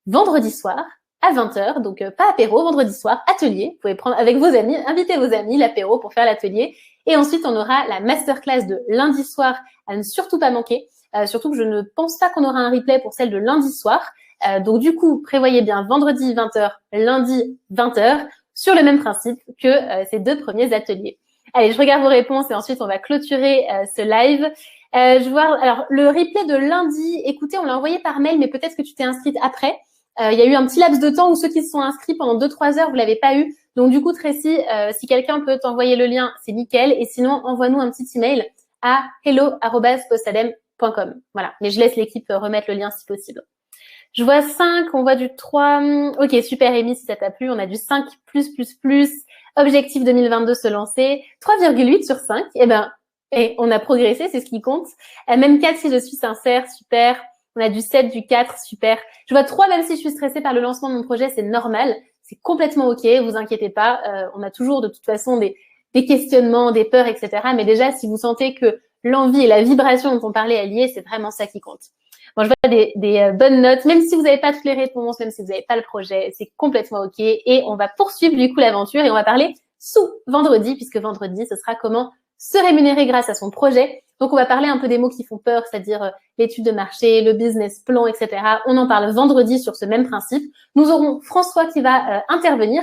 vendredi soir à 20h. Donc pas apéro, vendredi soir, atelier. Vous pouvez prendre avec vos amis, inviter vos amis, l'apéro pour faire l'atelier. Et ensuite, on aura la masterclass de lundi soir à ne surtout pas manquer. Surtout que je ne pense pas qu'on aura un replay pour celle de lundi soir. Donc du coup, prévoyez bien vendredi 20h, lundi 20h, sur le même principe que ces 2 premiers ateliers. Allez, je regarde vos réponses et ensuite on va clôturer ce live. Je vois, alors le replay de lundi, écoutez, on l'a envoyé par mail, mais peut-être que tu t'es inscrite après. Il y a eu un petit laps de temps où ceux qui se sont inscrits pendant 2-3 heures, vous l'avez pas eu. Donc du coup, Tracy, si quelqu'un peut t'envoyer le lien, c'est nickel. Et sinon, envoie-nous un petit email à hello@postadem.com. Voilà, mais je laisse l'équipe remettre le lien si possible. Je vois 5, on voit du 3. Ok, super, Amy, si ça t'a plu. On a du 5+++. Objectif 2022 se lancer. 3,8 sur 5. Et on a progressé, c'est ce qui compte. Même 4 si je suis sincère, super. On a du 7, du 4, super. Je vois 3 même si je suis stressée par le lancement de mon projet, c'est normal. C'est complètement ok, vous inquiétez pas. On a toujours de toute façon des questionnements, des peurs, etc. Mais déjà, si vous sentez que l'envie et la vibration dont on parlait est liée, c'est vraiment ça qui compte. Bon, je vois des bonnes notes, même si vous n'avez pas toutes les réponses, même si vous n'avez pas le projet, c'est complètement ok. Et on va poursuivre du coup l'aventure et on va parler sous vendredi, puisque vendredi, ce sera comment se rémunérer grâce à son projet. Donc, on va parler un peu des mots qui font peur, c'est-à-dire l'étude de marché, le business plan, etc. On en parle vendredi sur ce même principe. Nous aurons François qui va intervenir.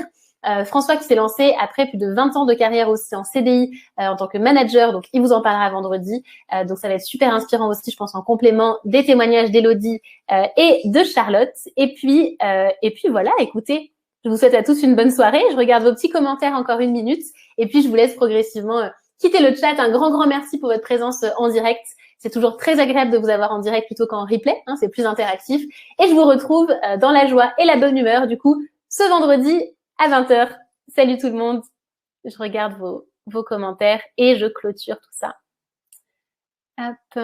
François qui s'est lancé après plus de 20 ans de carrière aussi en CDI en tant que manager, donc il vous en parlera vendredi. Donc ça va être super inspirant aussi, je pense, en complément des témoignages d'Élodie et de Charlotte. Et puis voilà, écoutez, je vous souhaite à tous une bonne soirée. Je regarde vos petits commentaires encore 1 minute et puis je vous laisse progressivement quitter le chat. Un grand merci pour votre présence en direct. C'est toujours très agréable de vous avoir en direct plutôt qu'en replay, hein, c'est plus interactif. Et je vous retrouve dans la joie et la bonne humeur, du coup, ce vendredi à 20h. Salut tout le monde. Je regarde vos commentaires et je clôture tout ça. Hop.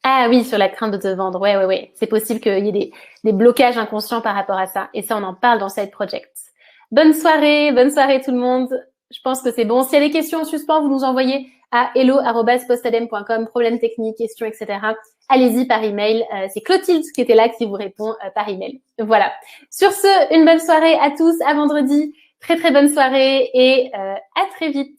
Ah oui, sur la crainte de te vendre. Ouais. C'est possible qu'il y ait des blocages inconscients par rapport à ça. Et ça, on en parle dans Side Project. Bonne soirée tout le monde. Je pense que c'est bon. S'il y a des questions en suspens, vous nous envoyez à hello@postadem.com, problèmes techniques, questions, etc. Allez-y par email. C'est Clotilde qui était là qui vous répond par email. Voilà. Sur ce, une bonne soirée à tous. À vendredi. Très bonne soirée et à très vite.